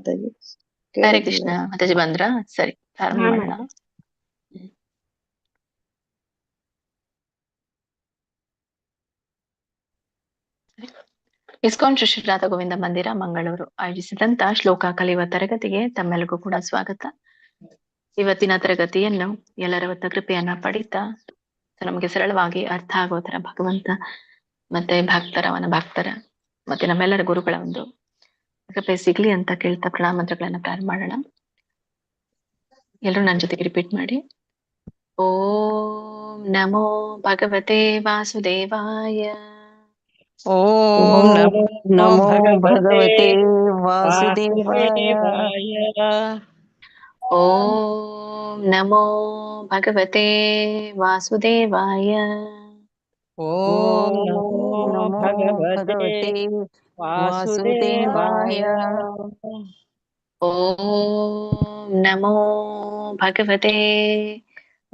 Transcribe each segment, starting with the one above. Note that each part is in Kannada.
ಮಾತಾಜಿ. ಹರೇ ಕೃಷ್ಣ. ಮಾತಾಜಿ ಬಂದ್ರ? ಸರಿ, ಪ್ರಾರಂಭ ಹಾ ಮಾಡೋಣ. ಇಸ್ಕಾನ್ ಶ್ರೀ ರಾಧಾ ಗೋವಿಂದ ಮಂದಿರ ಮಂಗಳೂರು ಆಯೋಜಿಸಿದಂತ ಶ್ಲೋಕ ಕಲಿಯುವ ತರಗತಿಗೆ ತಮ್ಮೆಲ್ಲರಿಗೂ ಕೂಡ ಸ್ವಾಗತ. ಇವತ್ತಿನ ತರಗತಿಯನ್ನು ಎಲ್ಲರ ಕೃಪೆಯನ್ನ ಪಡಿತಾ ನಮಗೆ ಸರಳವಾಗಿ ಅರ್ಥ ಆಗೋ ತರ ಭಗವಂತ ಮತ್ತೆ ಭಕ್ತರ ಮತ್ತೆ ನಮ್ಮೆಲ್ಲರ ಗುರುಗಳ ಒಂದು ಕೃಪೆ ಸಿಗ್ಲಿ ಅಂತ ಕೇಳ್ತಾ ಪ್ರಣಾಮಂತ್ರಗಳನ್ನ ಪ್ರಾರಂಭ ಮಾಡೋಣ. ಎಲ್ಲರೂ ನನ್ನ ಜೊತೆಗೆ ರಿಪೀಟ್ ಮಾಡಿ. ಓಂ ನಮೋ ಭಗವತೆ ವಾಸುದೇವಾಯ. ಓಂ ನಮೋ ಭಗವತೆ ಭಗವತೆ ವಾಸುದೇವಾಯ. ಓಂ ನಮೋ ಭಗವತೆ ವಾಸುದೇವಾಯ. ಓಂ ನಮೋ ಭಗವತೆ ವಾಸುದೇವಾಯ. ಓಂ ನಮೋ ಭಗವತೆ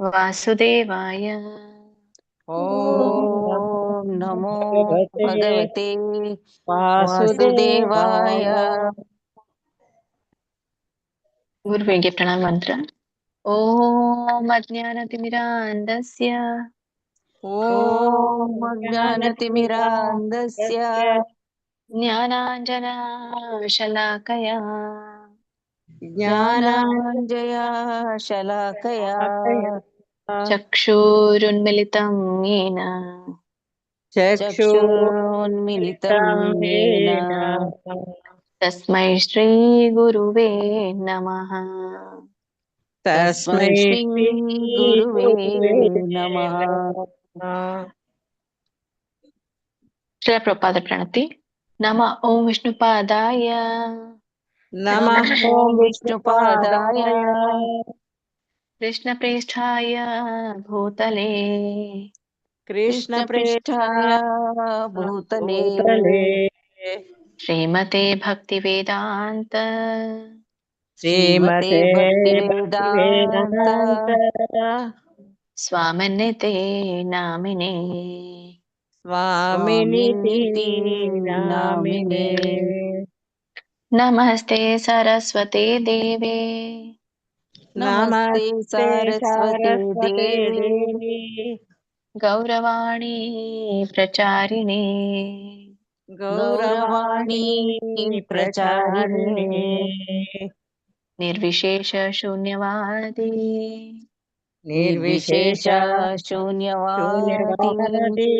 ವಾಸುದೇವಾಯ. ಓಂ ನಮೋ ಭಗವತೆ ವಾಸುದೇವಾಯ. ಗುರುವಿಗೆ ಪ್ರಣಾಮ ಮಂತ್ರ. ಓಂ ಅಜ್ಞಾನತಿಮಿರಾಂಧಸ್ಯ ಓಂ ಅಜ್ಞಾನತಿಮಿರಾಂಧಸ್ಯ ಜ್ಞಾನಾಂಜನ ಶಲಾಕಯ ಜ್ಞಾನಾಂಜಯ ಶಲಾಕಯ ಚಕ್ಷುರುನ್ಮಿಲಿತಂ ಯೇನ ಚಕ್ಷುರುನ್ಮಿಲಿತಂ ಯೇನ ತಸ್ಮೈ ಶ್ರೀ ಗುರುವೇ ನಮಃ. ತಸ್ಮೈ ಶ್ರೀ ಗುರುವೇ ನಮಃ. ಶ್ರೀ ಪ್ರಪಾದ ಪ್ರಣತಿ. ನಮ ಓಂ ವಿಷ್ಣುಪಾದಾಯ ನಮಃ ಓಂ ವಿಷ್ಣುಪಾದಾಯ ಕೃಷ್ಣಪ್ರೇಷ್ಠಾಯ ಭೂತಲೆ ಕೃಷ್ಣಪ್ರೇಷ್ಠಾಯ ಭೂತಲೆ ಶ್ರೀಮತೆ ಭಕ್ತಿವೇದಾಂತ ಶ್ರೀಮತೆ ಭಕ್ತಿವೇದಾಂತ ಸ್ವಾಮಿನ್ನಿತೆ ನಾಮಿನೇ ಸ್ವಾಮಿನೀತಿ ನಾಮಿನೇ. ನಮಸ್ತೆ ಸರಸ್ವತಿ ದೇವೆ ನಮಸ್ತೆ ಸರಸ್ವತಿ ದೇವಿ ಗೌರವಾಣಿ ಪ್ರಚಾರಿಣೆ ಗೌರವಾಣಿ ಪ್ರಚಾರಿಣೆ ನಿರ್ವಿಶೇಷ ಶೂನ್ಯವಾದಿ ನಿರ್ವಿಶೇಷ ಶೂನ್ಯವಾದಿ.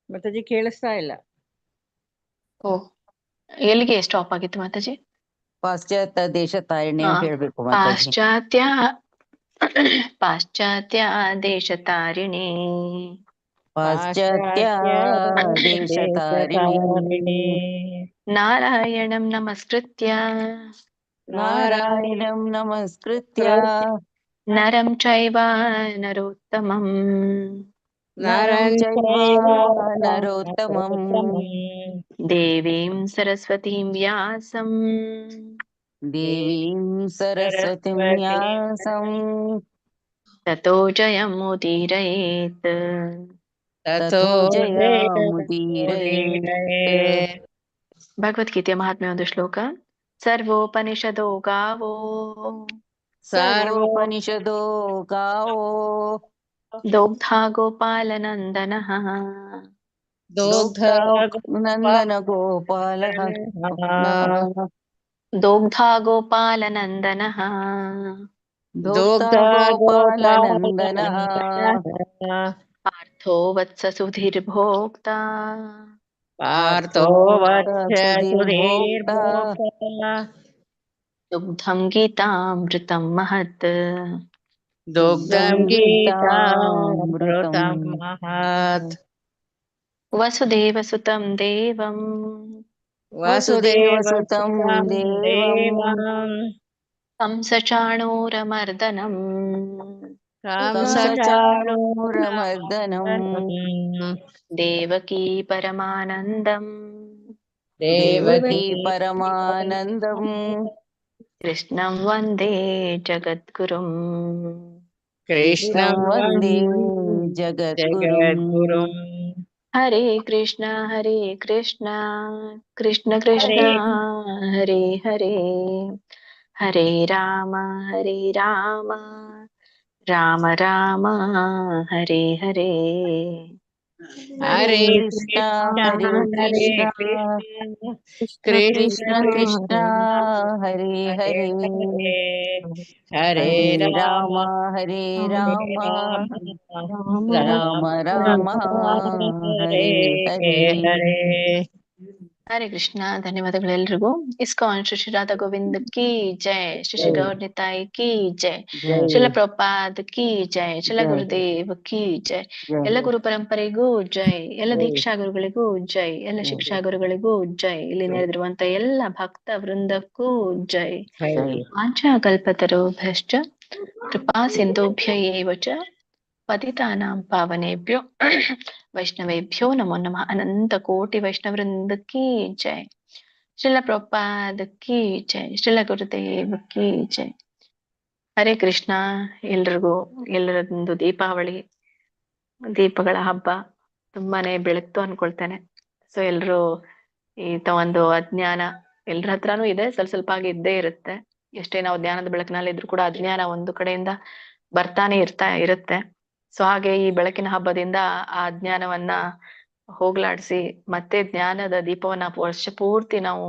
ಮಾತಾಜಿ ಕೇಳಿಸ್ತಾ ಇಲ್ಲ. ಓ, ಎಲ್ಲಿಗೆ ಸ್ಟಾಪ್ ಆಗಿತ್ತು ಮಾತಾಜಿ? ಪಾಶ್ಚಾತ್ಯ ದೇಶ ತಾಯಿಣೆ ಹಾ, ಹೇಳ್ಬೇಕು ಮಾತಾಜಿ. ಪಾಶ್ಚಾತ್ಯ ದೇಶ ತಾರಿಣಿ ಪಾಶ್ಚಾತ್ಯ ದೇಶ ತಾರಿಣಿ ನಾರಾಯಣಂ ನಮಸ್ಕೃತ್ಯ ನಾರಾಯಣಂ ನಮಸ್ಕೃತ್ಯ ನರಂ ಚೈವ ನರೋತ್ತಮಂ ನರಂ ಚೈವ ನರೋತ್ತಮಂ ದೇವೀಂ ಸರಸ್ವತೀಂ ವ್ಯಾಸಂ ದೇವೀಂ ಸರಸ್ವತಿಂ ವ್ಯಾಸಂ ತತೋ ಜಯಮುದೀರಯೇತ್ ತಥೋ ಜಯಮುದೀರಯೇತ್. ಭಗವದ್ಗೀತೆಯ ಮಹಾತ್ಮೆ ಒಂದು ಶ್ಲೋಕ. ಸರ್ವೋಪನಿಷದೋ ಗಾವೋ ಸರ್ವೋಪನಿಷದೋ ಗಾವೋ ದೋಗ್ಧಾ ಗೋಪಾಲನಂದನಃ ದೋಗ್ಧ ನಂದನ ಗೋಪಾಲಃ ದೋಗ್ಧಾ ಗೋಪಾಲನಂದನಃ ದೋಗ್ಧ ಗೋಪಾಲನಂದನಃ ಪಾರ್ಥೋ ವತ್ಸ ಸುಧೀರ್ಭೋಕ್ತಾ ಪಾರ್ಥೋ ಸುಧೀರ್ಭೋಕ್ತಾ ದುಗ್ಧಂ ಗೀತಾಮೃತಂ ಮಹತ್ ದುಗ್ಧಂ ಗೀತಾಮೃತಂ ಗೀತಾಮೃತಂ ಮಹತ್. ವಸುದೇವಸುತಂ ದೇವಂ ವಸುದೇವಸುತಂ ದೇವಂ ಕಂಸಚಾಣೂರಮರ್ದನಂ ಕಂಸಚಾಣೂರಮರ್ದನಂ ದೇವಕೀ ಪರಮಾನಂದಂ ದೇವಕೀ ಪರಮಾನಂದಂ ಕೃಷ್ಣಂ ವಂದೇ ಜಗದ್ಗುರುಂ. ಕೃಷ್ಣಂ ವಂದೇ ವಂದೇ ಜಗದ್ಗುರುಂ. ಜಗದ್ಗುರುಂ. ಹರೇ ಕೃಷ್ಣ ಕೃಷ್ಣ ಕೃಷ್ಣ ಹರೇ ಹರೇ, ಹರೇ ರಾಮ ರಾಮ ರಾಮ ಹರೇ ಹರೇ. ಹರೇ ಕೃಷ್ಣ ಹರೇ ಹರೇ ಕೃಷ್ಣ ಕೃಷ್ಣ ಕೃಷ್ಣ ಕೃಷ್ಣ ಹರೇ ಹರೇ, ಹರೇ ಹರೇ ರಾಮ ರಾಮ ಹರೇ ಹರೇ ರಾಮ ರಾಮ ರಾಮ ಹರೇ ಹರೇ ಹರೇ. ಹರೇ. ಹರೇ ಕೃಷ್ಣ. ಧನ್ಯವಾದಗಳು ಎಲ್ರಿಗೂ. ಇಸ್ಕಾನ್ ಶ್ರೀ ಶ್ರೀ ರಾಧಾ ಗೋವಿಂದ್ ಕಿ ಜೈ, ಶ್ರೀ ಶ್ರೀ ಗೌರ್ ನಿತಾಯಿ ಕಿ ಜೈ, ಜೈ ಶಿಲ ಪ್ರಪಾದ್ ಕಿ ಜೈ, ಶಿಲ ಜೈ. ಗುರುದೇವ್ ಕಿ ಜೈ. ಜೈ. ಎಲ್ಲ ಗುರು ಪರಂಪರೆಗೂ ಜೈ, ಎಲ್ಲ ದೀಕ್ಷಾ ಗುರುಗಳಿಗೂ ಜೈ, ಎಲ್ಲ ಶಿಕ್ಷಾ ಗುರುಗಳಿಗೂ ಜೈ, ಇಲ್ಲಿ ನೆರೆದಿರುವಂತ ಎಲ್ಲ ಭಕ್ತ ವೃಂದಕ್ಕೂ ಜೈ. ಜೈ. ವಾಂಛಾ ಕಲ್ಪತರುಭ್ಯಶ್ಚ ಕೃಪಾ ಸಿಂಧುಭ್ಯ ಏವ ಚ ಪತಿತಾನಾಂ ಪಾವನೇಭ್ಯೋ ವೈಷ್ಣವೇಭ್ಯೋ ನಮೋ ನಮಃ. ಅನಂತ ಕೋಟಿ ವೈಷ್ಣವೃಂದ ಕಿ ಜೈ, ಶ್ರೀಲ ಪ್ರಭುಪಾದ ಕಿ ಜೈ, ಶ್ರೀಲ ಗುರುದೇವ್ ಕಿ ಜೈ. ಹರೇ ಕೃಷ್ಣ. ಎಲ್ರಿಗೂ ಎಲ್ಲರದೊಂದು ದೀಪಾವಳಿ, ದೀಪಗಳ ಹಬ್ಬ ತುಂಬಾನೇ ಬೆಳಗ್ತು ಅನ್ಕೊಳ್ತೇನೆ. ಸೊ ಎಲ್ರು ಒಂದು ಅಜ್ಞಾನ ಎಲ್ರ ಹತ್ರನೂ ಇದೆ, ಸ್ವಲ್ಪ ಸ್ವಲ್ಪ ಆಗಿ ಇದ್ದೇ ಇರುತ್ತೆ. ಎಷ್ಟೇ ನಾವು ಜ್ಞಾನದ ಬೆಳಕಿನಲ್ಲಿ ಇದ್ರು ಕೂಡ ಅಜ್ಞಾನ ಒಂದು ಕಡೆಯಿಂದ ಬರ್ತಾನೆ ಇರುತ್ತೆ. ಸೊ ಹಾಗೆ ಈ ಬೆಳಕಿನ ಹಬ್ಬದಿಂದ ಆ ಅಜ್ಞಾನವನ್ನ ಹೋಗ್ಲಾಡಿಸಿ ಮತ್ತೆ ಜ್ಞಾನದ ದೀಪವನ್ನ ವರ್ಷ ಪೂರ್ತಿ ನಾವು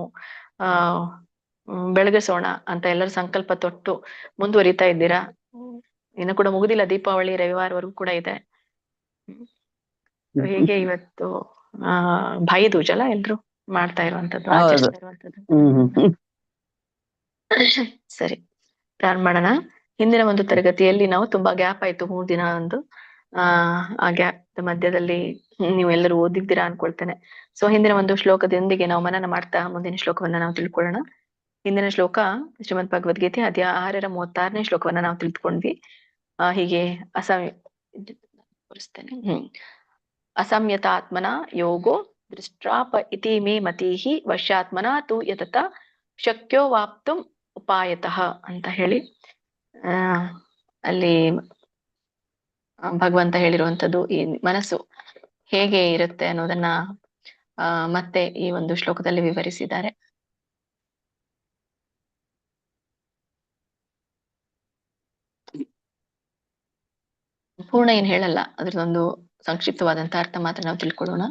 ಬೆಳಗಿಸೋಣ ಅಂತ ಎಲ್ಲರೂ ಸಂಕಲ್ಪ ತೊಟ್ಟು ಮುಂದುವರಿತಾ ಇದ್ದೀರಾ. ಇನ್ನು ಕೂಡ ಮುಗುದಿಲ್ಲ, ದೀಪಾವಳಿ ರವಿವಾರವರೆಗೂ ಕೂಡ ಇದೆ. ಹೀಗೆ ಇವತ್ತು ಭಾಯಿ ದೂಜ್ ಅಲ್ಲ ಎಲ್ರು ಮಾಡ್ತಾ ಇರುವಂತದ್ದು, ಆಚರಿಸ್ತಾ ಇರುವಂತದ್ದು. ಸರಿ, ಪ್ರಾರಂಭ ಮಾಡೋಣ. ಹಿಂದಿನ ಒಂದು ತರಗತಿಯಲ್ಲಿ ನಾವು ತುಂಬಾ ಗ್ಯಾಪ್ ಆಯ್ತು, 3 ದಿನ ಒಂದು ಆ ಗ್ಯಾಪ್ ಮಧ್ಯದಲ್ಲಿ ನೀವೆಲ್ಲರೂ ಓದಿದ್ದೀರಾ ಅನ್ಕೊಳ್ತೇನೆ. ಸೊ ಹಿಂದಿನ ಒಂದು ಶ್ಲೋಕದೊಂದಿಗೆ ನಾವು ಮನನ ಮಾಡ್ತಾ ಮುಂದಿನ ಶ್ಲೋಕವನ್ನ ನಾವು ತಿಳ್ಕೊಳ್ಳೋಣ. ಹಿಂದಿನ ಶ್ಲೋಕ ಶ್ರೀಮದ್ ಭಗವದ್ಗೀತೆ ಅಧ್ಯಾಯ 6ರ 36ನೇ ಶ್ಲೋಕವನ್ನ ನಾವು ತಿಳ್ಕೊಂಡ್ವಿ. ಹೀಗೆ ಅಸಂಯತ ಆತ್ಮನ ಯೋಗೋ ದೃಷ್ಟ್ರಾಪ ಇತಿ ಮೇ ಮತೀಹಿ ವಶ್ಯಾತ್ಮನ ತು ಯತತ ಶಕ್ಯೋ ವಾಪ್ತು ಉಪಾಯತಃ ಅಂತ ಹೇಳಿ ಅಲ್ಲಿ ಭಗವಂತ ಹೇಳಿರುವಂತದ್ದು ಈ ಮನಸ್ಸು ಹೇಗೆ ಇರುತ್ತೆ ಅನ್ನೋದನ್ನ ಮತ್ತೆ ಈ ಒಂದು ಶ್ಲೋಕದಲ್ಲಿ ವಿವರಿಸಿದ್ದಾರೆ. ಪೂರ್ಣ ಏನ್ ಹೇಳಲ್ಲ, ಅದ್ರದೊಂದು ಸಂಕ್ಷಿಪ್ತವಾದಂತ ಅರ್ಥ ಮಾತ್ರ ನಾವು ತಿಳ್ಕೊಳ್ಳೋಣ.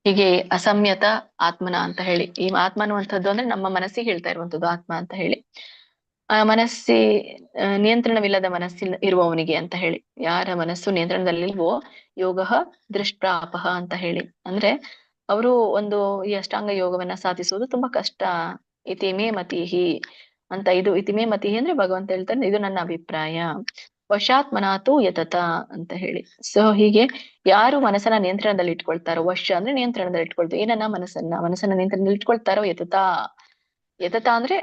ಹೀಗೆ ಅಸಂಯತ ಆತ್ಮನ ಅಂತ ಹೇಳಿ, ಈ ಆತ್ಮ ಅನ್ನುವಂಥದ್ದು ಅಂದ್ರೆ ನಮ್ಮ ಮನಸ್ಸಿಗೆ ಹೇಳ್ತಾ ಇರುವಂತದ್ದು ಆತ್ಮ ಅಂತ ಹೇಳಿ. ಮನಸ್ಸಿ ನಿಯಂತ್ರಣವಿಲ್ಲದ ಮನಸ್ಸಿನ ಇರುವವನಿಗೆ ಅಂತ ಹೇಳಿ, ಯಾರ ಮನಸ್ಸು ನಿಯಂತ್ರಣದಲ್ಲಿಲ್ವೋ ಯೋಗ ದೃಷ್ಟ್ರಾಪಹ ಅಂತ ಹೇಳಿ, ಅಂದ್ರೆ ಅವರು ಒಂದು ಈ ಅಷ್ಟಾಂಗ ಯೋಗವನ್ನ ಸಾಧಿಸುವುದು ತುಂಬಾ ಕಷ್ಟ. ಇತಿಮೇ ಮತಿಹಿ ಅಂತ, ಇದು ಇತಿಮೇ ಮತಿಹಿ ಅಂದ್ರೆ ಭಗವಂತ ಹೇಳ್ತಾನೆ ಇದು ನನ್ನ ಅಭಿಪ್ರಾಯ. ವಶಾತ್ಮನಾತು ಯತತ ಅಂತ ಹೇಳಿ. ಸೊ ಹೀಗೆ ಯಾರು ಮನಸ್ಸನ್ನ ನಿಯಂತ್ರಣದಲ್ಲಿ ಇಟ್ಕೊಳ್ತಾರೋ, ವಶ ಅಂದ್ರೆ ನಿಯಂತ್ರಣದಲ್ಲಿ ಇಟ್ಕೊಳ್ತಾರೆ, ಏನನ್ನ ಮನಸ್ಸನ್ನ ನಿಯಂತ್ರಣದಲ್ಲಿ ಇಟ್ಕೊಳ್ತಾರೋ ಯತತ ಅಂದ್ರೆ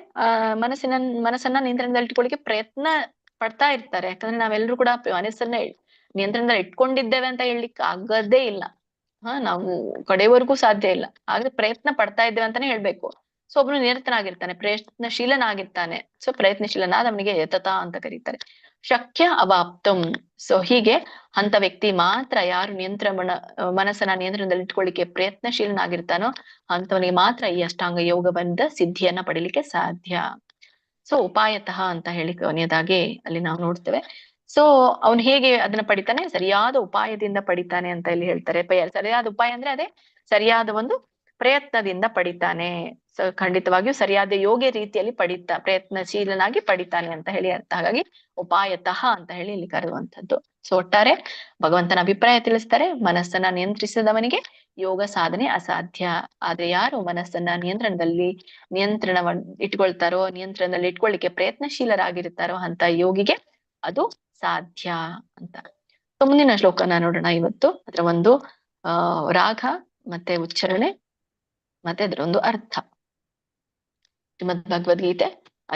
ಮನಸ್ಸನ್ನ ನಿಯಂತ್ರಣದಲ್ಲಿ ಇಟ್ಕೊಳ್ಳಿಕ್ಕೆ ಪ್ರಯತ್ನ ಪಡ್ತಾ ಇರ್ತಾರೆ. ಯಾಕಂದ್ರೆ ನಾವೆಲ್ಲರೂ ಕೂಡ ಮನಸ್ಸನ್ನ ನಿಯಂತ್ರಣದಲ್ಲಿ ಇಟ್ಕೊಂಡಿದ್ದೇವೆ ಅಂತ ಹೇಳಲಿಕ್ಕೆ ಆಗದೇ ಇಲ್ಲ. ನಾವು ಕಡೆವರೆಗೂ ಸಾಧ್ಯ ಇಲ್ಲ, ಆದ್ರೆ ಪ್ರಯತ್ನ ಪಡ್ತಾ ಇದ್ದೇವೆ ಅಂತಾನೆ ಹೇಳ್ಬೇಕು. ಸೊ ಒಬ್ನು ನಿರತನಾಗಿರ್ತಾನೆ, ಪ್ರಯತ್ನಶೀಲನಾಗಿರ್ತಾನೆ. ಸೊ ಪ್ರಯತ್ನಶೀಲನಾದವನಿಗೆ ಯತತ ಅಂತ ಕರೀತಾರೆ. ಶಕ್ಯ ಅವಾಪ್ತಂ. ಸೊ ಹೀಗೆ ಅಂತ ವ್ಯಕ್ತಿ ಮಾತ್ರ, ಯಾರು ಮನಸ್ಸನ್ನ ನಿಯಂತ್ರಣದಲ್ಲಿ ಇಟ್ಕೊಳ್ಳಿಕ್ಕೆ ಪ್ರಯತ್ನಶೀಲನಾಗಿರ್ತಾನೋ ಅಂತವನಿಗೆ ಮಾತ್ರ ಈ ಅಷ್ಟಾಂಗ ಯೋಗವಂದ ಸಿದ್ಧಿಯನ್ನ ಪಡಿಲಿಕ್ಕೆ ಸಾಧ್ಯ. ಸೊ ಉಪಾಯತಃ ಅಂತ ಹೇಳಿ ಕೊನೆಯದಾಗಿ ಅಲ್ಲಿ ನಾವು ನೋಡ್ತೇವೆ. ಸೊ ಅವನು ಹೇಗೆ ಅದನ್ನ ಪಡಿತಾನೆ, ಸರಿಯಾದ ಉಪಾಯದಿಂದ ಪಡಿತಾನೆ ಅಂತ ಇಲ್ಲಿ ಹೇಳ್ತಾರೆ. ಸರಿಯಾದ ಉಪಾಯ ಅಂದ್ರೆ ಅದೇ ಸರಿಯಾದ ಒಂದು ಪ್ರಯತ್ನದಿಂದ ಪಡಿತಾನೆ. ಸೊ ಖಂಡಿತವಾಗಿಯೂ ಸರಿಯಾದ ಯೋಗ್ಯ ರೀತಿಯಲ್ಲಿ ಪ್ರಯತ್ನಶೀಲನಾಗಿ ಪಡಿತಾನೆ ಅಂತ ಹೇಳಿ ಅರ್ಥ. ಹಾಗಾಗಿ ಉಪಾಯತಃ ಅಂತ ಹೇಳಿ ಇಲ್ಲಿ ಕರೆಯುವಂಥದ್ದು. ಸೊ ಒಟ್ಟಾರೆ ಭಗವಂತನ ಅಭಿಪ್ರಾಯ ತಿಳಿಸ್ತಾರೆ, ಮನಸ್ಸನ್ನ ನಿಯಂತ್ರಿಸಿದವನಿಗೆ ಯೋಗ ಸಾಧನೆ ಅಸಾಧ್ಯ. ಆದ್ರೆ ಯಾರು ಮನಸ್ಸನ್ನ ನಿಯಂತ್ರಣವನ್ನು ಇಟ್ಕೊಳ್ತಾರೋ, ನಿಯಂತ್ರಣದಲ್ಲಿ ಇಟ್ಕೊಳ್ಳಿಕ್ಕೆ ಪ್ರಯತ್ನಶೀಲರಾಗಿರ್ತಾರೋ ಅಂತ ಯೋಗಿಗೆ ಅದು ಸಾಧ್ಯ ಅಂತ. ಸೊ ಮುಂದಿನ ಶ್ಲೋಕನ ನೋಡೋಣ ಇವತ್ತು. ಅದರ ಒಂದು ರಾಗ ಮತ್ತೆ ಉಚ್ಚಾರಣೆ ಮತ್ತೆ ಅದರ ಒಂದು ಅರ್ಥ. ಶ್ರೀಮದ್ ಭಗವದ್ಗೀತೆ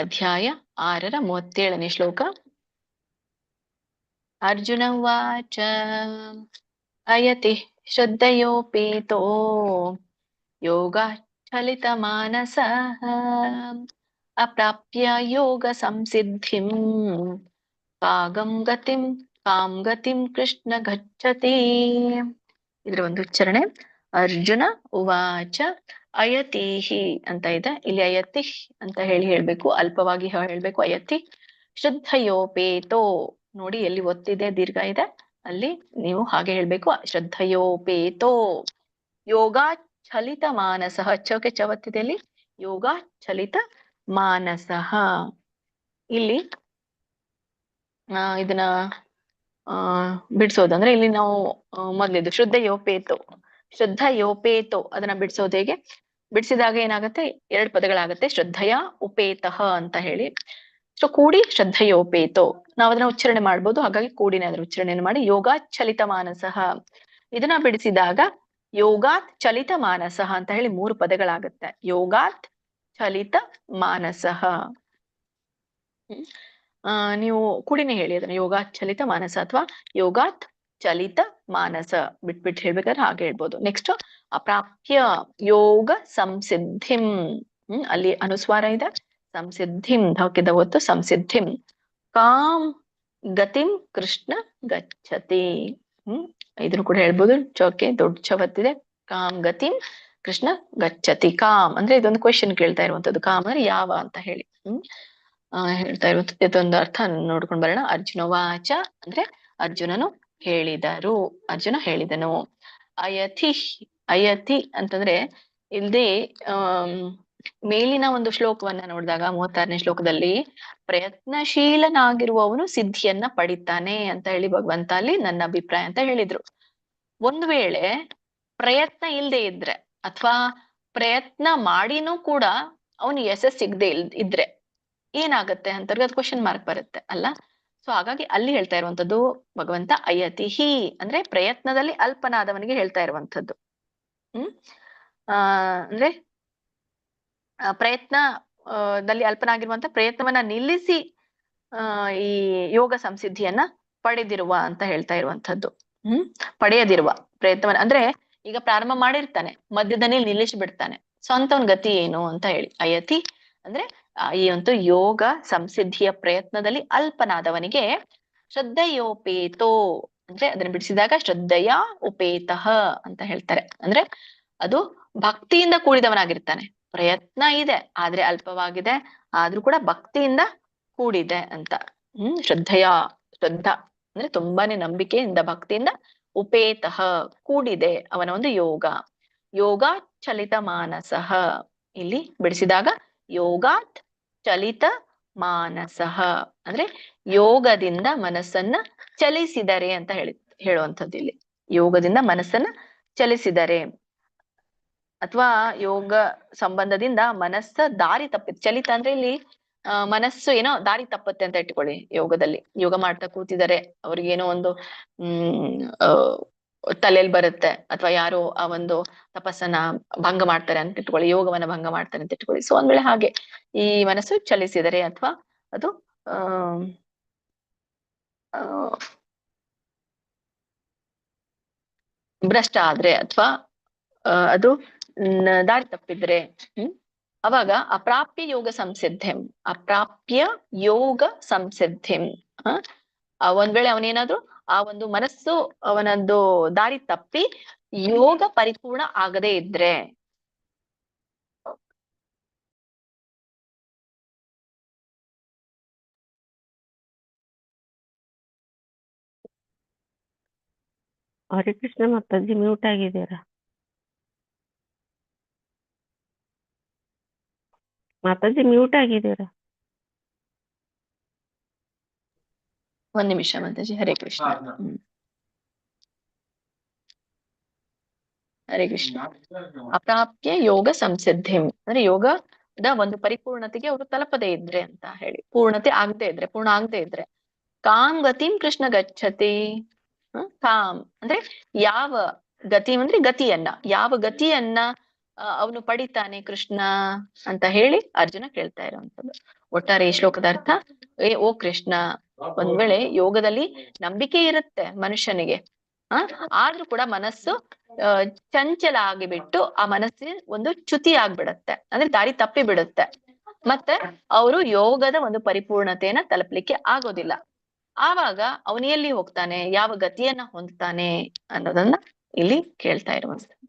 ಅಧ್ಯಾಯ 6ರ 37ನೇ ಶ್ಲೋಕ. ಅರ್ಜುನ ಉವಾಚ ಅಯತಿ ಶ್ರದ್ಧಯೋಪೇತೋ ಯೋಗ ಚಲಿತ ಮಾನಸಃ ಅಪ್ರಾಪ್ಯ ಯೋಗ ಸಂಸಿದ್ಧಿಂ ಕಾಂ ಗತಿಂ ಕೃಷ್ಣ ಗಚ್ಚತಿ. ಇದ್ರ ಒಂದು ಉಚ್ಚಾರಣೆ. ಅರ್ಜುನ ಉವಾಚ ಅಯತಿಹಿ ಅಂತ ಇದೆ, ಇಲ್ಲಿ ಅಯತಿ ಅಂತ ಹೇಳ್ಬೇಕು, ಅಲ್ಪವಾಗಿ ಹೇಳ್ಬೇಕು. ಅಯತಿ ಶ್ರದ್ಧಯೋಪೇತೋ, ನೋಡಿ ಎಲ್ಲಿ ಒತ್ತಿದೆ ದೀರ್ಘ ಇದೆ ಅಲ್ಲಿ ನೀವು ಹಾಗೆ ಹೇಳ್ಬೇಕು. ಶ್ರದ್ಧಯೋಪೇತೋ ಯೋಗಾಚಲಿತ ಮಾನಸಃ, ಚೌಕೆ ಚವತ್ತಿದೆ ಅಲ್ಲಿ ಯೋಗಾಚಲಿತ ಮಾನಸಃ. ಇಲ್ಲಿ ಇದನ್ನ ಬಿಡಿಸೋದಂದ್ರೆ ಇಲ್ಲಿ ನಾವು ಮೊದ್ಲಿದ್ದು ಶ್ರದ್ಧಯೋಪೇತೋ ಅದನ್ನ ಬಿಡಿಸೋದು ಹೇಗೆ? ಬಿಡಿಸಿದಾಗ ಏನಾಗುತ್ತೆ? 2 ಪದಗಳಾಗತ್ತೆ, ಶ್ರದ್ಧಯ ಉಪೇತಃ ಅಂತ ಹೇಳಿ. ಸೊ ಕೂಡಿ ಶ್ರದ್ಧಯೋಪೇತೋ ನಾವು ಅದನ್ನ ಉಚ್ಚಾರಣೆ ಮಾಡ್ಬೋದು, ಹಾಗಾಗಿ ಕೂಡಿನ ಅದರ ಉಚ್ಚಾರಣೆಯನ್ನು ಮಾಡಿ ಯೋಗಾಚಲಿತ ಮಾನಸಃ. ಇದನ್ನ ಬಿಡಿಸಿದಾಗ ಯೋಗಾತ್ ಚಲಿತ ಮಾನಸಃ ಅಂತ ಹೇಳಿ 3 ಪದಗಳಾಗತ್ತೆ. ಯೋಗಾತ್ ಚಲಿತ ಮಾನಸಃ. ನೀವು ಕೂಡಿನೇ ಹೇಳಿ ಅದನ್ನ, ಯೋಗಾತ್ ಚಲಿತ ಮಾನಸ ಅಥವಾ ಯೋಗಾತ್ ಚಲಿತ ಮಾನಸ. ಬಿಟ್ಬಿಟ್ಟು ಹೇಳ್ಬೇಕಾದ್ರೆ ಹಾಗೆ ಹೇಳ್ಬೋದು. ನೆಕ್ಸ್ಟ್ ಅಪ್ರಾಪ್ಯ ಯೋಗ ಸಂಸಿದ್ಧಿಂ, ಅಲ್ಲಿ ಅನುಸ್ವಾರ ಇದೆ. ಸಂಸಿದ್ಧಿಂ ಧವಕ್ಕಿದ ಒತ್ತು ಸಂಸಿದ್ಧಿಂ ಕಾಂ ಗತಿಂ ಕೃಷ್ಣ ಗಚ್ಚತಿ. ಇದನ್ನು ಕೂಡ ಹೇಳ್ಬೋದು, ಚೌಕೆ ದೊಡ್ಡ ಚವತ್ತಿದೆ. ಕಾಂ ಗತಿಂ ಕೃಷ್ಣ ಗಚ್ಚತಿ. ಕಾಮ್ ಅಂದ್ರೆ ಇದೊಂದು ಕ್ವೆಶನ್ ಕೇಳ್ತಾ ಇರುವಂತದ್ದು. ಕಾಮ್ ಅಂದ್ರೆ ಯಾವ ಅಂತ ಹೇಳಿ ಹೇಳ್ತಾ ಇರುವಂತದ್ದು. ಇದೊಂದು ಅರ್ಥ ನೋಡ್ಕೊಂಡ್ ಬರೋಣ. ಅರ್ಜುನವಾಚ ಅಂದ್ರೆ ಅರ್ಜುನನು ಹೇಳಿದರು, ಅರ್ಜುನ ಹೇಳಿದನು. ಅಯತಿ ಅಂತಂದ್ರೆ ಇಲ್ಲಿ ಮೇಲಿನ ಒಂದು ಶ್ಲೋಕವನ್ನ ನೋಡಿದಾಗ 36ನೇ ಶ್ಲೋಕದಲ್ಲಿ ಪ್ರಯತ್ನಶೀಲನಾಗಿರುವವನು ಸಿದ್ಧಿಯನ್ನ ಪಡಿತಾನೆ ಅಂತ ಹೇಳಿ ಭಗವಂತ ಅಲ್ಲಿ ನನ್ನ ಅಭಿಪ್ರಾಯ ಅಂತ ಹೇಳಿದ್ರು. ಒಂದು ವೇಳೆ ಪ್ರಯತ್ನ ಇಲ್ಲದೆ ಇದ್ರೆ ಅಥವಾ ಪ್ರಯತ್ನ ಮಾಡಿನೂ ಕೂಡ ಅವನು ಯಶಸ್ಸು ಸಿಗದೆ ಇದ್ರೆ ಏನಾಗತ್ತೆ ಅಂತರ್ಗತ ಕ್ವಶನ್ ಮಾರ್ಕ್ ಬರುತ್ತೆ ಅಲ್ಲ. ಸೊ ಹಾಗಾಗಿ ಅಲ್ಲಿ ಹೇಳ್ತಾ ಇರುವಂತದ್ದು ಭಗವಂತ ಅಯತಿಹಿ ಅಂದ್ರೆ ಪ್ರಯತ್ನದಲ್ಲಿ ಅಲ್ಪನಾದವನಿಗೆ ಹೇಳ್ತಾ ಇರುವಂತದ್ದು. ಅಂದ್ರೆ ಪ್ರಯತ್ನದಲ್ಲಿ ಅಲ್ಪನಾಗಿರುವಂತ ಪ್ರಯತ್ನವನ್ನ ನಿಲ್ಲಿಸಿ ಈ ಯೋಗ ಸಂಸಿದ್ಧಿಯನ್ನ ಪಡೆದಿರುವ ಅಂತ ಹೇಳ್ತಾ ಇರುವಂತದ್ದು. ಪಡೆಯದಿರುವ ಪ್ರಯತ್ನವನ್ನ ಅಂದ್ರೆ ಈಗ ಪ್ರಾರಂಭ ಮಾಡಿರ್ತಾನೆ, ಮಧ್ಯದಲ್ಲಿ ನಿಲ್ಲಿಸಿ ಬಿಡ್ತಾನೆ. ಸೊ ಅಂತವನ್ ಗತಿ ಏನು ಅಂತ ಹೇಳಿ ಅಯತಿ ಅಂದ್ರೆ ಈ ಒಂದು ಯೋಗ ಸಂಸಿದ್ಧಿಯ ಪ್ರಯತ್ನದಲ್ಲಿ ಅಲ್ಪನಾದವನಿಗೆ ಶ್ರದ್ಧಯೋಪೇತೋ ಅಂದ್ರೆ ಅದನ್ನ ಬಿಡಿಸಿದಾಗ ಶ್ರದ್ಧೆಯ ಉಪೇತಃ ಅಂತ ಹೇಳ್ತಾರೆ. ಅಂದ್ರೆ ಅದು ಭಕ್ತಿಯಿಂದ ಕೂಡಿದವನಾಗಿರ್ತಾನೆ. ಪ್ರಯತ್ನ ಇದೆ ಆದ್ರೆ ಅಲ್ಪವಾಗಿದೆ, ಆದ್ರೂ ಕೂಡ ಭಕ್ತಿಯಿಂದ ಕೂಡಿದೆ ಅಂತ. ಶ್ರದ್ಧಾ ಅಂದ್ರೆ ತುಂಬಾನೇ ನಂಬಿಕೆಯಿಂದ ಭಕ್ತಿಯಿಂದ ಉಪೇತಃ ಕೂಡಿದೆ ಅವನ ಒಂದು ಯೋಗ. ಯೋಗಾತ್ ಚಲಿತ ಮಾನಸಃ, ಇಲ್ಲಿ ಬಿಡಿಸಿದಾಗ ಯೋಗಾತ್ ಚಲಿತ ಮಾನಸಃ ಅಂದ್ರೆ ಯೋಗದಿಂದ ಮನಸ್ಸನ್ನ ಚಲಿಸಿದರೆ ಅಂತ ಹೇಳುವಂಥದ್ದು. ಇಲ್ಲಿ ಯೋಗದಿಂದ ಮನಸ್ಸನ್ನ ಚಲಿಸಿದರೆ ಅಥವಾ ಯೋಗ ಸಂಬಂಧದಿಂದ ಮನಸ್ಸ ದಾರಿ ತಪ್ಪಿತ್ತು. ಚಲಿತ ಅಂದ್ರೆ ಇಲ್ಲಿ ಮನಸ್ಸು ಏನೋ ದಾರಿ ತಪ್ಪತ್ತೆ ಅಂತ ಇಟ್ಕೊಳ್ಳಿ. ಯೋಗದಲ್ಲಿ ಯೋಗ ಮಾಡ್ತಾ ಕೂತಿದ್ದಾರೆ, ಅವ್ರಿಗೇನೋ ಒಂದು ತಲೆಯಲ್ಲಿ ಬರುತ್ತೆ, ಅಥವಾ ಯಾರೋ ಆ ಒಂದು ತಪಸ್ಸನ್ನ ಭಂಗ ಮಾಡ್ತಾರೆ ಅಂತ ಇಟ್ಕೊಳ್ಳಿ, ಯೋಗವನ್ನ ಭಂಗ ಮಾಡ್ತಾರೆ ಅಂತ ಇಟ್ಕೊಳ್ಳಿ. ಸೊ ಒಂದ್ ವೇಳೆ ಹಾಗೆ ಈ ಮನಸ್ಸು ಚಲಿಸಿದರೆ ಅಥವಾ ಅದು ಭ್ರಷ್ಟ ಆದ್ರೆ ಅಥವಾ ಅದು ದಾರಿ ತಪ್ಪಿದ್ರೆ ಅವಾಗ ಅಪ್ರಾಪ್ಯ ಯೋಗ ಸಂಸಿದ್ಧಿಂ, ಅಪ್ರಾಪ್ಯ ಯೋಗ ಸಂಸಿದ್ಧಿಂ. ಒಂದ್ ವೇಳೆ ಅವನೇನಾದ್ರು ಆ ಒಂದು ಮನಸ್ಸು ಅವನದ್ದು ದಾರಿ ತಪ್ಪಿ ಯೋಗ ಪರಿಪೂರ್ಣ ಆಗದೆ ಇದ್ರೆ ಹರೇ ಕೃಷ್ಣ. ಮಾತಾಜಿ ಮ್ಯೂಟ್ ಆಗಿದ್ದೀರಾ? ಮಾತಾಜಿ ಮ್ಯೂಟ್ ಆಗಿದ್ದೀರಾ? ಒಂದ್ ನಿಮಿಷ ಮಾತಾಜಿ. ಹರೇ ಕೃಷ್ಣ. ಹರೇ ಕೃಷ್ಣ. ಅಪ್ರಾಪ್ಯ ಯೋಗ ಸಂಸಿದ್ಧಿಂ ಅಂದ್ರೆ ಯೋಗದ ಒಂದು ಪರಿಪೂರ್ಣತೆಗೆ ಅವರು ತಲುಪದೇ ಇದ್ರೆ ಅಂತ ಹೇಳಿ, ಪೂರ್ಣ ಆಗದೆ ಇದ್ರೆ ಕಾಮ್ ಗತಿಂ ಕೃಷ್ಣ ಗಚ್ಚತಿ. ಕಾಮ್ ಅಂದ್ರೆ ಯಾವ ಗತಿ ಅಂದ್ರೆ ಗತಿಯನ್ನ, ಯಾವ ಗತಿಯನ್ನ ಅವನು ಪಡಿತಾನೆ ಕೃಷ್ಣ ಅಂತ ಹೇಳಿ ಅರ್ಜುನ ಕೇಳ್ತಾ ಇರುವಂತದ್ದು. ಒಟ್ಟಾರೆ ಈ ಶ್ಲೋಕದ ಅರ್ಥ, ಓ ಕೃಷ್ಣ, ಒಂದ್ ವೇಳೆ ಯೋಗದಲ್ಲಿ ನಂಬಿಕೆ ಇರುತ್ತೆ ಮನುಷ್ಯನಿಗೆ, ಆದ್ರೂ ಕೂಡ ಮನಸ್ಸು ಚಂಚಲ ಆಗಿಬಿಟ್ಟು ಆ ಮನಸ್ಸಿನ ಒಂದು ಚ್ಯುತಿ ಆಗ್ಬಿಡತ್ತೆ, ಅಂದ್ರೆ ದಾರಿ ತಪ್ಪಿ ಬಿಡುತ್ತೆ. ಮತ್ತೆ ಅವರು ಯೋಗದ ಒಂದು ಪರಿಪೂರ್ಣತೆಯನ್ನ ತಲುಪಲಿಕ್ಕೆ ಆಗೋದಿಲ್ಲ. ಆವಾಗ ಅವನು ಎಲ್ಲಿ ಹೋಗ್ತಾನೆ, ಯಾವ ಗತಿಯನ್ನ ಹೊಂದ್ತಾನೆ ಅನ್ನೋದನ್ನ ಇಲ್ಲಿ ಕೇಳ್ತಾ ಇರುವಂತದ್ದು.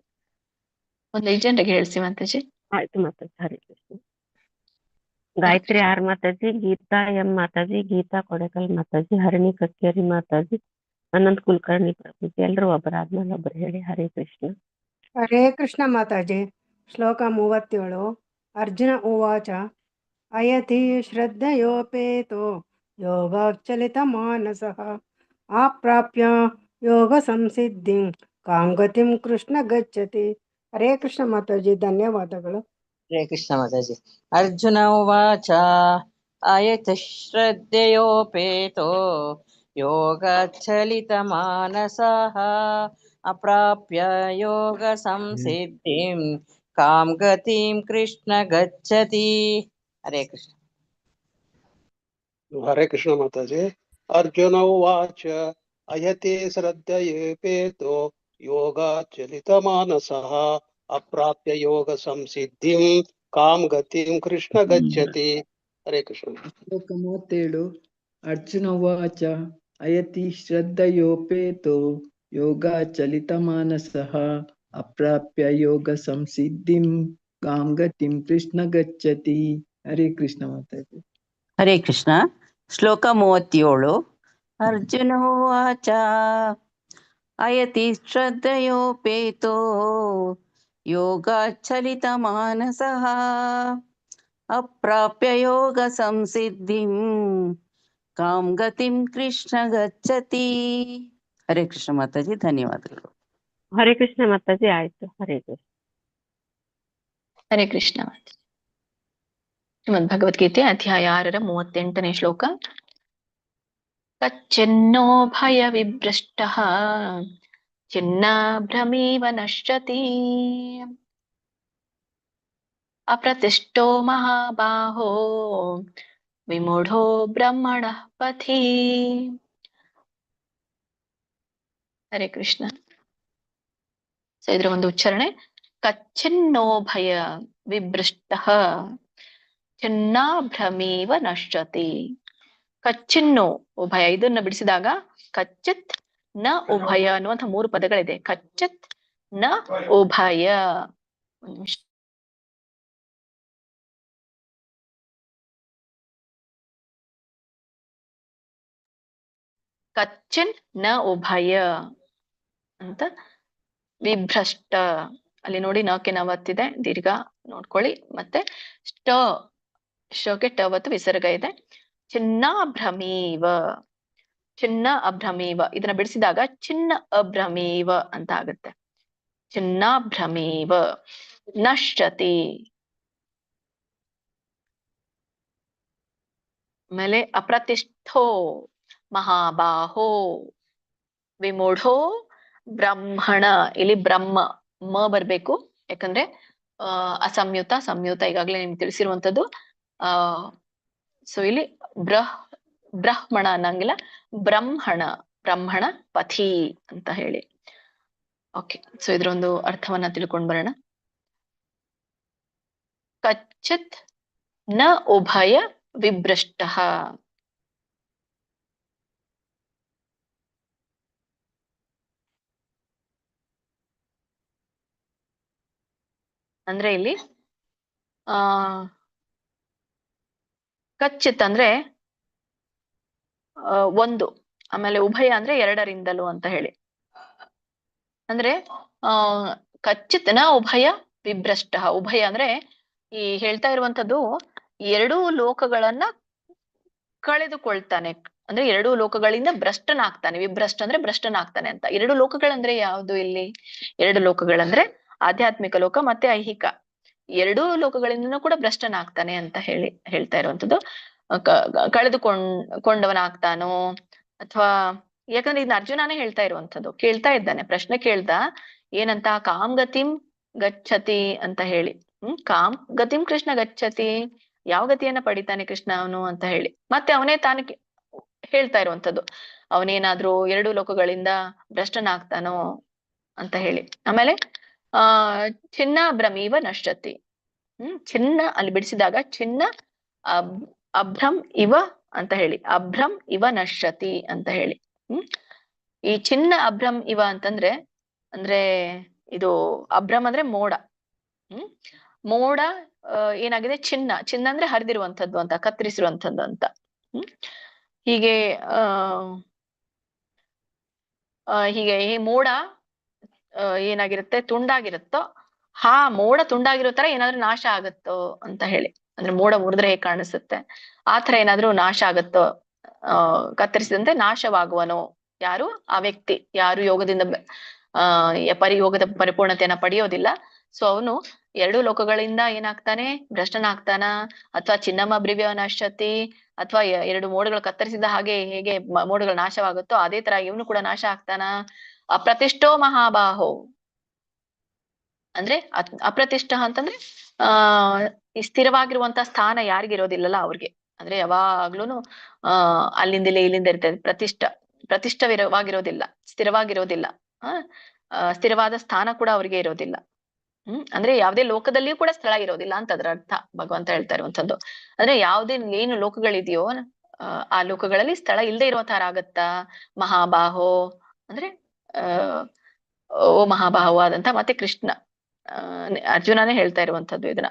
ಒಂದು 5 ಜನರಿಗೆ ಹೇಳ್ಸಿ ಮಾತಾಜಿ. ಆಯ್ತು ಮಾತಾಜಿ. ಹರೇ ಕೃಷ್ಣ. Gayatri R Mataji, Geeta M Mataji, Geeta Kodekal Mataji, Harani Kakkeri Mataji, Anant Kulkarni Prabhuji. ಎಲ್ರು ಒಬ್ಬರಾದ್ಮೇಲೆ ಒಬ್ಬರು ಹೇಳಿ. ಹರೇ ಕೃಷ್ಣ. ಹರೇ ಕೃಷ್ಣ ಮಾತಾಜಿ. ಶ್ಲೋಕ 37. ಅರ್ಜುನ ಉವಾಚ ಅಯತಿ ಶ್ರದ್ಧಯೋಪೇತೋ ಯೋಗಾಚಲಿತ ಮಾನಸಃ ಆಪ್ರಾಪ್ಯ ಯೋಗ ಸಂಸಿದ್ಧಿಂ ಕಾಂ ಗತಿಂ ಕೃಷ್ಣ ಗಚ್ಚತಿ. ಹರೇ ಕೃಷ್ಣ ಮಾತಾಜಿ. ಧನ್ಯವಾದಗಳು. ಹರೇ ಕೃಷ್ಣ ಮಾತಾಜಿ. ಅರ್ಜುನ ಉವಾಚ ಅಯತ ಶ್ರದ್ಧೆಯೋಪೇತೋ ಯೋಗಚಲಿತ ಮಾನಸಃ ಅಪ್ರಾಪ್ಯ ಯೋಗ ಸಂಸಿದ್ಧಿಂ ಕಾಂ ಗತಿಂ ಕೃಷ್ಣ ಗಚ್ಚತಿ. ಹರೇ ಕೃಷ್ಣ. ಹರೇ ಕೃಷ್ಣ ಮಾತಾಜಿ. ಅರ್ಜುನ ಉವಾಚ ಅಯತಿ ಶ್ರದ್ಧಯೇಪೇತೋ ಯೋಗಾಚಲಿತ ಮಾನಸಃ ಅಪ್ರಾಪ್ಯ ಯೋಗ ಸಂಸಿದ್ಧಿಂ ಕಾಂ ಗತಿಂ ಕೃಷ್ಣ ಗಚ್ಚತಿ. ಹರೇ ಕೃಷ್ಣ. ಶ್ಲೋಕ 37. ಅರ್ಜುನ ಉವಾಚ ಅಯತಿ ಶ್ರದ್ಧಯೋಪೇತೋ ಯೋಗಾಚಲಿತ ಮಾನಸಃ ಅಪ್ರಾಪ್ಯ ಯೋಗ ಸಂಸಿದ್ಧಿಂ ಕಾಂ ಗತಿಂ ಕೃಷ್ಣ ಗಚ್ಚತಿ. ಹರೇ ಕೃಷ್ಣ ಮಾತಾಜಿ. ಹರೇ ಕೃಷ್ಣ. ಶ್ಲೋಕ 37. ಅರ್ಜುನ ಉವಾಚ ಅಯತಿ ಶ್ರದ್ಧಯೋಪೇತೋ ಯೋಗಾಚಲಿತ ಮಾನಸಃ ಅಪ್ರಾಪ್ಯ ಯೋಗ ಸಂಸಿದ್ಧಿಂ ಕಾಂ ಗತಿಂ ಕೃಷ್ಣ ಗಚ್ಚತಿ. ಹರೇ ಕೃಷ್ಣ ಮಾತಾಜಿ. ಧನ್ಯವಾದಗಳು. ಹರೇ ಕೃಷ್ಣ ಮಾತಾಜಿ. ಆಯ್ತು. ಹರೇ ಕೃಷ್ಣ. ಹರೇ ಕೃಷ್ಣ ಮಾತಾಜಿ. ಶ್ರೀಮದ್ ಭಗವದ್ಗೀತೆ ಅಧ್ಯಾಯ 6ರ 38ನೇ ಶ್ಲೋಕ. ಕಚ್ಚಿನ್ನೋ ಭಯ ವಿಭ್ರಷ್ಟಃ ಚಿನ್ನಾಭ್ರಮೀವ ನಶ್ಯತಿ ಅಪ್ರತಿಷ್ಠೋ ಮಹಾಬಾಹೋ ವಿಮೂಢೋ ಬ್ರಹ್ಮಣಃ ಪಥಿ. ಹರೇ ಕೃಷ್ಣ. ಸೊ ಇದ್ರ ಒಂದು ಉಚ್ಚಾರಣೆ ಕಚ್ಚಿನ್ನೋ ಭಯ ವಿಭ್ರಷ್ಟಃ ಚಿನ್ನಾಭ್ರಮೀವ ನಶ್ಯತಿ. ಕಚ್ಚಿನ್ನು ಉಭಯ ಇದನ್ನ ಬಿಡಿಸಿದಾಗ ಕಚ್ಚಿತ್ ನ ಉಭಯ ಅನ್ನುವಂಥ 3 ಪದಗಳಿದೆ. ಕಚ್ಚಿತ್ ನ ಉಭಯ. ಒಂದು ನಿಮಿಷ. ಕಚ್ಚಿನ್ ನ ಉಭಯ ಅಂತ. ವಿಭ್ರಷ್ಟ ಅಲ್ಲಿ ನೋಡಿ ನಕ್ಕೆ ನವತ್ತಿದೆ, ದೀರ್ಘ ನೋಡ್ಕೊಳ್ಳಿ. ಮತ್ತೆ ಶೋಕೆ ಟವತ್ತು ವಿಸರ್ಗ ಇದೆ. ಚಿನ್ನಾಭ್ರಮೀವ, ಚಿನ್ನ ಅಭ್ರಮೀವ ಇದನ್ನ ಬಿಡಿಸಿದಾಗ ಚಿನ್ನ ಅಭ್ರಮೀವ ಅಂತ ಆಗುತ್ತೆ. ಚಿನ್ನಾಭ್ರಮೀವ ನಶ್ಯತಿ. ಆಮೇಲೆ ಅಪ್ರತಿಷ್ಠೋ ಮಹಾಬಾಹೋ ವಿಮೂಢೋ ಬ್ರಹ್ಮಣ. ಇಲ್ಲಿ ಬ್ರಹ್ಮ ಮ ಬರ್ಬೇಕು, ಯಾಕಂದ್ರೆ ಅಸಂಯುತ ಸಂಯುತ ಈಗಾಗಲೇ ನಿಮ್ಗೆ ತಿಳಿಸಿರುವಂತದ್ದು. ಸೊ ಇಲ್ಲಿ ಬ್ರಹ್ಮಣ ಅನ್ನಂಗಿಲ್ಲ, ಬ್ರಹ್ಮಣ ಪಥಿ ಅಂತ ಹೇಳಿ. ಓಕೆ, ಸೊ ಇದ್ರ ಒಂದು ಅರ್ಥವನ್ನ ತಿಳ್ಕೊಂಡ್ ಬರೋಣ. ಕಚ್ಚಿತ್ ನ ಉಭಯ ವಿಭ್ರಷ್ಟ. ಅಂದ್ರೆ ಇಲ್ಲಿ ಕಚ್ಚಿತ್ ಅಂದ್ರೆ ಒಂದು, ಆಮೇಲೆ ಉಭಯ ಅಂದ್ರೆ 2ರಿಂದಲೂ ಅಂತ ಹೇಳಿ. ಅಂದ್ರೆ ಕಚ್ಚಿತ್ ನ ಉಭಯ ವಿಭ್ರಷ್ಟ. ಉಭಯ ಅಂದ್ರೆ ಈ ಹೇಳ್ತಾ ಇರುವಂತದ್ದು 2 ಲೋಕಗಳನ್ನ ಕಳೆದುಕೊಳ್ತಾನೆ, ಅಂದ್ರೆ 2 ಲೋಕಗಳಿಂದ ಭ್ರಷ್ಟನಾಗ್ತಾನೆ. ವಿಭ್ರಷ್ಟ ಅಂದ್ರೆ ಭ್ರಷ್ಟನಾಗ್ತಾನೆ ಅಂತ. 2 ಲೋಕಗಳಂದ್ರೆ ಯಾವುದು ಇಲ್ಲಿ? 2 ಲೋಕಗಳಂದ್ರೆ ಆಧ್ಯಾತ್ಮಿಕ ಲೋಕ ಮತ್ತೆ ಐಹಿಕ. 2 ಲೋಕಗಳಿಂದ ಕೂಡ ಭ್ರಷ್ಟನಾಗ್ತಾನೆ ಅಂತ ಹೇಳ್ತಾ ಇರುವಂತದ್ದು. ಕಳೆದುಕೊಂಡವನಾಗ್ತಾನೋ ಅಥವಾ, ಯಾಕಂದ್ರೆ ಇದನ್ನ ಅರ್ಜುನನೇ ಹೇಳ್ತಾ ಇರುವಂತದ್ದು. ಕೇಳ್ತಾ ಇದ್ದಾನೆ, ಪ್ರಶ್ನೆ ಕೇಳ್ದ ಏನಂತ, ಕಾಮ್ ಗತಿಂ ಗಚ್ಚತಿ ಅಂತ ಹೇಳಿ. ಕಾಮ್ ಗತಿಂ ಕೃಷ್ಣ ಗಚ್ಚತಿ, ಯಾವ ಗತಿಯನ್ನ ಪಡಿತಾನೆ ಕೃಷ್ಣ ಅವನು ಅಂತ ಹೇಳಿ. ಮತ್ತೆ ಅವನೇ ತಾನು ಹೇಳ್ತಾ ಇರುವಂತದ್ದು, ಅವನೇನಾದ್ರೂ 2 ಲೋಕಗಳಿಂದ ಭ್ರಷ್ಟನಾಗ್ತಾನೋ ಅಂತ ಹೇಳಿ. ಆಮೇಲೆ ಚಿನ್ನ ಭ್ರಮೀವ ನಶ್ಯತಿ. ಚಿನ್ನ ಅಲ್ಲಿ ಬಿಡಿಸಿದಾಗ ಚಿನ್ನ ಅಭ್ರಂ ಇವ ಅಂತ ಹೇಳಿ, ಅಭ್ರಂ ಇವ ನಶ್ಯತಿ ಅಂತ ಹೇಳಿ. ಈ ಚಿನ್ನ ಅಭ್ರಂ ಇವ ಅಂತಂದ್ರೆ ಅಂದ್ರೆ ಇದು ಅಭ್ರಂ ಅಂದ್ರೆ ಮೋಡ. ಮೋಡ ಏನಾಗಿದೆ, ಚಿನ್ನ ಅಂದ್ರೆ ಹರಿದಿರುವಂತದ್ದು ಅಂತ, ಕತ್ತರಿಸಿರುವಂತದ್ದು ಅಂತ. ಹೀಗೆ ಹೀಗೆ ಈ ಮೋಡ ಏನಾಗಿರುತ್ತೆ, ತುಂಡಾಗಿರುತ್ತೋ, ಮೋಡ ತುಂಡಾಗಿರೋ ತರ ಏನಾದ್ರೂ ನಾಶ ಆಗುತ್ತೋ ಅಂತ ಹೇಳಿ. ಅಂದ್ರೆ ಮೋಡ ಮುರಿದ್ರೆ ಹೇಗೆ ಕಾಣಿಸುತ್ತೆ, ಆ ತರ ಏನಾದ್ರೂ ನಾಶ ಆಗುತ್ತೋ, ಕತ್ತರಿಸಿದಂತೆ ನಾಶವಾಗುವನೋ ಯಾರು, ಆ ವ್ಯಕ್ತಿ ಯಾರು ಯೋಗದಿಂದ ಯೋಗದ ಪರಿಪೂರ್ಣತೆಯನ್ನ ಪಡೆಯೋದಿಲ್ಲ. ಸೊ ಅವನು ಎರಡು ಲೋಕಗಳಿಂದ ಏನಾಗ್ತಾನೆ, ಭ್ರಷ್ಟನಾಗ್ತಾನ. ಅಥವಾ ಚಿನ್ನಮ ಬ್ರಿವ್ಯ ನಶ್ಯತಿ, ಅಥವಾ ಎರಡು ಮೋಡಗಳು ಕತ್ತರಿಸಿದ ಹಾಗೆ ಹೇಗೆ ಮೋಡಗಳು ನಾಶವಾಗುತ್ತೋ ಅದೇ ತರ ಇವನು ಕೂಡ ನಾಶ ಆಗ್ತಾನ. ಅಪ್ರತಿಷ್ಠೋ ಮಹಾಬಾಹೋ ಅಂದ್ರೆ ಅಪ್ರತಿಷ್ಠ ಅಂತಂದ್ರೆ ಈ ಸ್ಥಿರವಾಗಿರುವಂತ ಸ್ಥಾನ ಯಾರಿಗಿರೋದಿಲ್ಲಲ್ಲ ಅವ್ರಿಗೆ. ಅಂದ್ರೆ ಯಾವಾಗ್ಲೂನು ಅಲ್ಲಿಂದಲೇ ಇಲ್ಲಿಂದ ಇರ್ತದೆ. ಪ್ರತಿಷ್ಠವಾಗಿರೋದಿಲ್ಲ, ಸ್ಥಿರವಾಗಿರೋದಿಲ್ಲ. ಸ್ಥಿರವಾದ ಸ್ಥಾನ ಕೂಡ ಅವ್ರಿಗೆ ಇರೋದಿಲ್ಲ. ಅಂದ್ರೆ ಯಾವುದೇ ಲೋಕದಲ್ಲಿಯೂ ಕೂಡ ಸ್ಥಳ ಇರೋದಿಲ್ಲ ಅಂತ ಅದ್ರ ಅರ್ಥ ಭಗವಂತ ಹೇಳ್ತಾ ಇರುವಂತದ್ದು. ಅಂದ್ರೆ ಯಾವುದೇ ಏನು ಲೋಕಗಳಿದೆಯೋ ಆ ಲೋಕಗಳಲ್ಲಿ ಸ್ಥಳ ಇಲ್ಲದೆ ಇರೋ ತರ ಆಗತ್ತಾ. ಮಹಾಬಾಹೋ ಅಂದ್ರೆ ಓ ಮಹಾಬಾಹು ಆದಂತ ಮತ್ತೆ ಕೃಷ್ಣ ಅರ್ಜುನನೇ ಹೇಳ್ತಾ ಇರುವಂತದ್ದು ಇದನ್ನ.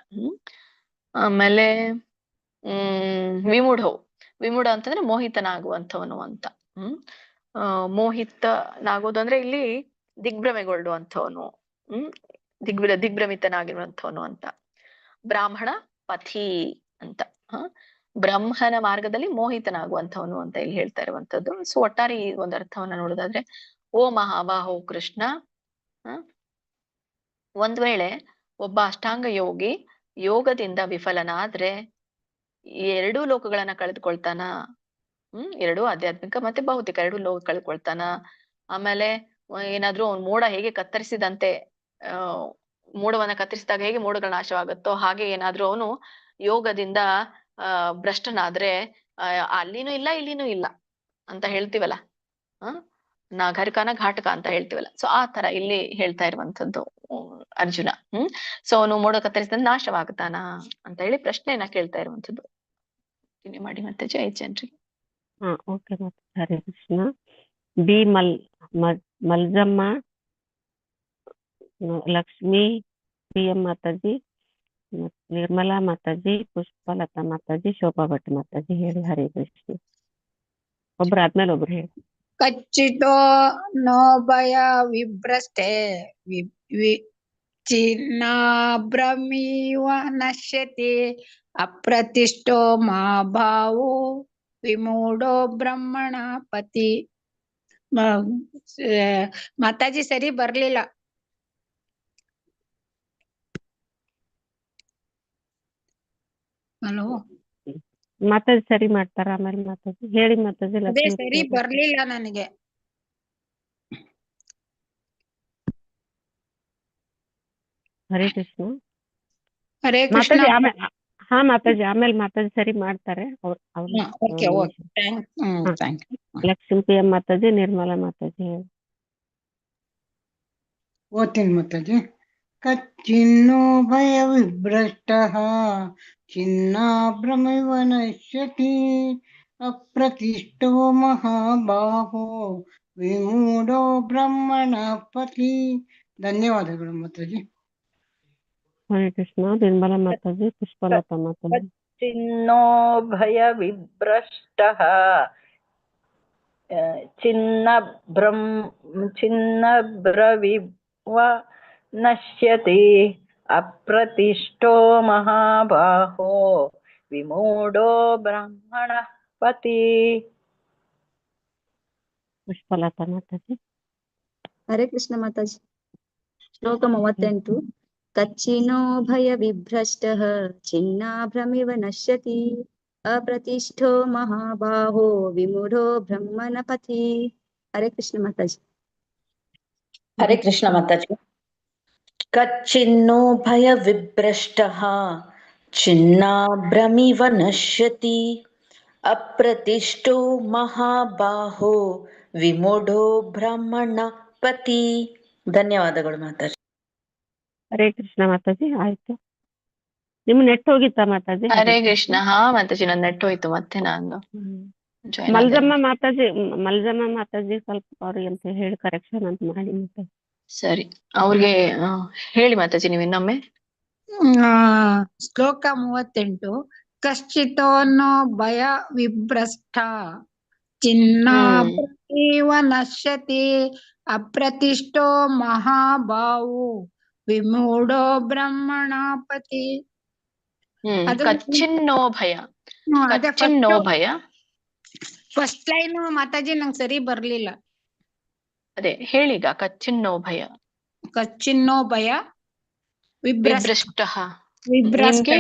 ಆಮೇಲೆ ವಿಮೂಢ ಅಂತಂದ್ರೆ ಮೋಹಿತನಾಗುವಂಥವನು ಅಂತ. ಮೋಹಿತನಾಗೋದು ಅಂದ್ರೆ ಇಲ್ಲಿ ದಿಗ್ಭ್ರಮೆಗೊಳ್ಳುವಂಥವನು, ದಿಗ್ಭ್ರಮಿತನಾಗಿರುವಂಥವನು ಅಂತ. ಬ್ರಾಹ್ಮಣ ಪಥಿ ಅಂತ, ಬ್ರಹ್ಮನ ಮಾರ್ಗದಲ್ಲಿ ಮೋಹಿತನಾಗುವಂಥವನು ಅಂತ ಇಲ್ಲಿ ಹೇಳ್ತಾ ಇರುವಂತದ್ದು. ಸೊ ಒಟ್ಟಾರೆ ಈ ಒಂದು ಅರ್ಥವನ್ನ ನೋಡೋದಾದ್ರೆ, ಓ ಮಹಾಬಾಹೋ ಕೃಷ್ಣ, ಒಂದ್ ವೇಳೆ ಒಬ್ಬ ಅಷ್ಟಾಂಗ ಯೋಗಿ ಯೋಗದಿಂದ ವಿಫಲನಾದ್ರೆ ಎರಡೂ ಲೋಕಗಳನ್ನ ಕಳೆದುಕೊಳ್ತಾನ. ಎರಡು ಆಧ್ಯಾತ್ಮಿಕ ಮತ್ತೆ ಭೌತಿಕ ಎರಡು ಲೋಕ ಕಳ್ಕೊಳ್ತಾನ. ಆಮೇಲೆ ಏನಾದ್ರೂ ಅವ್ನ್ ಮೋಡ ಹೇಗೆ ಕತ್ತರಿಸಿದಂತೆ ಮೋಡವನ್ನ ಕತ್ತರಿಸಿದಾಗ ಹೇಗೆ ಮೋಡಗಳ ನಾಶವಾಗುತ್ತೋ ಹಾಗೆ ಏನಾದ್ರೂ ಅವನು ಯೋಗದಿಂದ ಭ್ರಷ್ಟನಾದ್ರೆ ಅಲ್ಲಿನೂ ಇಲ್ಲ ಇಲ್ಲಿನೂ ಇಲ್ಲ ಅಂತ ಹೇಳ್ತೀವಲ್ಲ, ಘರ್ಕನ ಘಾಟಕ ಅಂತ ಹೇಳ್ತೀವಲ್ಲ. ಸೊ ಆ ತರ ಇಲ್ಲಿ ಹೇಳ್ತಾ ಇರುವಂತದ್ದು ಅರ್ಜುನ. ಸೊ ಅವನು ಮೋಡ ಕತ್ತರಿಸಿದ ನಾಶವಾಗ್ತಾನ ಅಂತ ಹೇಳಿ ಪ್ರಶ್ನೆಯನ್ನ ಕೇಳ್ತಾ ಇರುವಂತದ್ದು. ಮಾಡಿ ಮತ್ತೆ ಜಯ ಜನರಿಗೆ. ಓಕೆ ಮತ್ತೆ ಹರೇ ಕೃಷ್ಣ. ಬಿ ಮಲ್ಜಮ್ಮ, ಲಕ್ಷ್ಮಿ, ಪ್ರಿಯಂ ಮಾತಾಜಿ, ನಿರ್ಮಲಾ ಮಾತಾಜಿ, ಪುಷ್ಪಲತಾ ಮಾತಾಜಿ, ಶೋಭಾ ಭಟ್ ಮಾತಾಜಿ ಹೇಳಿ. ಹರೇ ಕೃಷ್ಣ. ಒಬ್ರು ಆದ್ಮೇಲೆ ಒಬ್ರು ಹೇಳಿ. ಕಚ್ಚಿತೋ ನೋ ಭಯ ವಿಭ್ರಷ್ಟೆ ಚಿನ್ನಾಭ್ರಮೀವ ನಶ್ಯತಿ ಅಪ್ರತಿಷ್ಠೋ ಮಹಾಭಾವೋ ವಿಮೂಢೋ ಬ್ರಹ್ಮಣ ಪತಿ. ಮಾತಾಜಿ ಸರಿ ಬರ್ಲಿಲ್ಲ. ಹಲೋ ಮಾತಾಜಿ ಸರಿ ಮಾಡ್ತಾರ ಆಮೇಲೆ ಮಾತಾಜಿ ಹೇಳಿ. ಮಾತಾಜಿ ಅದೇ ಸರಿ ಬರ್ಲಿಲ್ಲ ನನಗೆ. ಹರೇ ಕೃಷ್ಣ. ಹರೇ ಕೃಷ್ಣ. ಮಾತಾಜಿ ಆಮೇಲೆ ಮಾತಾಜಿ ಸರಿ ಮಾಡ್ತಾರೆ. ಲಕ್ಷ್ಮೀ ಪ್ರಿಯಂ ಮಾತಾಜಿ, ನಿರ್ಮಲಾ ಮಾತಾಜಿ ಹೇಳಿ. ಓದ್ತೀನಿ ಮಾತಾಜಿ. ಕಚ್ಚಿನ್ನೋ ಭಯ ವಿಭ್ರಷ್ಟ ಚಿನ್ನಾಭ್ರಮಿವ ನಶ್ಯತಿ ಅಪ್ರತಿಷ್ಠೋ ಮಹಾಬಾಹೋ ವಿಮೂಢೋ ಬ್ರಹ್ಮಣ ಪತಿ. ಧನ್ಯವಾದಗಳು ಮಾತಾಜಿ. ಹರೇ ಕೃಷ್ಣ. ನಿರ್ಮಲಾ ಮಾತಾಜಿ, ಪುಷ್ಪಲತಾ ಮಾತಾಜಿ. ಚಿನ್ನೋ ಭಯ ವಿಭ್ರಷ್ಟಃ ಚಿನ್ನಭ್ರವಿವ ನಶ್ಯತಿ ಅಪ್ರತಿಷ್ಠೋ ಮಹಾಬಾಹೋ ವಿಮೂಢೋ ಬ್ರಹ್ಮಣ ಪತಿ. ಪುಷ್ಪಲತಾ ಮಾತಾಜಿ. ಹರೇ ಕೃಷ್ಣ ಮಾತಾಜಿ. ಶ್ಲೋಕ 38. ಕಚ್ಚಿನೋ ಭಯ ವಿಭ್ರಷ್ಟಃ ಚಿನ್ನಾಭ್ರಮಿವ ನಶ್ಯತಿ ಅಪ್ರತಿಷ್ಠೋ ಮಹಾಬಾಹೋ ವಿಮೂಢೋ ಬ್ರಹ್ಮಣ ಪಥಿ. ಹರೇ ಕೃಷ್ಣ ಮಾತಾಜಿ. ಹರೇ ಕೃಷ್ಣ ಮಾತಾಜಿ. ಕಚ್ಚಿನ್ನೋ ಭಯ ವಿಭ್ರಷ್ಟಃ ಚಿನ್ನಾಭ್ರಮಿವ ನಶ್ಯತಿ ಅಪ್ರತಿಷ್ಠೋ ಮಹಾಬಾಹೋ ವಿಮೂಢೋ ಬ್ರಹ್ಮಣ ಪತಿ. ಧನ್ಯವಾದಗಳು ಮಾತಾಜಿ. ಹರೇ ಕೃಷ್ಣ ಮಾತಾಜಿ. ಆಯ್ತು. ನಿಮ್ ನೆಟ್ ಹೋಗಿತ್ತಾ ಮಾತಾಜಿ? ಹರೇ ಕೃಷ್ಣ. ಹಾ ಮಾತಾಜಿ, ನನ್ ನೆಟ್ ಹೋಯ್ತು, ಮತ್ತೆ ನಾನು ಜಾಯ್ನ್ ಆದೆ. ಮಲ್ಜಮ್ಮ ಮಾತಾಜಿ ಸ್ವಲ್ಪ ಅವ್ರಿಗೆ ಅಂತ ಹೇಳಿ ಕರೆಕ್ಷನ್ ಅಂತ ಮಾಡಿ ಮತ್ತೆ. ಸರಿ, ಅವ್ರಿಗೆ ಹೇಳಿ ಮಾತಾಜಿ ನೀವು ಇನ್ನೊಮ್ಮೆ. ಶ್ಲೋಕ 38. ಕಶ್ಚಿತೋನ್ನೋ ಭಯ ವಿಭ್ರಷ್ಟ ಚಿನ್ನಾಭ್ರಮೇವ ನಶ್ಯತಿ ಅಪ್ರತಿಷ್ಠೋ ಮಹಾಬಾಹು ವಿಮೂಢೋ ಬ್ರಹ್ಮಣಾಪತಿ. ಕಚ್ಚಿನ್ನೋ ಭಯ, ಅದೇ ಕಚ್ಚಿನ್ನೋ ಭಯ. ಫಸ್ಟ್ ಲೈನ್ ಮಾತಾಜಿ ನಂಗೆ ಸರಿ ಬರ್ಲಿಲ್ಲ. ಅದೇ ಹೇಳೀಗ, ಕಚ್ಚಿನ್ನೋ ಭಯ. ಕಚ್ಚಿನ್ನೋ ಭಯ ವಿಭ್ರಷ್ಟ. ನಿಮ್ಗೆ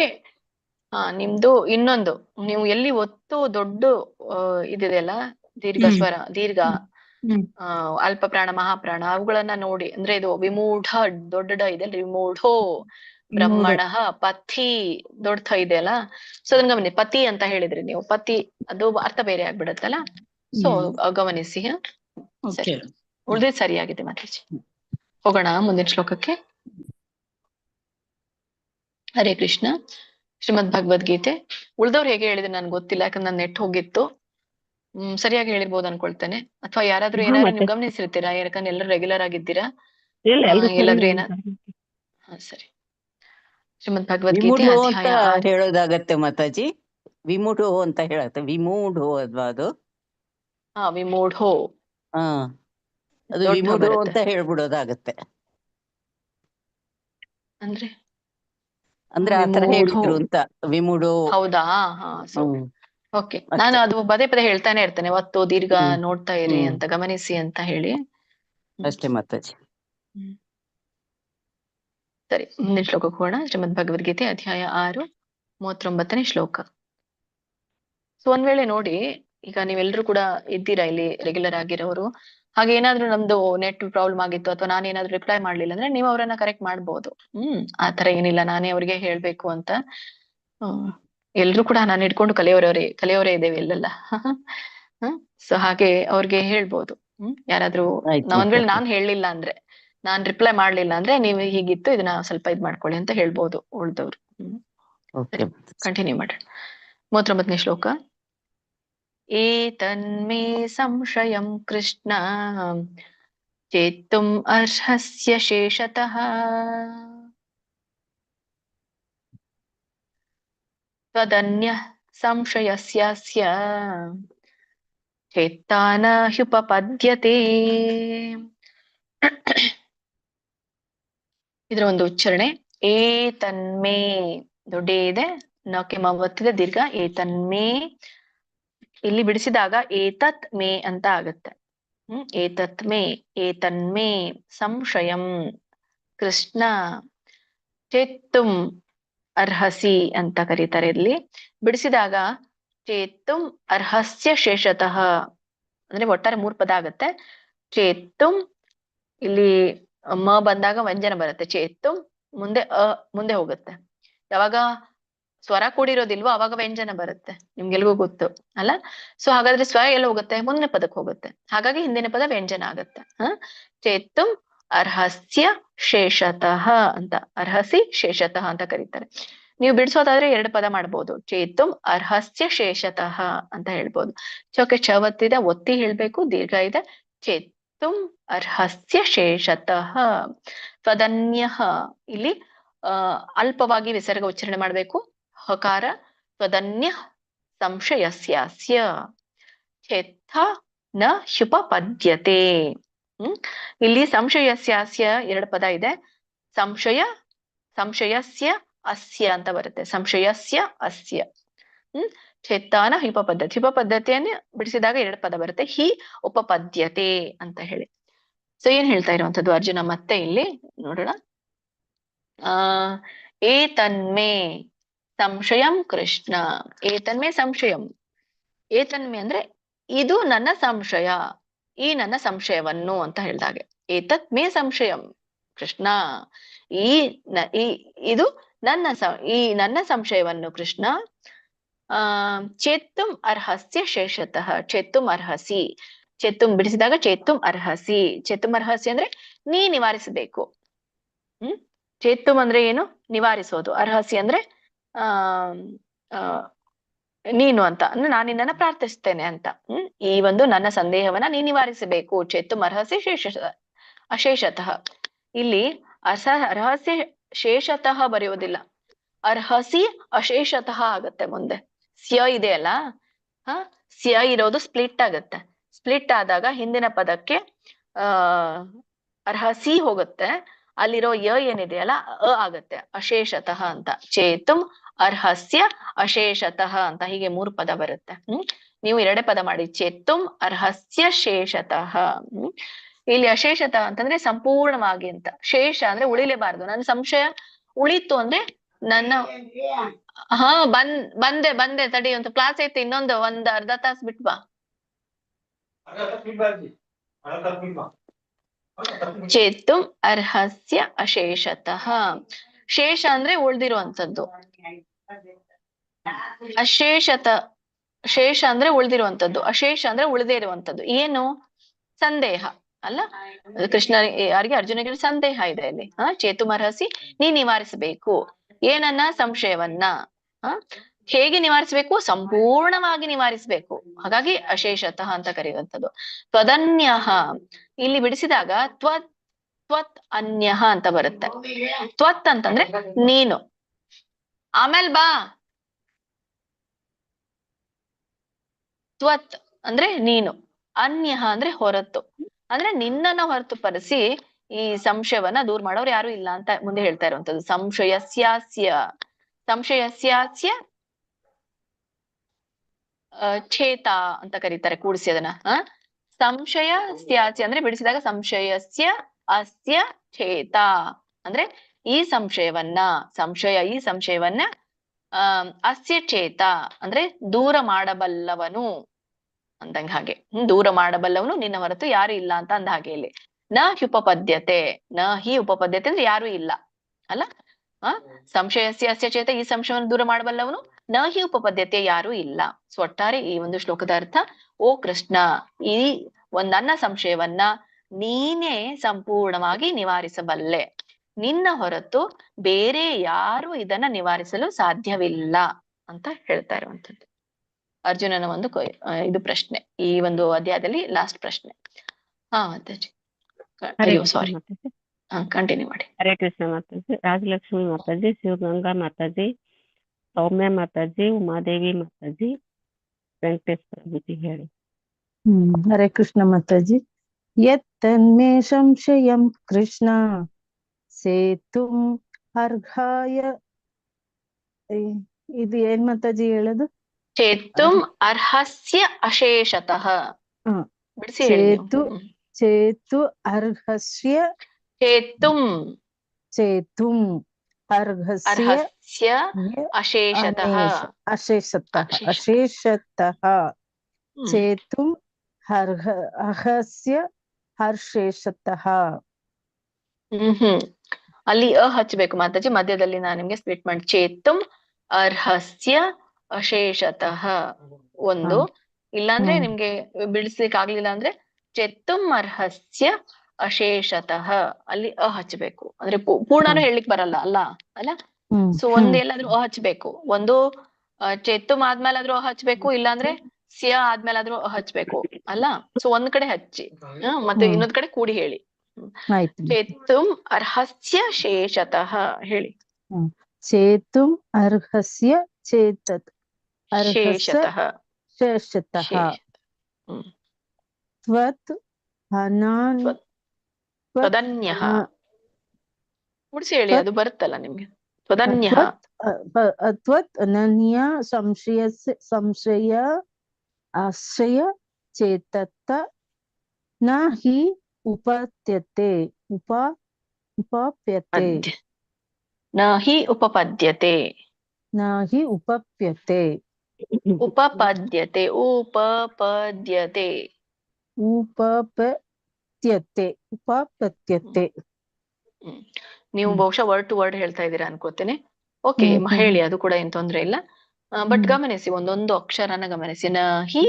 ನಿಮ್ದು ಇನ್ನೊಂದು, ನೀವು ಎಲ್ಲಿ ಒತ್ತು ದೊಡ್ಡ ಇದಿದೆಯಲ್ಲ, ದೀರ್ಘ ಸ್ವರ, ದೀರ್ಘ, ಅಲ್ಪ ಪ್ರಾಣ, ಮಹಾಪ್ರಾಣ, ಅವುಗಳನ್ನ ನೋಡಿ. ಅಂದ್ರೆ ಇದು ವಿಮೂಢ ದೊಡ್ಡ ಡ ಇದೆ, ವಿಮೂಢೋ ಬ್ರಹ್ಮಣ ಪತಿ ದೊಡ್ಡ ಥ ಇದೆ ಅಲ್ಲ. ಸೊ ಅದನ್ನ ಗಮನಿ. ಪತಿ ಅಂತ ಹೇಳಿದ್ರಿ ನೀವು, ಪತಿ ಅದು ಅರ್ಥ ಬೇರೆ ಆಗ್ಬಿಡತ್ತಲ್ಲ. ಸೊ ಗಮನಿಸಿ. ಸರಿ, ಉಳಿದಿದ್ ಸರಿಯಾಗಿದೆ ಮಾತಾಜಿ. ಹೋಗೋಣ ಮುಂದಿನ ಶ್ಲೋಕಕ್ಕೆ. ಹರೇ ಕೃಷ್ಣ. ಶ್ರೀಮದ್ ಭಗವದ್ಗೀತೆ. ಉಳ್ದವ್ರು ಹೇಗೆ ಹೇಳಿದ್ರೆ ನನ್ಗೆ ಗೊತ್ತಿಲ್ಲ, ಯಾಕಂದ್ರೆ ನನ್ನ ನೆಟ್ ಹೋಗಿತ್ತು. ಸರಿಯಾಗಿ ಹೇಳಿರ್ಬೋದು ಅನ್ಕೊಳ್ತೇನೆ. ಅಥವಾ ಯಾರಾದ್ರೂ ಏನಾದ್ರು ನೀವು ಗಮನಿಸಿರ್ತೀರಾ? ಯಾಕಂದ್ರೆ ಎಲ್ಲರೂ ರೆಗ್ಯುಲರ್ ಆಗಿದ್ದೀರಾ? ಎಲ್ಲಾದ್ರೂ ಸರಿ. ಶ್ರೀಮದ್ ಭಗವದ್ಗೀತೆ ಅಂತ ಹೇಳೋದಾಗತ್ತೆ ಮಾತಾಜಿ. ವಿಮೂಢೋ ಅಂತ ಹೇಳತ್ತೆ. ವಿಮೂಢೋ ಅಲ್ವಾ ಅದು? ವಿಮೂಢೋ. ಅದು ವಿಮೂಢೋ ಅಂತ ಹೇಳ್ಬಿಡೋದಾಗತ್ತೆ. ಅಂದ್ರೆ ಆತರ ಹೇಳಿದ್ರು ಅಂತ. ವಿಮೂಢೋ. ಹೌದಾ? ಸೊ ಓಕೆ, ನಾನು ಅದು ಪದೇ ಪದೇ ಹೇಳ್ತಾನೆ ಇರ್ತೇನೆ, ಒತ್ತು ದೀರ್ಘ ನೋಡ್ತಾ ಇರಿ ಅಂತ, ಗಮನಿಸಿ ಅಂತ ಹೇಳಿ ಅಷ್ಟೇ ಮಾತಾಜಿ. ಸರಿ, ಮುಂದಿನ ಶ್ಲೋಕಕ್ಕೆ ಹೋಗೋಣ. ಶ್ರೀಮದ್ ಭಗವದ್ಗೀತೆ ಅಧ್ಯಾಯ 6, 39ನೇ ಶ್ಲೋಕ. ಸೊ ಒಂದ್ ವೇಳೆ ನೋಡಿ, ಈಗ ನೀವೆಲ್ಲರೂ ಕೂಡ ಇದ್ದೀರಾ ಇಲ್ಲಿ ರೆಗ್ಯುಲರ್ ಆಗಿರೋರು. ಹಾಗೆ ಏನಾದ್ರು ನಮ್ದು ನೆಟ್ ಪ್ರಾಬ್ಲಮ್ ಆಗಿತ್ತು ಅಥವಾ ನಾನೇನಾದ್ರು ರಿಪ್ಲೈ ಮಾಡ್ಲಿಲ್ಲ ಅಂದ್ರೆ ನೀವು ಅವರನ್ನ ಕರೆಕ್ಟ್ ಮಾಡ್ಬೋದು. ಆತರ ಏನಿಲ್ಲ ನಾನೇ ಅವ್ರಿಗೆ ಹೇಳ್ಬೇಕು ಅಂತ. ಎಲ್ರು ಕೂಡ ನಾನು ಹಿಡ್ಕೊಂಡು ಕಲಿಯೋರೇ ಇದ್ದೇವೆ ಇಲ್ಲೆಲ್ಲ. ಸೊ ಹಾಗೆ ಅವ್ರಿಗೆ ಹೇಳ್ಬೋದು. ಯಾರಾದ್ರೂ ಒಂದ್ ವೇಳೆ ನಾನ್ ಹೇಳಲಿಲ್ಲ ಅಂದ್ರೆ, ನಾನ್ ರಿಪ್ಲೈ ಮಾಡ್ಲಿಲ್ಲ ಅಂದ್ರೆ, ನೀವು ಹೀಗಿತ್ತು ಇದನ್ನ ಸ್ವಲ್ಪ ಇದ್ ಮಾಡ್ಕೊಳ್ಳಿ ಅಂತ ಹೇಳ್ಬೋದು ಉಳ್ದವ್ರು. ಕಂಟಿನ್ಯೂ ಮಾಡ್ರಿ. 39ನೇ ಶ್ಲೋಕ. ಏತನ್ಮೇ ಸಂಶಯಂ ಕೃಷ್ಣ ಚೇತ್ತುಂ ಅರ್ಹಸ್ಯ ಶೇಷತಃ ತ್ವದನ್ಯಃ ಸಂಶಯಸ್ಯಾಸ್ಯ ಚೇತ್ತಾನ ಹ್ಯುಪಪದ್ಯತೆ. ಇದರ ಒಂದು ಉಚ್ಚಾರಣೆ ಏತನ್ಮೇ, ದೊಡ್ಡ ಇದೆ, ನಕ್ಕೆ ಮವತ್ತಿದೆ, ದೀರ್ಘ. ಏತನ್ಮೇ ಇಲ್ಲಿ ಬಿಡಿಸಿದಾಗ ಏತತ್ ಮೇ ಅಂತ ಆಗತ್ತೆ. ಏತತ್ ಮೇ, ಏತನ್ಮೇ ಸಂಶಯಂ ಕೃಷ್ಣ ಚೇತ್ತುಂ ಅರ್ಹಸಿ ಅಂತ ಕರೀತಾರೆ. ಇಲ್ಲಿ ಬಿಡಿಸಿದಾಗ ಚೇತ್ತುಂ ಅರ್ಹಸ್ಯ ಶೇಷತಃ ಅಂದ್ರೆ ಒಟ್ಟಾರೆ 3 ಪದ ಆಗತ್ತೆ. ಚೇತ್ತುಂ, ಇಲ್ಲಿ ಮ ಬಂದಾಗ ವ್ಯಂಜನ ಬರುತ್ತೆ. ಚೇತ್ತುಂ ಮುಂದೆ ಹೋಗುತ್ತೆ. ಯಾವಾಗ ಸ್ವರ ಕೂಡಿರೋದಿಲ್ವೋ ಅವಾಗ ವ್ಯಂಜನ ಬರುತ್ತೆ, ನಿಮ್ಗೆಲ್ಗೂ ಗೊತ್ತು ಅಲ್ಲ. ಸೊ ಹಾಗಾದ್ರೆ ಸ್ವರ ಎಲ್ಲ ಹೋಗುತ್ತೆ, ಮುಂದಿನ ಪದಕ್ಕೆ ಹೋಗುತ್ತೆ. ಹಾಗಾಗಿ ಹಿಂದಿನ ಪದ ವ್ಯಂಜನ ಆಗತ್ತೆ. ಚೇತ್ತುಂ ಅರ್ಹಸ್ಯ ಶೇಷತಃ ಅಂತ, ಅರ್ಹಸಿ ಶೇಷತಃ ಅಂತ ಕರೀತಾರೆ. ನೀವು ಬಿಡಿಸೋದಾದ್ರೆ 2 ಪದ ಮಾಡ್ಬೋದು. ಚೇತ್ತುಂ ಅರ್ಹಸ್ಯ ಶೇಷತಃ ಅಂತ ಹೇಳ್ಬೋದು. ಚೌಕೆ ಚವತ್ತಿದೆ, ಒತ್ತಿ ಹೇಳ್ಬೇಕು, ದೀರ್ಘ ಇದೆ. ಚೇತ್ತುಂ ಅರ್ಹಸ್ಯ ಶೇಷತಃ. ತ್ವದನ್ಯಃ, ಇಲ್ಲಿ ಅಲ್ಪವಾಗಿ ವಿಸರ್ಗ ಉಚ್ಚಾರಣೆ ಮಾಡ್ಬೇಕು. ಹಕಾರ ತ್ವದನ್ಯಃ ಸಂಶಯಸ್ಯಾಸ್ಯ ಚೇತ್ತ ನ ಹ್ಯುಪಪದ್ಯತೆ. ಇಲ್ಲಿ ಸಂಶಯಸ್ಯಾಸ್ಯ 2 ಪದ ಇದೆ. ಸಂಶಯಸ್ಯ ಅಸ್ಯ ಅಂತ ಬರುತ್ತೆ. ಸಂಶಯಸ್ಯ ಅಸ್ಯ. ಚೇತ್ತಾನ ಹ್ಯುಪಪದ್ಯತೆ. ಹ್ಯುಪಪದ್ಯತೆಯನ್ನು ಬಿಡಿಸಿದಾಗ 2 ಪದ ಬರುತ್ತೆ. ಹಿ ಉಪಪದ್ಯತೆ ಅಂತ ಹೇಳಿ. ಸೊ ಏನ್ ಹೇಳ್ತಾ ಇರುವಂತದ್ದು ಅರ್ಜುನ ಮತ್ತೆ ಇಲ್ಲಿ ನೋಡೋಣ. ಏತನ್ಮೇ ಸಂಶಯಂ ಕೃಷ್ಣ. ಏತನ್ಮೇ ಸಂಶಯಂ. ಏತನ್ಮೇ ಅಂದ್ರೆ ಇದು ನನ್ನ ಸಂಶಯ, ಈ ನನ್ನ ಸಂಶಯವನ್ನು ಅಂತ ಹೇಳ್ದಾಗೆ. ಏತತ್ ಮೇ ಸಂಶಯಂ ಕೃಷ್ಣ, ಇದು ನನ್ನ ಸಂಶಯವನ್ನು ಕೃಷ್ಣ. ಚೇತ್ತುಂ ಅರ್ಹಸ್ಯ ಶೇಷತಃ. ಚೇತ್ತುಂ ಅರ್ಹಸಿ, ಚೇತ್ತುಂ ಬಿಡಿಸಿದಾಗ ಚೇತ್ತುಂ ಅರ್ಹಸಿ. ಚೇತ್ತುಂ ಅರ್ಹಸಿ ಅಂದ್ರೆ ನೀ ನಿವಾರಿಸಬೇಕು. ಚೇತ್ತುಂ ಅಂದ್ರೆ ಏನು? ನಿವಾರಿಸೋದು. ಅರ್ಹಸಿ ಅಂದ್ರೆ ಆ ಆ, ನೀನು ಅಂತ ಅಂದ್ರೆ ನಾನು ನಿನ್ನನ್ನ ಪ್ರಾರ್ಥಿಸ್ತೇನೆ ಅಂತ. ಈ ಒಂದು ನನ್ನ ಸಂದೇಹವನ್ನ ನೀ ನಿವಾರಿಸಬೇಕು. ಚೇತು ಅರ್ಹಸಿ ಅಶೇಷತಃ. ಇಲ್ಲಿ ರಹಸ್ಯ ಶೇಷತಃ ಬರೆಯೋದಿಲ್ಲ, ಅರ್ಹಸಿ ಅಶೇಷತಃ ಆಗತ್ತೆ ಮುಂದೆ. ಸ್ಯ ಇದೆಯಲ್ಲ, ಸ್ಯ ಇರೋದು ಸ್ಪ್ಲಿಟ್ ಆಗತ್ತೆ. ಸ್ಪ್ಲಿಟ್ ಆದಾಗ ಹಿಂದಿನ ಪದಕ್ಕೆ ಅರ್ಹಸಿ ಹೋಗುತ್ತೆ, ಅಲ್ಲಿರೋ ಏನಿದೆಯಲ್ಲ ಆಗತ್ತೆ ಅಶೇಷತಃ ಅಂತ. ಚೇತುಂ ಅರ್ಹಸ್ಯ ಅಶೇಷತಃ ಅಂತ ಹೀಗೆ 3 ಪದ ಬರುತ್ತೆ. ನೀವು 2 ಪದ ಮಾಡಿ, ಚೇತುಂ ಅರ್ಹಸ್ಯ ಶೇಷತಃ. ಇಲ್ಲಿ ಅಶೇಷತಃ ಅಂತಂದ್ರೆ ಸಂಪೂರ್ಣವಾಗಿ ಅಂತ, ಶೇಷ ಅಂದ್ರೆ ಉಳಿಲೇಬಾರ್ದು. ನನ್ನ ಸಂಶಯ ಉಳಿತು ಅಂದ್ರೆ ನನ್ನ ಬಂದೆ ತಡಿ, ಒಂದು ಕ್ಲಾಸ್ ಐತಿ, ಒಂದ್ ಅರ್ಧ ತಾಸು ಬಿಟ್ ಬಾ. ಚೇತುಂ ಅರ್ಹಸ್ಯ ಅಶೇಷತಃ. ಶೇಷ ಅಂದ್ರೆ ಉಳ್ದಿರುವಂತದ್ದು, ಶೇಷ ಅಂದ್ರೆ ಉಳ್ದಿರುವಂತದ್ದು, ಅಶೇಷ ಅಂದ್ರೆ ಉಳ್ದೇ ಇರುವಂತದ್ದು. ಏನು? ಸಂದೇಹ ಅಲ್ಲ. ಕೃಷ್ಣ ಯಾರಿಗೆ? ಅರ್ಜುನಿಗೆ ಸಂದೇಹ ಇದೆ ಇಲ್ಲಿ. ಚೇತುಂ ಅರ್ಹಸಿ, ನೀ ನಿವಾರಿಸಬೇಕು ಏನನ್ನ? ಸಂಶಯವನ್ನ. ಹೇಗೆ ನಿವಾರಿಸಬೇಕು? ಸಂಪೂರ್ಣವಾಗಿ ನಿವಾರಿಸಬೇಕು. ಹಾಗಾಗಿ ಅಶೇಷತಃ ಅಂತ ಕರೆಯುವಂಥದ್ದು. ತ್ವದನ್ಯಃ ಇಲ್ಲಿ ಬಿಡಿಸಿದಾಗ ತ್ವತ್ ಅನ್ಯಃ ಅಂತ ಬರುತ್ತೆ. ತ್ವತ್ ಅಂತಂದ್ರೆ ನೀನು, ಆಮೇಲೆ ಬಾ. ತ್ವತ್ ಅಂದ್ರೆ ನೀನು, ಅನ್ಯಃ ಅಂದ್ರೆ ಹೊರತು, ಅಂದ್ರೆ ನಿನ್ನನ್ನ ಹೊರತುಪಡಿಸಿ ಈ ಸಂಶಯವನ್ನ ದೂರ ಮಾಡೋರು ಯಾರು ಇಲ್ಲ ಅಂತ ಮುಂದೆ ಹೇಳ್ತಾ ಇರುವಂತದ್ದು. ಸಂಶಯಸ್ಯಾಸ್ಯ ಛೇತ ಅಂತ ಕರೀತಾರೆ, ಕೂಡಿಸಿ ಅದನ್ನ. ಸಂಶಯ ಸ್ಯಾಸ್ಯ ಅಂದ್ರೆ ಬಿಡಿಸಿದಾಗ ಸಂಶಯಸ್ಯ ಅಸ್ಯ ಛೇತ ಅಂದ್ರೆ ಈ ಸಂಶಯವನ್ನ ಅಸ್ಯ ಛೇತ ಅಂದ್ರೆ ದೂರ ಮಾಡಬಲ್ಲವನು ಅಂದಂಗ ಹಾಗೆ. ದೂರ ಮಾಡಬಲ್ಲವನು ನಿನ್ನ ಹೊರತು ಯಾರು ಇಲ್ಲ ಅಂತ ಅಂದ ಹಾಗೆ ಇಲ್ಲಿ. ನ ಹ್ಯುಪಪದ್ಯತೆ, ನ ಹಿ ಉಪಪದ್ಯತೆ ಅಂದ್ರೆ ಯಾರು ಇಲ್ಲ ಅಲ್ಲ. ಸಂಶಯಸ್ಯ ಅಸ್ಯ ಚೇತ, ಈ ಸಂಶಯವನ್ನು ದೂರ ಮಾಡಬಲ್ಲವನು. ನ ಹಿ ಉಪಪದ್ಯತೆ, ಯಾರು ಇಲ್ಲ. ಸೊ ಒಟ್ಟಾರೆ ಈ ಒಂದು ಶ್ಲೋಕದ ಅರ್ಥ, ಓ ಕೃಷ್ಣ, ಈ ನನ್ನ ಸಂಶಯವನ್ನ ನೀನೇ ಸಂಪೂರ್ಣವಾಗಿ ನಿವಾರಿಸಬಲ್ಲೆ. ನಿನ್ನ ಹೊರತು ಬೇರೆ ಯಾರು ಇದನ್ನ ನಿವಾರಿಸಲು ಸಾಧ್ಯವಿಲ್ಲ ಅಂತ ಹೇಳ್ತಾ ಇರುವಂತದ್ದು. ಅರ್ಜುನನ ಒಂದು ಇದು ಪ್ರಶ್ನೆ, ಈ ಒಂದು ಅಧ್ಯಾಯದಲ್ಲಿ ಲಾಸ್ಟ್ ಪ್ರಶ್ನೆ. ಮಾತಾಜಿ, ಅಯ್ಯೋ ಸಾರಿ, ಕಂಟಿನ್ಯೂ ಮಾಡಿ. ಹರೇ ಕೃಷ್ಣ ಮಾತಾಜಿ. ರಾಜಲಕ್ಷ್ಮಿ ಮಾತಾಜಿ, ಶಿವಗಂಗಾ ಮಾತಾಜಿ, ಸೌಮ್ಯ ಮಾತಾಜಿ, ಉಮಾದೇವಿ ಮಾತಾಜಿ, ವೆಂಕಟೇಶ್ ಪ್ರಭುಜಿ ಹೇಳಿ. ಹರೇ ಕೃಷ್ಣ ಮಾತಾಜಿ. ಯತ್ತನ್ಮೇ ಸಂಶಯಂ ಕೃಷ್ಣ ಸೇತುಂ ಅರ್ಹಾಯ. ಇದು ಏನ್ ಮಾತಾಜಿ ಹೇಳೋದು? ಚೇತುಂ ಅರ್ಹಸ್ಯ ಅಶೇಷತಃ. ಬಿಡಿಸಿ ಚೇತು ಅರ್ಹಸ್ಯ ಚೇತುಂ ಅರ್ಹಸ್ಯ ಅಶೇಷತಃ ಚೇತುಂ ಅರ್ಹಸ್ಯ ಹರ್ಷೇಷತಃ. ಅಲ್ಲಿ ಹಚ್ಚಬೇಕು ಮಾತಾಜಿ, ಮಧ್ಯದಲ್ಲಿ ನಾನು ನಿಮ್ಗೆ ಸ್ಪ್ಲಿಟ್ ಮಾಡಿ. ಚೇತುಂ ಅರ್ಹಸ್ಯ ಅಶೇಷತಃ ಒಂದು, ಇಲ್ಲಾಂದ್ರೆ ನಿಮ್ಗೆ ಬಿಡಿಸ್ಲಿಕ್ಕೆ ಆಗ್ಲಿಲ್ಲ ಅಂದ್ರೆ ಚೇತುಂ ಅರ್ಹಸ್ಯ ಅಶೇಷತಃ ಅಲ್ಲಿ ಹಚ್ಚಬೇಕು. ಅಂದ್ರೆ ಪೂರ್ಣನು ಹೇಳಲಿಕ್ಕೆ ಬರಲ್ಲ ಅಲ್ಲ. ಸೊ ಒಂದೆಲ್ಲಾದ್ರೂ ಹಚ್ಬೇಕು. ಒಂದು ಚೇತುಂ ಆದ್ಮೇಲಾದ್ರೂ ಹಚ್ಬೇಕು, ಇಲ್ಲಾಂದ್ರೆ ಸ್ಯ ಆದ್ಮೇಲಾದ್ರೂ ಹಚ್ಬೇಕು ಅಲ್ಲ. ಸೊ ಒಂದ್ ಕಡೆ ಹಚ್ಚಿ ಮತ್ತೆ ಇನ್ನೊಂದ್ ಕಡೆ ಕೂಡಿ ಹೇಳಿ. ಚೇತುಂ ಅರ್ಹಸ್ಯ ಶೇಷತಃ ಹೇಳಿ. ಚೇತುಂ ಅರ್ಹಸ್ಯ ಚೇತತ್ ಶೇಷತಃ ತ್ವತ್ ತ್ವದನ್ಯಃ ಮುಡಿಸಿ ಹೇಳಿ, ಅದು ಬರುತ್ತಲ್ಲ ನಿಮ್ಗೆ. ತ್ವದನ್ಯಃ ತ್ವತ್ ಅನನ್ಯ ಸಂಶಯ ಆಶ್ರಯ ಚೇತತ್ತ ನ ಹಿ ಉಪಪ್ಯತೆ ನ ಹಿ ಉಪಪದ್ಯತೆ ನೀವು ಬಹುಶಃ ವರ್ಡ್ ಟು ವರ್ಡ್ ಹೇಳ್ತಾ ಇದ್ದೀರಾ ಅನ್ಕೋತೇನೆ. ಓಕೆ, ಹೇಳಿ, ಅದು ಕೂಡ ಏನ್ ತೊಂದ್ರೆ ಇಲ್ಲ. ಬಟ್ ಗಮನಿಸಿ, ಒಂದೊಂದು ಅಕ್ಷರನ ಗಮನಿಸಿ. ನ ಹಿ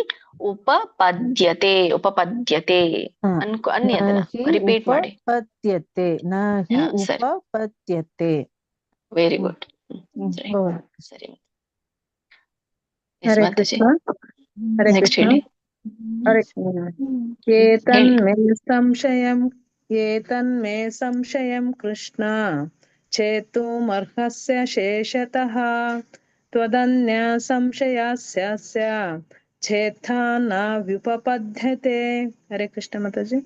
ಉಪಪದ್ಯತೆ ರಿಪೀಟ್ ಮಾಡಿ. ನ ಹಿ ಉಪಪದ್ಯತೆ. Very good. ಸರಿ ಹೌದು. ಸರಿ ಹರೇ ಮಾತಾಜಿ ಕೃಷ್ಣ. ಹರೇ ನೆಕ್ಸ್ಟ್ ಕೃಷ್ಣ. ಹೇಳಿ. ಹರೇ ಹೇಳಿ ಏತನ್ಮೇ ಸಂಶಯಂ ಕೃಷ್ಣ ಚೇತುಮರ್ಹಸ್ಯ ಶೇಷತಃ ತ್ವದನ್ಯ ಸಂಶಯಸ್ಯ ಚೇತಾ ನ ವ್ಯುಪಪದ್ಯತೆ. ಹರೇ ಕೃಷ್ಣ ಮಾತಾಜಿ.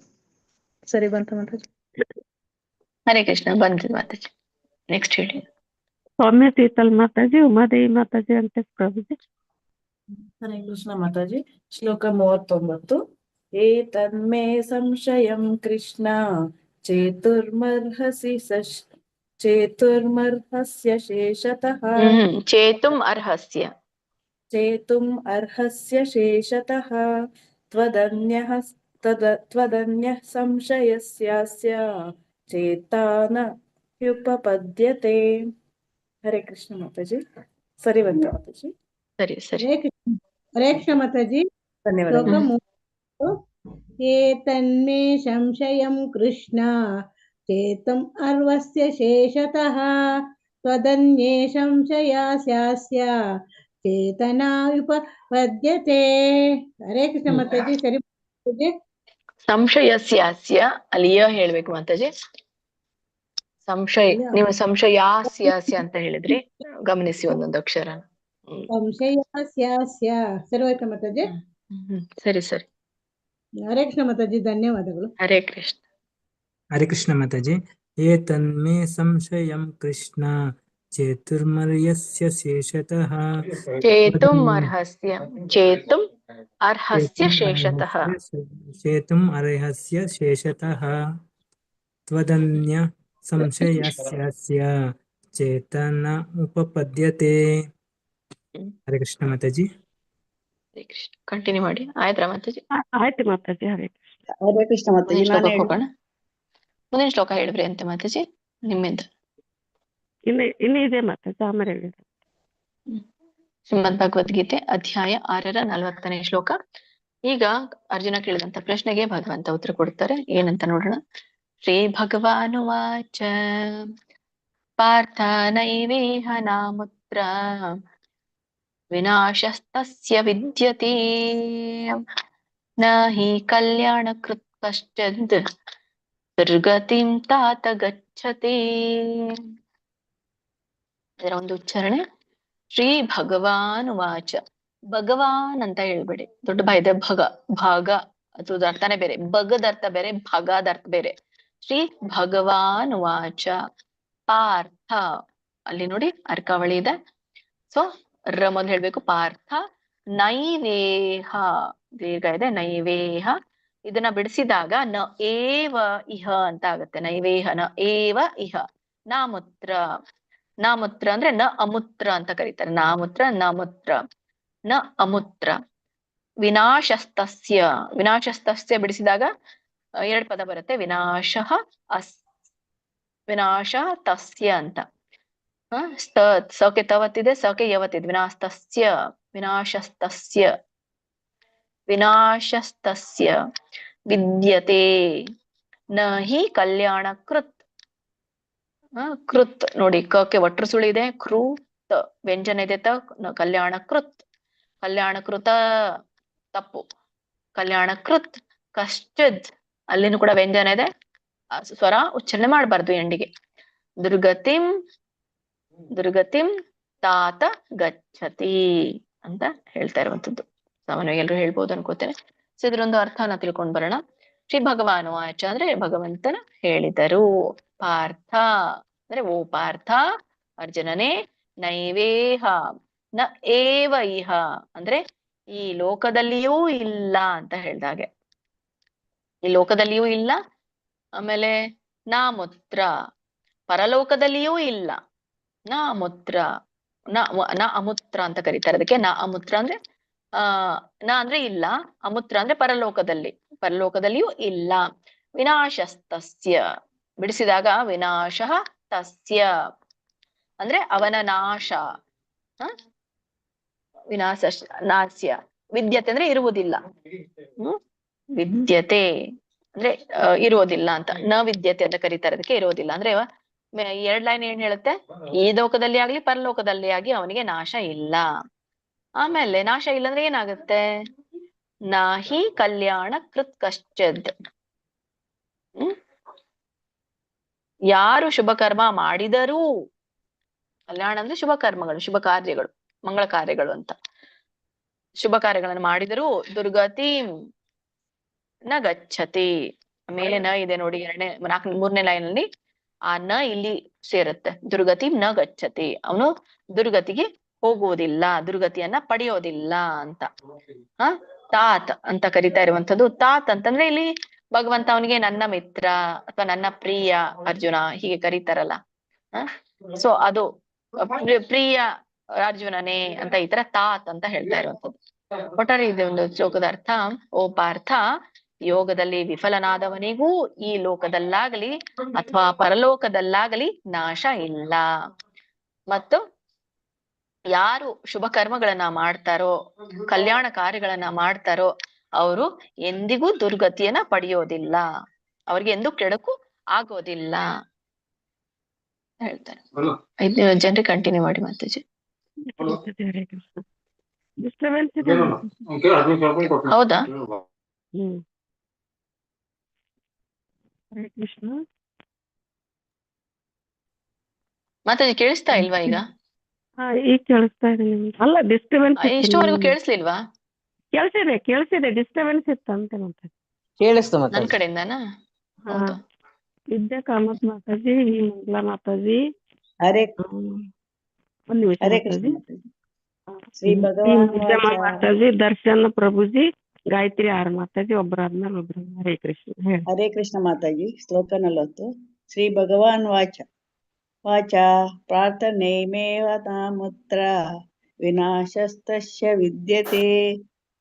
ಸರಿ ಬಂತ ಮಾತಾಜಿ. ಹರೇ ಕೃಷ್ಣ ಬಂದ್ರಿ ಮಾತಾಜಿ. ನೆಕ್ಸ್ಟ್ ಹೇಳಿ. ಸೌಮ್ಯ ತೀರ್ಥಲ್ ಮಾತಾಜಿ, ಉಮಾದೇವಿ ಮಾತಾಜಿ ಅಂತ ಪ್ರಭುಜಿ. ಹರೇ ಕೃಷ್ಣ ಮಾತಾಜಿ. ಶ್ಲೋಕ 39. ಏತನ್ಮೇ ಸಂಶಯಂ ಕೃಷ್ಣ ಚೇತುರ್ಮರ್ಹಸ್ಯ ಶೇಷತಃ ಚೇತುಂ ಅರ್ಹಸ್ಯ ಶೇಷತಃ ತ್ವದನ್ಯಃ ಸಂಶಯಸ್ಯಾಸ್ಯ ಚೇತಾನ ಹ್ಯುಪಪದ್ಯತೆ. ಹರೇ ಕೃಷ್ಣ ಮಾತಾಜಿ. ಸರಿ ಬಂತ ಮಾತಾಜಿ. ಸರಿ ಸರಿ ಹರೇ ಕೃಷ್ಣ ಮಾತಾಜಿ. ಶ್ಲೋಕ ಧನ್ಯವಾದ. 30. ಏತನ್ಮೇ ಸಂಶಯಂ ಕೃಷ್ಣ ಚೇತಂ ಅರ್ವಸ್ಯ ಶೇಷತಃ ತ್ವದನ್ಯೇ ಸಂಶಯಸ್ಯಾಸ್ಯ ಚೇತನಾ ಉಪಪದ್ಯತೆ. ಹರೇ ಕೃಷ್ಣ ಮಾತಾಜಿ. ಸರಿ ಮಾತಾಜಿ. ಸಂಶಯಸ್ಯಾಸ್ಯ ಅಲ್ಲಿಯ ಹೇಳ್ಬೇಕು ಮಾತಾಜಿ. ನೀವು ಸಂಶಯಾಸ್ಯಾಸ್ಯ ಅಂತ ಹೇಳಿದ್ರಿ, ಗಮನಿಸಿ ಒಂದೊಂದು ಅಕ್ಷರ. ಸಂಶಯಸ್ಯಾಸ್ಯ. ಸರಿ ಹೋಯ್ತಾ ಮಾತಾಜಿ. ಸರಿ ಸರಿ. ಹರೇ ಕೃಷ್ಣ ಮಾತಾಜಿ. ಧನ್ಯವಾದಗಳು. ಹರೇ ಕೃಷ್ಣ. ಹರೇ ಕೃಷ್ಣ ಮಾತಾಜಿ. ಏತನ್ಮೇ ಸಂಶಯಂ ಕೃಷ್ಣ ಚೇತುರ್ಮರ್ಯಸ್ಯ ಶೇಷತಃ ಚೇತುಂ ಅರ್ಹಸ್ಯ ಶೇಷತಃ ಚೇತುಂ ಅರ್ಹಸ್ಯ ಶೇಷತಃ ತ್ವದನ್ಯ ಸಂಶಯಸ್ಯಾಸ್ಯ ಚೇತನ ಉಪಪದ್ಯತೆ. ಹರೇ ಕೃಷ್ಣ ಮಾತಾಜಿ. ಹರೇ ಕೃಷ್ಣ. ಕಂಟಿನ್ಯೂ ಮಾಡಿ. ಆಯ್ತಾ ಮಾತಾಜಿ? ಆಯ್ತು ಮಾತಾಜಿ. ಹರೇ ಕೃಷ್ಣ. ಹರೇ ಕೃಷ್ಣ ಮಾತಾಜಿ. ಮುಂದಿನ ಶ್ಲೋಕಕ್ಕೆ ಹೋಗೋಣ. ಮುಂದಿನ ಶ್ಲೋಕ ಹೇಳಿದ್ರಿ ಅಂತ ಮಾತಾಜಿ ನಿಮ್ಮಿಂದ. ಇನ್ನು ಇದೆ ಮಾತಾಜಿ, ಆಮೇಲೆ ಹೇಳಿದೆ. ಶ್ರೀಮದ್ ಭಗವದ್ಗೀತೆ ಅಧ್ಯಾಯ 6ರ 40ನೇ ಶ್ಲೋಕ. ಈಗ ಅರ್ಜುನ ಕೇಳಿದಂತ ಪ್ರಶ್ನೆಗೆ ಭಗವಂತ ಉತ್ತರ ಕೊಡ್ತಾರೆ. ಏನಂತ ನೋಡೋಣ. ಶ್ರೀ ಭಗವಾನುವಾಚ ಪಾರ್ಥ ನೈವೇಹ ನಾಮುತ್ರ ವಿನಾಶಸ್ತಸ್ಯ ವಿದ್ಯತೆ ನ ಹಿ ಕಲ್ಯಾಣಕೃತ್ ಕಶ್ಚಿದ್ ದುರ್ಗತಿಂ ತಾತ ಗಚ್ಚತಿ. ಇದರ ಒಂದು ಉಚ್ಚಾರಣೆ. ಶ್ರೀ ಭಗವಾನ್ ವಾಚ. ಭಗವಾನ್ ಅಂತ ಹೇಳ್ಬೇಡಿ, ದೊಡ್ಡ ಭಯ ಇದೆ. ಭಾಗ ಅದ್ರ ಅರ್ಥನೇ ಬೇರೆ, ಭಗದ ಅರ್ಥ ಬೇರೆ, ಭಾಗದ ಅರ್ಥ ಬೇರೆ. ಶ್ರೀ ಭಗವಾನ್ ವಾಚ ಪಾರ್ಥ. ಅಲ್ಲಿ ನೋಡಿ ಅರ್ಕಾವಳಿ ಇದೆ. ಸೊ ಮೊದಲು ಹೇಳ್ಬೇಕು ಪಾರ್ಥ ನೈವೇಹ, ದೀರ್ಘ ಇದೆ, ನೈವೇಹ. ಇದನ್ನ ಬಿಡಿಸಿದಾಗ ನ ಏವ ಇಹ ಅಂತ ಆಗುತ್ತೆ. ನೈವೇಹ ನ ಏವ ಇಹ. ನಾಮೂತ್ರ. ನಾಮೂತ್ರ ಅಂದ್ರೆ ನ ಅಮೂತ್ರ ಅಂತ ಕರೀತಾರೆ. ನಾಮೂತ್ರ ನಮೂತ್ರ ನ ಅಮೂತ್ರ. ವಿನಾಶಸ್ತಸ್ಯ. ವಿನಾಶಸ್ತಸ್ಯ ಬಿಡಿಸಿದಾಗ 2 ಪದ ಬರುತ್ತೆ. ವಿನಾಶ ತಸ್ಯ ಅಂತ. ಸೌಕೆ ತವತ್ತಿದೆ, ಸೌಕೆ ಯವತ್ತಿದೆ. ವಿನಾಶಸ್ತಸ್ಯ ವಿದ್ಯತೆ ನ ಹಿ ಕಲ್ಯಾಣ ಕೃತ್. ಕೃತ್ ನೋಡಿ, ಕಕ್ಕೆ ಒಟ್ರು ಸುಳಿ ಇದೆ, ಕೃತ್ ವ್ಯಂಜನ ಇದೆ, ಕಲ್ಯಾಣ ಕೃತ್. ಕಲ್ಯಾಣ ಕೃತ ತಪ್ಪು. ಕಲ್ಯಾಣ ಕೃತ್ ಕಶ್ಚಿದ್, ಅಲ್ಲಿನೂ ಕೂಡ ವ್ಯಂಜನ ಇದೆ, ಸ್ವರ ಉಚ್ಚಾರಣೆ ಮಾಡಬಾರ್ದು ಎಂಡಿಗೆ. ದುರ್ಗತಿಂ ತಾತ ಗಚ್ಚತಿ ಅಂತ ಹೇಳ್ತಾ ಇರುವಂತದ್ದು. ಸಾಮಾನ್ಯವಾಗಿ ಎಲ್ಲರೂ ಹೇಳ್ಬೋದು ಅನ್ಕೋತೇನೆ. ಸೊ ಇದ್ರೊಂದು ಅರ್ಥನ ತಿಳ್ಕೊಂಡ್ ಬರೋಣ. ಶ್ರೀ ಭಗವಾನ್ ವಾಚ ಅಂದ್ರೆ ಭಗವಂತನ ಹೇಳಿದರು. ಪಾರ್ಥ ಅಂದ್ರೆ ಓ ಪಾರ್ಥ, ಅರ್ಜುನನೇ. ನೈವೇಹ ನ ಏವ ಇಹ ಅಂದ್ರೆ ಈ ಲೋಕದಲ್ಲಿಯೂ ಇಲ್ಲ ಅಂತ ಹೇಳ್ದಾಗೆ. ಈ ಲೋಕದಲ್ಲಿಯೂ ಇಲ್ಲ. ಆಮೇಲೆ ನಾಮೂತ್ರ, ಪರಲೋಕದಲ್ಲಿಯೂ ಇಲ್ಲ. ನ ಅಮೂತ್ರ, ನ ಅಮೂತ್ರ ಅಂತ ಕರೀತಾರೆ ಅದಕ್ಕೆ. ನ ಅಮೂತ್ರ ಅಂದ್ರೆ ನ ಅಂದ್ರೆ ಇಲ್ಲ, ಅಮೂತ್ರ ಅಂದ್ರೆ ಪರಲೋಕದಲ್ಲಿಯೂ ಇಲ್ಲ. ವಿನಾಶಸ್ತಸ್ಯ ಬಿಡಿಸಿದಾಗ ವಿನಾಶ ತಸ್ಯ ಅಂದ್ರೆ ಅವನ ನಾಶ. ನಾಸ್ಯ. ವಿದ್ಯತೆ ಅಂದ್ರೆ ಇರುವುದಿಲ್ಲ. ವಿದ್ಯತೆ ಅಂದ್ರೆ ಇರುವುದಿಲ್ಲ ಅಂತ. ನ ವಿದ್ಯತೆ ಅಂತ ಕರೀತಾರೆ ಅದಕ್ಕೆ. ಇರುವುದಿಲ್ಲ ಅಂದ್ರೆ ಈ 2 ಲೈನ್ ಏನ್ ಹೇಳುತ್ತೆ? ಈ ಲೋಕದಲ್ಲಿ ಆಗ್ಲಿ ಪರಲೋಕದಲ್ಲಿ ಆಗಿ ಅವನಿಗೆ ನಾಶ ಇಲ್ಲ. ಆಮೇಲೆ ನಾಶ ಇಲ್ಲ ಅಂದ್ರೆ ಏನಾಗುತ್ತೆ? ನಾಹಿ ಕಲ್ಯಾಣ ಕೃತ್ ಕಶ್ಚಿದ್. ಯಾರು ಶುಭ ಕರ್ಮ ಮಾಡಿದರೂ, ಕಲ್ಯಾಣ ಅಂದ್ರೆ ಶುಭ ಕರ್ಮಗಳು, ಶುಭ ಕಾರ್ಯಗಳು, ಮಂಗಳ ಕಾರ್ಯಗಳು ಅಂತ. ಶುಭ ಕಾರ್ಯಗಳನ್ನು ಮಾಡಿದರೂ ದುರ್ಗತಿ ನ ಗಚ್ಚತಿ. ಮೇಲೆ ನ ಇದೆ ನೋಡಿ, 3ನೇ ಲೈನ್ ಅಲ್ಲಿ ಆ ನ ಇಲ್ಲಿ ಸೇರುತ್ತೆ. ದುರ್ಗತಿ ನ ಗಚ್ಚತಿ, ಅವನು ದುರ್ಗತಿಗೆ ಹೋಗುವುದಿಲ್ಲ, ದುರ್ಗತಿಯನ್ನ ಪಡೆಯೋದಿಲ್ಲ ಅಂತ. ತಾತ್ ಅಂತ ಕರಿತಾ ಇರುವಂತದ್ದು. ತಾತ್ ಅಂತಂದ್ರೆ ಇಲ್ಲಿ ಭಗವಂತ ಅವನಿಗೆ ನನ್ನ ಮಿತ್ರ ಅಥವಾ ನನ್ನ ಪ್ರಿಯ ಅರ್ಜುನ ಹೀಗೆ ಕರೀತಾರಲ್ಲ. ಸೊ ಅದು ಪ್ರಿಯ ಅರ್ಜುನನೇ ಅಂತ ಈ ತರ ತಾತ್ ಅಂತ ಹೇಳ್ತಾ ಇರುವಂತದ್ದು. ಒಟ್ಟಾರೆ ಇದೆ ಒಂದು ಶ್ಲೋಕದ ಅರ್ಥ. ಓ ಪಾರ್ಥ, ಯೋಗದಲ್ಲಿ ವಿಫಲನಾದವನಿಗೂ ಈ ಲೋಕದಲ್ಲಾಗಲಿ ಅಥವಾ ಪರಲೋಕದಲ್ಲಾಗಲಿ ನಾಶ ಇಲ್ಲ. ಮತ್ತು ಯಾರು ಶುಭ ಕರ್ಮಗಳನ್ನ ಮಾಡ್ತಾರೋ, ಕಲ್ಯಾಣ ಕಾರ್ಯಗಳನ್ನ ಮಾಡ್ತಾರೋ, ಅವರು ಎಂದಿಗೂ ದುರ್ಗತಿಯನ್ನ ಪಡೆಯೋದಿಲ್ಲ, ಅವ್ರಿಗೆ ಎಂದೂ ಕೆಡಕು ಆಗೋದಿಲ್ಲ ಹೇಳ್ತಾರೆ. 5 ಜನರಿಗೆ ಕಂಟಿನ್ಯೂ ಮಾಡಿ ಮಾತಾಜಿ. ಹೌದಾ? ಮಾತಾಜಿ ಕೇಳಿಸ್ತಾ ಇಲ್ವಾ ಈಗ? ಈಗ ಕೇಳಿಸ್ತಾ ಇದೆ. ಅಲ್ಲ ಡಿಸ್ಟರ್ಬೆನ್ಸ್ ಇಷ್ಟವರೆಗೂ ಕೇಳಿಸ್ಲಿಲ್ವಾ? ಕೇಳಿಸಿದೆ ಡಿಸ್ಟರ್ಬೆನ್ಸ್ ಇತ್ತು ಅಂತ ಮಾತಾಡಿ. ಕೇಳಿಸ್ತು ನನ್ ಕಡೆಯಿಂದಾನ? ವಿದ್ಯಾ ಕಾಮತ್ ಮಾತಾಜಿ, ಮಂಗ್ಲಾ ಮಾತಾಜಿ, ಹರೇ ಒಂದ್ ನಿಮಿಷ ಹರೇ ಮಾತಾಜಿ, ಶ್ರೀ ಭಗವಾನ್ ಮಾತಾಜಿ, ದರ್ಶನ್ ಪ್ರಭುಜಿ, ಗಾಯತ್ರಿ ಆರ್ ಮಾತಾಜಿ, ಒಬ್ಬರಾದ್ಮೇಲೆ ಒಬ್ರು. ಹರೇ ಕೃಷ್ಣ. ಹರೇ ಕೃಷ್ಣ ಮಾತಾಜಿ. ಶ್ಲೋಕ 40. ಶ್ರೀ ಭಗವಾನ್ ವಾಚ ವಾಚ ಪ್ರಾರ್ಥನೈಮೇವ ತಾಮುತ್ರ ವಿನಾಶಸ್ತಸ್ಯ ವಿದ್ಯತೆ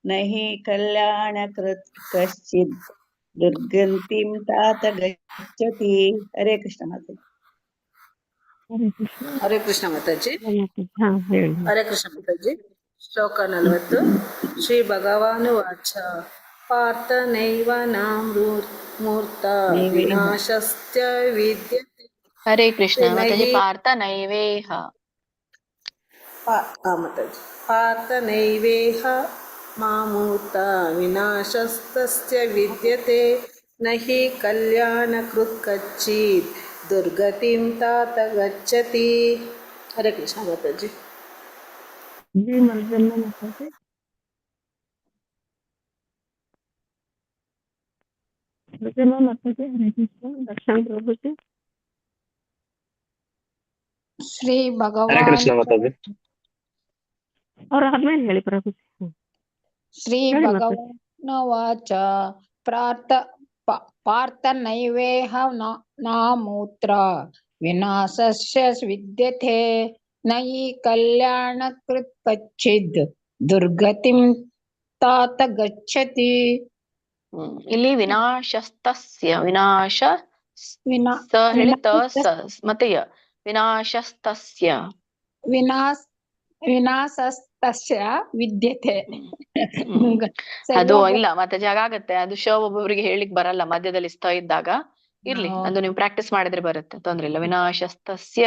ನಹಿ ಕಲ್ಯಾಣಕೃತ್ ಕಶ್ಚಿದ್ ದುರ್ಗಂತಿಂ ತಾತ ಗಚ್ಚತಿ. ಹರೇ ಕೃಷ್ಣ ಮಾತಾಜಿ. ಹರೇ ಕೃಷ್ಣ ಮಾತಾಜಿ. ಹೇಳಿ. ಹರೇ ಕೃಷ್ಣ ಮಾತಾಜಿ. ಶ್ಲೋಕ 40. ಶ್ರೀ ಭಗವಾನ್ ವಾಚ ಪಾರ್ಥ ನೈವ ಮೂರ್ತ ವಿನಾಶಸ್ತ್ಯ ವಿದ್ಯತೆ. ಹರೇ ಕೃಷ್ಣ ಮಾತಾಜಿ. ಪಾರ್ಥ ನೈವೇಹ ಮಾತಾಜಿ. ಪಾರ್ಥ ನೈವೇಹ ಮಾಮೂರ್ತ ವಿನಾಶಸ್ತಸ್ಯ ವಿದ್ಯತೆ ನಹಿ ಕಲ್ಯಾಣಕೃತ್ ಕಚ್ಚಿತ್ ದುರ್ಗತಿಂ ತಾತ ಗಚ್ಚತಿ. ಹರೇ ಕೃಷ್ಣ ಮಾತಾಜಿ. ದರ್ಶನ್ ಪ್ರಭುಜಿ. ಶ್ರೀ ಹರೇ ಭಗವಾನ್ ಕೃಷ್ಣ ಮಾತಾಜಿ. ಅವ್ರ ಆದ್ಮೇಲೆ ಹೇಳಿ ಪ್ರಭುಜಿ. ಶ್ರೀ ಭಗವಾನ್ ವಾಚ ಪಾರ್ಥ ನೈವೇಹ ನಾಮೂತ್ರ ವಿನಾಶಸ್ಯ ವಿದ್ಯತೆ ನಹಿ ಕಲ್ಯಾಣಕೃತ್ ಕಚ್ಚಿದ್ ದುರ್ಗತಿಂ ತಾತ ಗಚ್ಚತಿ. ಇಲ್ಲಿ ವಿನಾಶಸ್ತಸ್ಯ, ವಿನಾಶ ಹೇಳಿ ಮತ್ತೆ ವಿನಾಶಸ್ತಸ್ಯ, ವಿನಾಶಸ್ತಸ್ಯ ವಿದ್ಯತೆ. ಅದು ಇಲ್ಲ ಮಾತಾಜಿ, ಹಾಗಾಗತ್ತೆ. ಅದು ಒಬ್ಬೊಬ್ರಿಗೆ ಹೇಳಿಕ್ ಬರಲ್ಲ ಮಧ್ಯದಲ್ಲಿ ಸ್ಥ ಇದ್ದಾಗ. ಇರ್ಲಿ, ಅದು ನೀವು ಪ್ರಾಕ್ಟೀಸ್ ಮಾಡಿದ್ರೆ ಬರುತ್ತೆ, ತೊಂದ್ರೆ ಇಲ್ಲ. ವಿನಾಶಸ್ತಸ್ಯ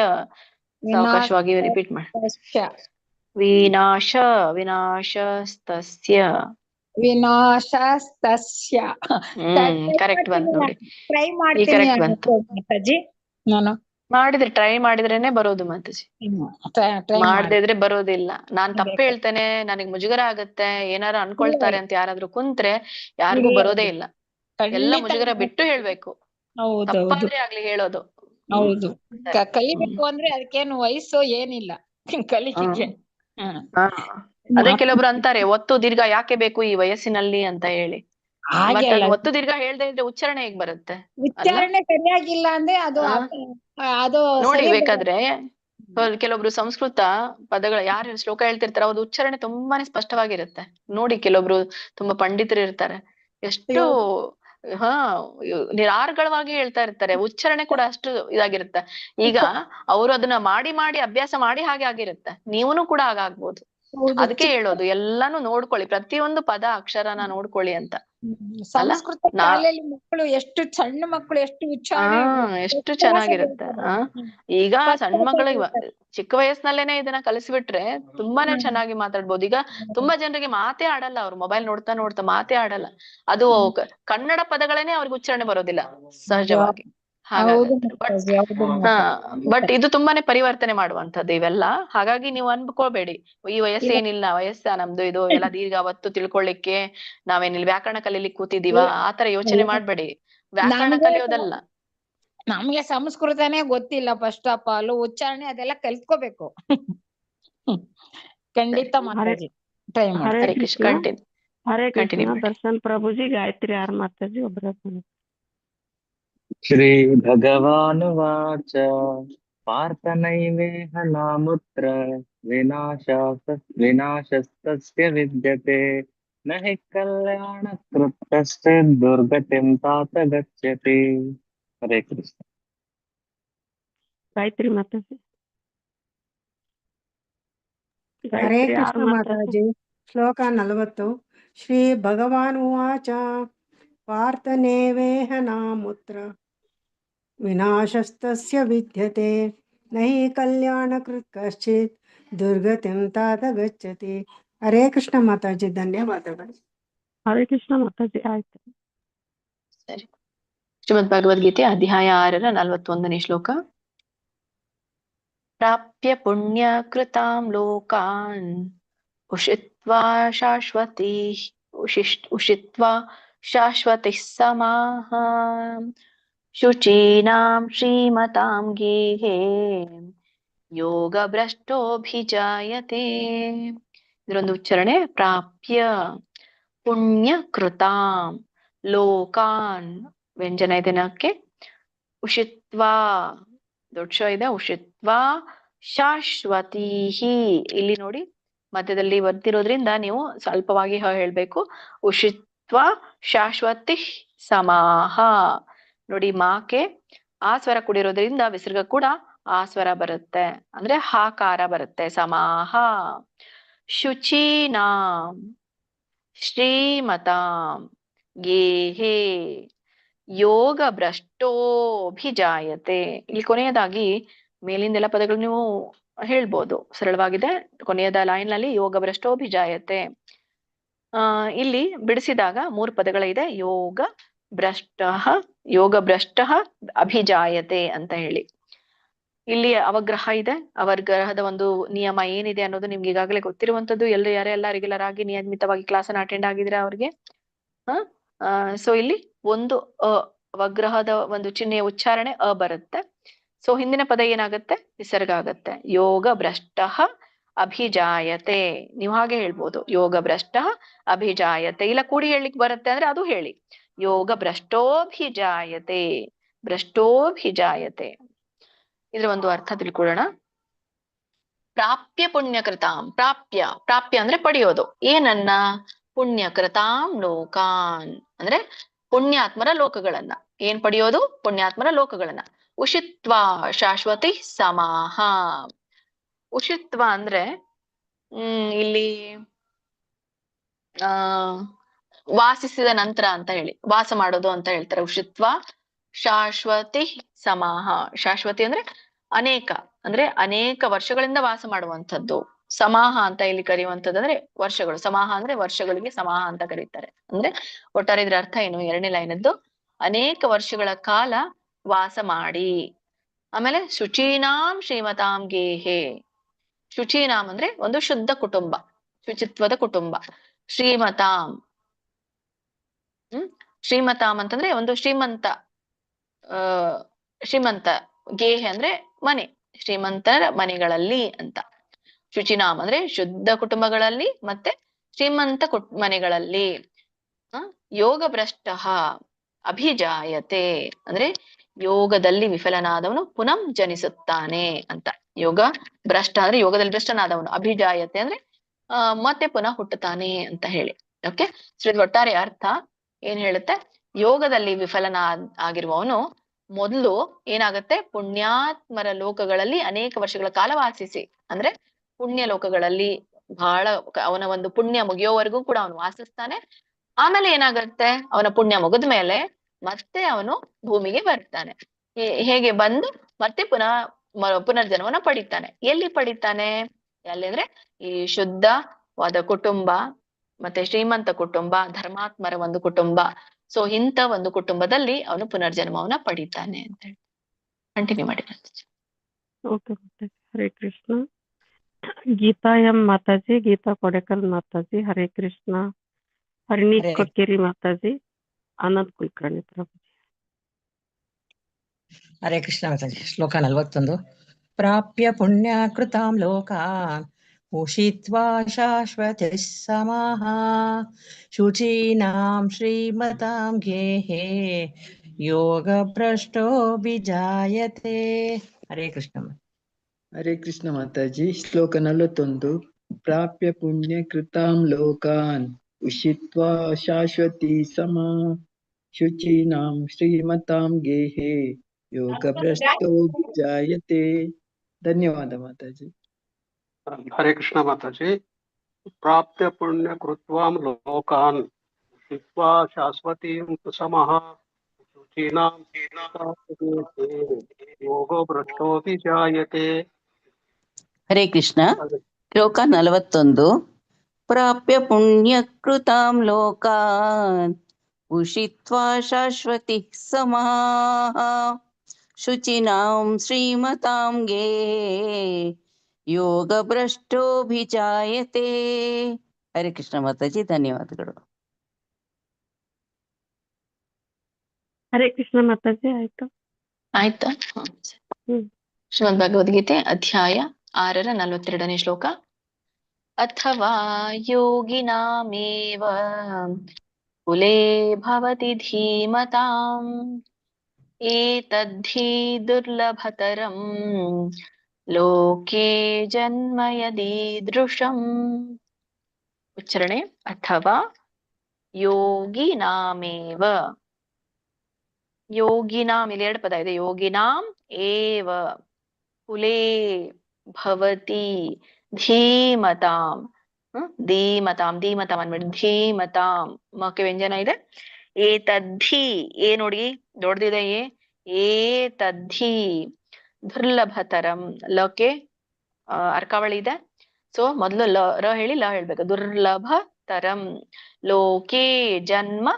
ಸಾವಕಾಶವಾಗಿ ರಿಪೀಟ್ ಮಾಡಿ. ವಿನಾಶಸ್ತಸ್ಯ ವಿನಾಶಸ್ತಸ್ಯ. ಕರೆಕ್ಟ್ ಬಂತು ನೋಡಿ. ಟ್ರೈ ಈ ಮಾಡ್ತೀನಿ ಕರೆಕ್ಟ್ ಬಂತು. ಮಾತಾಜಿ. ನಾನು ಮಾಡಿದ್ರೆ ಟ್ರೈ ಮಾಡಿದ್ರೇನೆ ಬರೋದು ಮಾತಾಜಿ. ಮಾಡದೇ ಇದ್ರೆ ಬರೋದಿಲ್ಲ. ನಾನ್ ತಪ್ಪು ಹೇಳ್ತೇನೆ, ನನಗ್ ಮುಜುಗರ ಆಗತ್ತೆ, ಏನಾರು ಅನ್ಕೊಳ್ತಾರೆ ಅಂತ ಯಾರಾದ್ರೂ ಕುಂತ್ರೆ ಯಾರಿಗೂ ಬರೋದೇ ಇಲ್ಲ. ಎಲ್ಲ ಮುಜುಗರ ಬಿಟ್ಟು ಹೇಳ್ಬೇಕು. ತಪ್ಪಾದ್ರೆ ಆಗ್ಲಿ ಹೇಳೋದು. ಹೌದು. ಕಲಿಬೇಕು ಅಂದ್ರೆ ಅದಕ್ಕೇನು ವಯಸ್ಸು ಏನಿಲ್ಲ ಕಲಿಕೆ. ಅದೇ ಕೆಲವೊಬ್ರು ಅಂತಾರೆ, ಒತ್ತು ದೀರ್ಘ ಯಾಕೆ ಬೇಕು ಈ ವಯಸ್ಸಿನಲ್ಲಿ ಅಂತ ಹೇಳಿ. ಮತ್ತೆ ಒತ್ತು ದೀರ್ಘ ಹೇಳ್ದೆ ಇದ್ರೆ ಉಚ್ಚಾರಣೆ ಹೇಗ್ ಬರುತ್ತೆ? ಉಚ್ಚಾರಣೆ ಸರಿಯಾಗಿಲ್ಲ ಅಂದ್ರೆ ಅದು ನೋಡಿ, ಬೇಕಾದ್ರೆ ಕೆಲವೊಬ್ರು ಸಂಸ್ಕೃತ ಪದಗಳ ಯಾರು ಶ್ಲೋಕ ಹೇಳ್ತಿರ್ತಾರೆ ಅವ್ರ ಉಚ್ಚಾರಣೆ ತುಂಬಾನೇ ಸ್ಪಷ್ಟವಾಗಿರುತ್ತೆ. ನೋಡಿ, ಕೆಲವೊಬ್ರು ತುಂಬಾ ಪಂಡಿತರು ಇರ್ತಾರೆ, ಎಷ್ಟು ನಿರಾರ್ಗಳವಾಗಿ ಹೇಳ್ತಾ ಇರ್ತಾರೆ. ಉಚ್ಚಾರಣೆ ಕೂಡ ಅಷ್ಟು ಇದಾಗಿರುತ್ತೆ. ಈಗ ಅವರು ಅದನ್ನ ಮಾಡಿ ಮಾಡಿ ಅಭ್ಯಾಸ ಮಾಡಿ ಹಾಗೆ ಆಗಿರುತ್ತೆ. ನೀವೂನು ಕೂಡ ಹಾಗಾಗ್ಬೋದು. ಅದಕ್ಕೆ ಹೇಳೋದು ಎಲ್ಲಾನು ನೋಡ್ಕೊಳ್ಳಿ, ಪ್ರತಿಯೊಂದು ಪದ ಅಕ್ಷರನ ನೋಡ್ಕೊಳ್ಳಿ ಅಂತ ಅಲ್ಲ. ಸಂಸ್ಕೃತ ಶಾಲೆಯಲ್ಲಿ ಮಕ್ಕಳು ಎಷ್ಟು ಸಣ್ಣ ಮಕ್ಕಳು ಎಷ್ಟು ಉಚ್ಚಾರಣೆ ಎಷ್ಟು ಚೆನ್ನಾಗಿರುತ್ತೆ. ಈಗ ಸಣ್ಣ ಮಕ್ಕಳಿಗೆ ಚಿಕ್ಕ ವಯಸ್ಸಿನಲ್ಲೇನೆ ಇದನ್ನ ಕಲಿಸ್ಬಿಟ್ರೆ ತುಂಬಾನೇ ಚೆನ್ನಾಗಿ ಮಾತಾಡ್ಬೋದು. ಈಗ ತುಂಬಾ ಜನರಿಗೆ ಮಾತೇ ಆಡಲ್ಲ, ಅವ್ರು ಮೊಬೈಲ್ ನೋಡ್ತಾ ನೋಡ್ತಾ ಮಾತೇ ಆಡಲ್ಲ. ಅದು ಕನ್ನಡ ಪದಗಳೇನೆ ಅವ್ರಿಗೆ ಉಚ್ಚಾರಣೆ ಬರೋದಿಲ್ಲ ಸಹಜವಾಗಿ. ಬಟ್ ಇದು ತುಂಬಾನೇ ಪರಿವರ್ತನೆ ಮಾಡುವಂತದ್ದು ಇವೆಲ್ಲ. ಹಾಗಾಗಿ ನೀವು ಅನ್ಕೋಬೇಡಿ ಈ ವಯಸ್ಸೇನಿಲ್ಲ, ನಮ್ದು ಇದು ಎಲ್ಲ ದೀರ್ಘ ಅವತ್ತು ತಿಳ್ಕೊಳ್ಳಿಕ್ಕೆ ನಾವೇನಿಲ್ಲ ವ್ಯಾಕರಣ ಕಲೀಲಿಕ್ಕೆ ಕೂತಿದೀವ ಆತರ ಯೋಚನೆ ಮಾಡ್ಬೇಡಿ. ವ್ಯಾಕರಣ ಕಲಿಯೋದಲ್ಲ. ನಮ್ಗೆ ಸಂಸ್ಕೃತನೇ ಗೊತ್ತಿಲ್ಲ ಫಸ್ಟ್ ಆಫ್ ಆಲ್, ಉಚ್ಚಾರಣೆ ಅದೆಲ್ಲ ಕಲ್ತ್ಕೋಬೇಕು. ಖಂಡಿತ ಮಾತಾಜಿ ಟ್ರೈ ಮಾಡಿ. ಹರೇ ಕೃಷ್ಣ. ಹರೇ ಕೃಷ್ಣ. ಕಂಟಿನ್ಯೂ ದರ್ಶನ್ ಪ್ರಭುಜಿ ಗಾಯತ್ರಿ ಆರ್ ಮಾತಾಜಿ ಒಬ್ಬರ ಶ್ರೀ ಭಗವಾನುವಾಚ ಪಾರ್ಥನೈವೇಹ ನಾಮುತ್ರ ವಿನಾಶಸ್ತಸ್ಯ ವಿದ್ಯತೆ ನ ಹಿ ಕಲ್ಯಾಣಕೃತ್ ಕಶ್ಚಿತ್ ದುರ್ಗತಿಂ ತಾತ ಗಚ್ಚತಿ. ಹರೇ ಕೃಷ್ಣ. ಗಾಯತ್ರಿ ಮಾತಾಜಿ. ಹರೇ ಕೃಷ್ಣ ಮಾತಾಜಿ. ಶ್ಲೋಕ 40. ಶ್ರೀ ಭಗವಾನ್ ಉವಾಚ ಪಾರ್ಥನೇವೇಹ ನಾಮುತ್ರ ವಿನಾಶಸ್ತಸ್ಯ ವಿದ್ಯತೆ ನ ಹಿ ಕಲ್ಯಾಣಕೃತ್ ಕಶ್ಚಿತ್ ದುರ್ಗತಿಂ ತಾತ ಗಚ್ಚತಿ. ಹರೇ ಕೃಷ್ಣ ಮಾತಾಜಿ. ಧನ್ಯವಾದಗಳು. ಹರೇ ಕೃಷ್ಣ ಮಾತಾಜಿ. ಆಯ್ತು. ಸರಿ. ಶ್ರೀಮದ್ ಭಗವದ್ಗೀತೆ ಅಧ್ಯಾಯ 6 41ನೇ ಶ್ಲೋಕ. ಪ್ರಾಪ್ಯ ಪುಣ್ಯ ಕೃತಾಂ ಲೋಕಾನ್ ಉಷಿತ್ವಾ ಶಾಶ್ವತಿ ಸಮಾಹ ಶುಚೀನಾಂ ಶ್ರೀಮತಾಂ ಗೇಹೇ ಯೋಗ ಭ್ರಷ್ಟೋಭಿಜಾಯತೆ. ಇದರೊಂದು ಉಚ್ಚಾರಣೆ. ಪ್ರಾಪ್ಯ ಪುಣ್ಯ ಕೃತಾಂ ಲೋಕಾನ್ ವ್ಯಂಜನ ಇದಕ್ಕೆ. ಉಷಿತ್ವಾ ದೊಡ್ಡ ಇದೆ. ಉಷಿತ್ವಾ ಶಾಶ್ವತೀಹಿ. ಇಲ್ಲಿ ನೋಡಿ ಮಧ್ಯದಲ್ಲಿ ಬರ್ತಿರೋದ್ರಿಂದ ನೀವು ಸ್ವಲ್ಪವಾಗಿ ಹೇಳ್ಬೇಕು. ಉಷಿತ್ವಾ ಶಾಶ್ವತಿ ಸಮಾಹ. ನೋಡಿ ಮಾಕೆ ಆ ಸ್ವರ ಕೂಡಿರೋದ್ರಿಂದ ವಿಸರ್ಗ ಕೂಡ ಆ ಸ್ವರ ಬರುತ್ತೆ, ಅಂದ್ರೆ ಹಾಕಾರ ಬರುತ್ತೆ. ಸಮಾಹ. ಶುಚೀನಾಂ ಶ್ರೀಮತಾಂ ಗೇಹೇ ಯೋಗ ಭ್ರಷ್ಟೋಭಿಜಾಯತೆ. ಇಲ್ಲಿ ಕೊನೆಯದಾಗಿ ಮೇಲಿಂದೆಲ್ಲ ಪದಗಳು ನೀವು ಹೇಳ್ಬೋದು, ಸರಳವಾಗಿದೆ. ಕೊನೆಯದ ಲೈನ್ ನಲ್ಲಿ ಯೋಗ ಭ್ರಷ್ಟೋಭಿಜಾಯತೆ. ಇಲ್ಲಿ ಬಿಡಿಸಿದಾಗ 3 ಪದಗಳಿದೆ. ಯೋಗ ಭ್ರಷ್ಟ ಅಭಿಜಾಯತೆ ಅಂತ ಹೇಳಿ. ಇಲ್ಲಿ ಅವಗ್ರಹ ಇದೆ. ಅವಗ್ರಹದ ಒಂದು ನಿಯಮ ಏನಿದೆ ಅನ್ನೋದು ನಿಮ್ಗೆ ಈಗಾಗಲೇ ಗೊತ್ತಿರುವಂತದ್ದು. ಯಾರೆಲ್ಲ ರೆಗ್ಯುಲರ್ ಆಗಿ ನಿಯಮಿತವಾಗಿ ಕ್ಲಾಸ್ ಅನ್ನ ಅಟೆಂಡ್ ಆಗಿದ್ರೆ ಅವ್ರಿಗೆ ಸೊ ಇಲ್ಲಿ ಒಂದು ಅವಗ್ರಹದ ಒಂದು ಚಿಹ್ನೆಯ ಉಚ್ಚಾರಣೆ ಬರುತ್ತೆ. ಸೊ ಹಿಂದಿನ ಪದ ಏನಾಗುತ್ತೆ? ವಿಸರ್ಗ ಆಗತ್ತೆ. ಯೋಗ ಭ್ರಷ್ಟ ಅಭಿಜಾಯತೆ. ನೀವು ಹಾಗೆ ಹೇಳ್ಬೋದು, ಯೋಗ ಭ್ರಷ್ಟ ಅಭಿಜಾಯತೆ. ಇಲ್ಲ ಕೂಡಿ ಹೇಳಲಿಕ್ಕೆ ಬರುತ್ತೆ ಅಂದ್ರೆ ಅದು ಹೇಳಿ. ಯೋಗ ಭ್ರಷ್ಟೋಭಿಜಾಯತೆ. ಭ್ರಷ್ಟೋಭಿಜಾಯತೆ. ಇದ್ರ ಒಂದು ಅರ್ಥ ತಿಳ್ಕೊಳ್ಳೋಣ. ಪ್ರಾಪ್ಯ ಪುಣ್ಯಕೃತಾಂ. ಪ್ರಾಪ್ಯ ಅಂದ್ರೆ ಪಡೆಯೋದು. ಏನನ್ನ? ಪುಣ್ಯಕೃತಾಂ ಲೋಕಾನ್ ಅಂದ್ರೆ ಪುಣ್ಯಾತ್ಮರ ಲೋಕಗಳನ್ನ. ಏನ್ ಪಡೆಯೋದು? ಪುಣ್ಯಾತ್ಮರ ಲೋಕಗಳನ್ನ. ಉಷಿತ್ವ ಶಾಶ್ವತಿ ಸಮಾಹ. ಉಷಿತ್ವ ಅಂದ್ರೆ ಇಲ್ಲಿ ವಾಸಿಸಿದ ನಂತರ ಅಂತ ಹೇಳಿ, ವಾಸ ಮಾಡೋದು ಅಂತ ಹೇಳ್ತಾರೆ. ಉಷಿತ್ವ ಶಾಶ್ವತಿ ಸಮಾಹ. ಶಾಶ್ವತಿ ಅಂದ್ರೆ ಅನೇಕ ವರ್ಷಗಳಿಂದ ವಾಸ ಮಾಡುವಂಥದ್ದು. ಸಮಾಹ ಅಂತ ಇಲ್ಲಿ ಕರೆಯುವಂಥದ್ದು ಅಂದ್ರೆ ವರ್ಷಗಳು. ಸಮಾಹ ಅಂದ್ರೆ ವರ್ಷಗಳಿಗೆ ಸಮಾಹ ಅಂತ ಕರೀತಾರೆ. ಅಂದ್ರೆ ಒಟ್ಟಾರೆ ಇದ್ರ ಅರ್ಥ ಏನು? 2ನೇ ಲೈನದ್ದು ಅನೇಕ ವರ್ಷಗಳ ಕಾಲ ವಾಸ ಮಾಡಿ. ಆಮೇಲೆ ಶುಚೀನಾಂ ಶ್ರೀಮತಾಂ ಗೇಹೇ. ಶುಚೀನಾಂ ಅಂದ್ರೆ ಒಂದು ಶುದ್ಧ ಕುಟುಂಬ, ಶುಚಿತ್ವದ ಕುಟುಂಬ. ಶ್ರೀಮತಾಂ ಶ್ರೀಮತಾಂ ಅಂತಂದ್ರೆ ಒಂದು ಶ್ರೀಮಂತ ಗೇಹೆ ಅಂದ್ರೆ ಮನೆ, ಶ್ರೀಮಂತರ ಮನೆಗಳಲ್ಲಿ ಅಂತ. ಶುಚಿನಾಮ್ ಅಂದ್ರೆ ಶುದ್ಧ ಕುಟುಂಬಗಳಲ್ಲಿ ಮತ್ತೆ ಶ್ರೀಮಂತ ಮನೆಗಳಲ್ಲಿ. ಯೋಗ ಭ್ರಷ್ಟ ಅಭಿಜಾಯತೆ ಅಂದ್ರೆ ಯೋಗದಲ್ಲಿ ವಿಫಲನಾದವನು ಪುನಃ ಜನಿಸುತ್ತಾನೆ ಅಂತ. ಯೋಗ ಭ್ರಷ್ಟ ಅಂದ್ರೆ ಯೋಗದಲ್ಲಿ ಭ್ರಷ್ಟನಾದವನು. ಅಭಿಜಾಯತೆ ಅಂದ್ರೆ ಮತ್ತೆ ಪುನಃ ಹುಟ್ಟುತ್ತಾನೆ ಅಂತ ಹೇಳಿ. ಓಕೆ. ಸೊ ಇದು ಒಟ್ಟಾರೆ ಅರ್ಥ ಏನ್ ಹೇಳುತ್ತೆ? ಯೋಗದಲ್ಲಿ ಆಗಿರುವವನು ಮೊದಲು ಏನಾಗತ್ತೆ? ಪುಣ್ಯಾತ್ಮರ ಲೋಕಗಳಲ್ಲಿ ಅನೇಕ ವರ್ಷಗಳ ಕಾಲ ವಾಸಿಸಿ, ಅಂದ್ರೆ ಪುಣ್ಯ ಲೋಕಗಳಲ್ಲಿ ಬಹಳ ಅವನ ಒಂದು ಪುಣ್ಯ ಮುಗಿಯೋವರೆಗೂ ಕೂಡ ಅವನು ವಾಸಿಸ್ತಾನೆ. ಆಮೇಲೆ ಏನಾಗತ್ತೆ, ಅವನ ಪುಣ್ಯ ಮುಗಿದ ಮೇಲೆ ಮತ್ತೆ ಅವನು ಭೂಮಿಗೆ ಬರ್ತಾನೆ. ಹೇಗೆ ಬಂದು ಮತ್ತೆ ಪುನರ್ಜನ್ಮನ ಪಡಿತಾನೆ. ಎಲ್ಲಿ ಪಡಿತಾನೆ? ಎಲ್ಲಿ ಅಂದ್ರೆ ಈ ಶುದ್ಧವಾದ ಕುಟುಂಬ, ಮತ್ತೆ ಶ್ರೀಮಂತ ಕುಟುಂಬ, ಧರ್ಮಾತ್ಮರ ಒಂದು ಕುಟುಂಬ. ಸೊ ಇಂಥ ಒಂದು ಕುಟುಂಬದಲ್ಲಿ ಅವನು ಪುನರ್ಜನ್ಮವನ್ನ ಪಡಿತಾನೆ ಅಂತ ಹೇಳಿ ಕಂಟಿನ್ಯೂ ಮಾಡಿ. ಓಕೆ ಮಾತಾಜಿ, ಹರೇ ಕೃಷ್ಣ. ಗೀತಾ ಎಂ ಮಾತಾಜಿ, ಗೀತಾ ಕೊಡೆಕಲ್ ಮಾತಾಜಿ, ಹರೇ ಕೃಷ್ಣ. ಹರಿಣಿ ಹರೇ ಕೊಕ್ಕೇರಿ ಮಾತಾಜಿ, ಆನಂದ್ ಕುಲಕರ್ಣಿ ಪ್ರಭುಜಿ. ಹರೇ ಕೃಷ್ಣ ಮಾತಾಜಿ. ಶ್ಲೋಕ 41. ಪ್ರಾಪ್ಯ ಪುಣ್ಯ ಕೃತಾಂ ಲೋಕಾನ್ ಉಷಿತ್ವಾ ಶಾಶ್ವತಿ ಸಮಾಹ ಶುಚೀನಾಂ ಶ್ರೀಮತಾಂ ಗೇಹೇ ಯೋಗ ಭ್ರಷ್ಟೋ ವಿಜಾಯತೆ. ಹರೇ ಕೃಷ್ಣ. ಹರೇ ಕೃಷ್ಣ ಮಾತಾಜಿ. ಶ್ಲೋಕ 41. ಪ್ರಾಪ್ಯ ಪುಣ್ಯ ಕೃತಾಂ ಲೋಕಾನ್ ಉಷಿತ್ವಾ ಶಾಶ್ವತಿ ಸಮಾ ಶುಚೀನಾಂ ಶ್ರೀಮತಾಂ ಗೇಹೇ ಯೋಗ ಭ್ರಷ್ಟೋ ಜಾಯತೆ. ಧನ್ಯವಾದ ಮಾತಾಜಿ. ಹರೇ ಕೃಷ್ಣ ಮಾತಾಜಿ. ಪ್ರಾಪ್ಯ ಪುಣ್ಯ ಕೃತ್ವಾಂ ಲೋಕಾನ್ ಉಷಿತ್ವಾ ಶಾಶ್ವತೀಂ ಸಮಃ ಶುಚೀನಾಂ ಯೋಗೋ ಭ್ರಷ್ಟೋಪಿ ಜಾಯತೆ. ಹರೇ ಕೃಷ್ಣ. ಶ್ಲೋಕ 41. ಪ್ರಾಪ್ಯ ಪುಣ್ಯಕೃತಾಂ ಲೋಕಾನ್ ಉಷಿತ್ವಾ ಶಾಶ್ವತಿ ಸಮಾಹ ಶುಚಿನಾಂ ಶ್ರೀಮತಾಂ ಗೇ ಯೋಗ ಭ್ರಷ್ಟೋಭಿಜಾಯತೆ. ಹರೇ ಕೃಷ್ಣ ಮಾತಾಜಿ, ಧನ್ಯವಾದಗಳು. ಹರೇ ಕೃಷ್ಣ ಮಾತಾಜಿ. ಆಯ್ತಾ? ಶ್ರೀಮದ್ ಭಗವದ್ಗೀತೆ ಅಧ್ಯಾಯ 6ರ 42ನೇ ಶ್ಲೋಕ. ಅಥವಾ ಯೋಗಿನಾಮೇವ ಕುಲೇ ಭವತಿ ಧೀಮತಾಂ ಏತದ್ಧಿ ದುರ್ಲಭತರಂ ಲೋಕೆ ಜನ್ಮ ಯದೀದೃಶಂ. ಉಚ್ಚಾರಣೆ. ಅಥವಾ ಯೋಗಿನಾಮೇವ. ಯೋಗಿನಾಂ, ಇಲ್ಲಿ 2 ಪದ ಇದೆ. ಯೋಗಿನಾಂ ಏವ ಕುಲೇ ಭವತಿ ಧೀಮತಾಂ. ಧೀಮತಾಂ, ಧೀಮತಾಂ ಅನ್ಬೇಡಿ, ಧೀಮತಾಂ. ಮಕ್ಕೆ ವ್ಯಂಜನ ಇದೆ. ಏತದ್ಧಿ, ಏ ನೋಡಿ ದೊಡ್ಡದಿದೆ. ಏತದ್ಧಿ ದುರ್ಲಭತರಂ. ಲಕ್ಕೆ ಅರ್ಕಾವಳಿ ಇದೆ. ಸೊ ಮೊದಲು ರ ಹೇಳಿ ಲ ಹೇಳ್ಬೇಕು. ದುರ್ಲಭತರಂ ಲೋಕೆ ಜನ್ಮ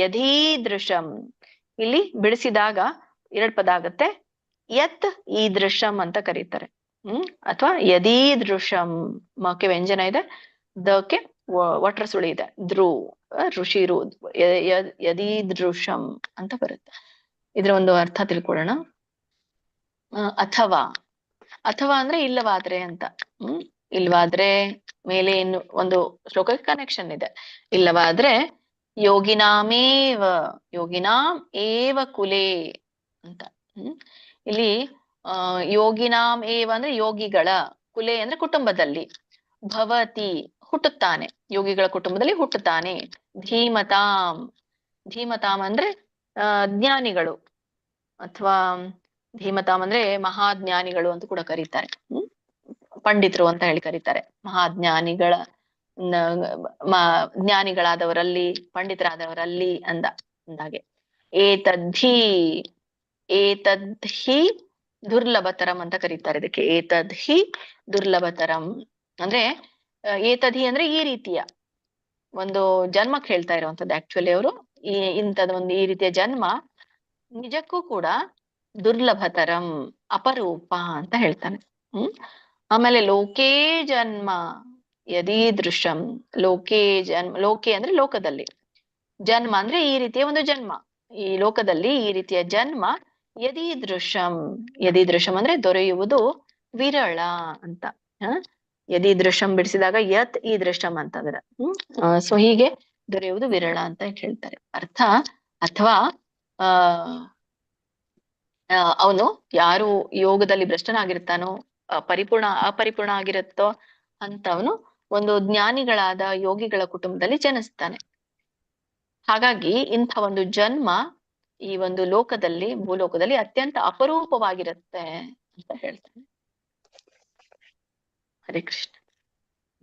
ಯದೀದೃಶಂ. ಇಲ್ಲಿ ಬಿಡಿಸಿದಾಗ 2 ಪದ ಆಗತ್ತೆ. ಯತ್ ಈದೃಶಂ ಅಂತ ಕರೀತಾರೆ. ಅಥವಾ ಯದೀದೃಶಂ. ಮಕ್ಕೆ ವ್ಯಂಜನ ಇದೆ. ದಕ್ಕೆ ಒಟ್ರ ಸುಳಿ ಇದೆ. ಧ್ರು ಋಷಿರು ಯದೀದೃಶಂ ಅಂತ ಬರುತ್ತೆ. ಇದ್ರ ಒಂದು ಅರ್ಥ ತಿಳ್ಕೊಳ್ಳೋಣ. ಅಥವಾ, ಅಥವಾ ಅಂದ್ರೆ ಇಲ್ಲವಾದ್ರೆ ಅಂತ. ಇಲ್ವಾದ್ರೆ ಮೇಲೆ ಇನ್ನು ಒಂದು ಶ್ಲೋಕಕ್ಕೆ ಕನೆಕ್ಷನ್ ಇದೆ. ಇಲ್ಲವಾದ್ರೆ ಯೋಗಿನಾಮೇವ, ಯೋಗಿನಾಂ ಏವ ಕುಲೇ ಅಂತ. ಇಲ್ಲಿ ಯೋಗಿನಾಂ ಏವ ಅಂದ್ರೆ ಯೋಗಿಗಳ, ಕುಲೆ ಅಂದ್ರೆ ಕುಟುಂಬದಲ್ಲಿ, ಭವತಿ ಹುಟ್ಟುತ್ತಾನೆ, ಯೋಗಿಗಳ ಕುಟುಂಬದಲ್ಲಿ ಹುಟ್ಟುತ್ತಾನೆ. ಧೀಮತಾಂ, ಧೀಮತಾಂ ಅಂದ್ರೆ ಜ್ಞಾನಿಗಳು, ಅಥವಾ ಧೀಮತಾಂ ಅಂದ್ರೆ ಮಹಾಜ್ಞಾನಿಗಳು ಅಂತ ಕೂಡ ಕರೀತಾರೆ. ಪಂಡಿತರು ಅಂತ ಹೇಳಿ ಕರೀತಾರೆ. ಮಹಾಜ್ಞಾನಿಗಳ, ಜ್ಞಾನಿಗಳಾದವರಲ್ಲಿ, ಪಂಡಿತರಾದವರಲ್ಲಿ ಅಂದಾಗೆ. ಏತದ್ಧಿ, ಏತದ್ಧಿ ದುರ್ಲಭತರಂ ಅಂತ ಕರೀತಾರೆ ಇದಕ್ಕೆ. ಏತದ್ಧಿ ದುರ್ಲಭತರಂ ಅಂದ್ರೆ, ಏತದ್ಹಿ ಅಂದ್ರೆ ಈ ರೀತಿಯ ಒಂದು ಜನ್ಮಕ್ಕೆ ಹೇಳ್ತಾ ಇರುವಂತದ್ದು. ಆಕ್ಚುಲಿ ಅವರು ಇಂಥದೊಂದು ಈ ರೀತಿಯ ಜನ್ಮ ನಿಜಕ್ಕೂ ಕೂಡ ದುರ್ಲಭತರಂ, ಅಪರೂಪ ಅಂತ ಹೇಳ್ತಾನೆ. ಆಮೇಲೆ ಲೋಕೇ ಜನ್ಮ ಯದೀದೃಶಂ. ಲೋಕೇ ಜನ್ಮ, ಲೋಕೆ ಅಂದ್ರೆ ಲೋಕದಲ್ಲಿ, ಜನ್ಮ ಅಂದ್ರೆ ಈ ರೀತಿಯ ಒಂದು ಜನ್ಮ, ಈ ಲೋಕದಲ್ಲಿ ಈ ರೀತಿಯ ಜನ್ಮ. ಯದೀದೃಶಂ, ಯದೀದೃಶಂ ಅಂದ್ರೆ ದೊರೆಯುವುದು ವಿರಳ ಅಂತ. ಯದೀದೃಶಂ ಬಿಡಿಸಿದಾಗ ಯತ್ ಈದೃಶಂ ಅಂತಂದ್ರೆ ಸೊ ಹೀಗೆ ದೊರೆಯುವುದು ವಿರಳ ಅಂತ ಹೇಳ್ತಾರೆ ಅರ್ಥ. ಅಥವಾ ಅವನು ಯಾರು ಯೋಗದಲ್ಲಿ ಭ್ರಷ್ಟನಾಗಿರ್ತಾನೋ, ಅಪರಿಪೂರ್ಣ ಆಗಿರುತ್ತೋ ಅಂತವನು ಒಂದು ಜ್ಞಾನಿಗಳಾದ ಯೋಗಿಗಳ ಕುಟುಂಬದಲ್ಲಿ ಜನಿಸ್ತಾನೆ. ಹಾಗಾಗಿ ಇಂಥ ಒಂದು ಜನ್ಮ ಈ ಒಂದು ಲೋಕದಲ್ಲಿ, ಭೂಲೋಕದಲ್ಲಿ ಅತ್ಯಂತ ಅಪರೂಪವಾಗಿರುತ್ತೆ ಅಂತ ಹೇಳ್ತಾನೆ. ಹರೇ ಕೃಷ್ಣ.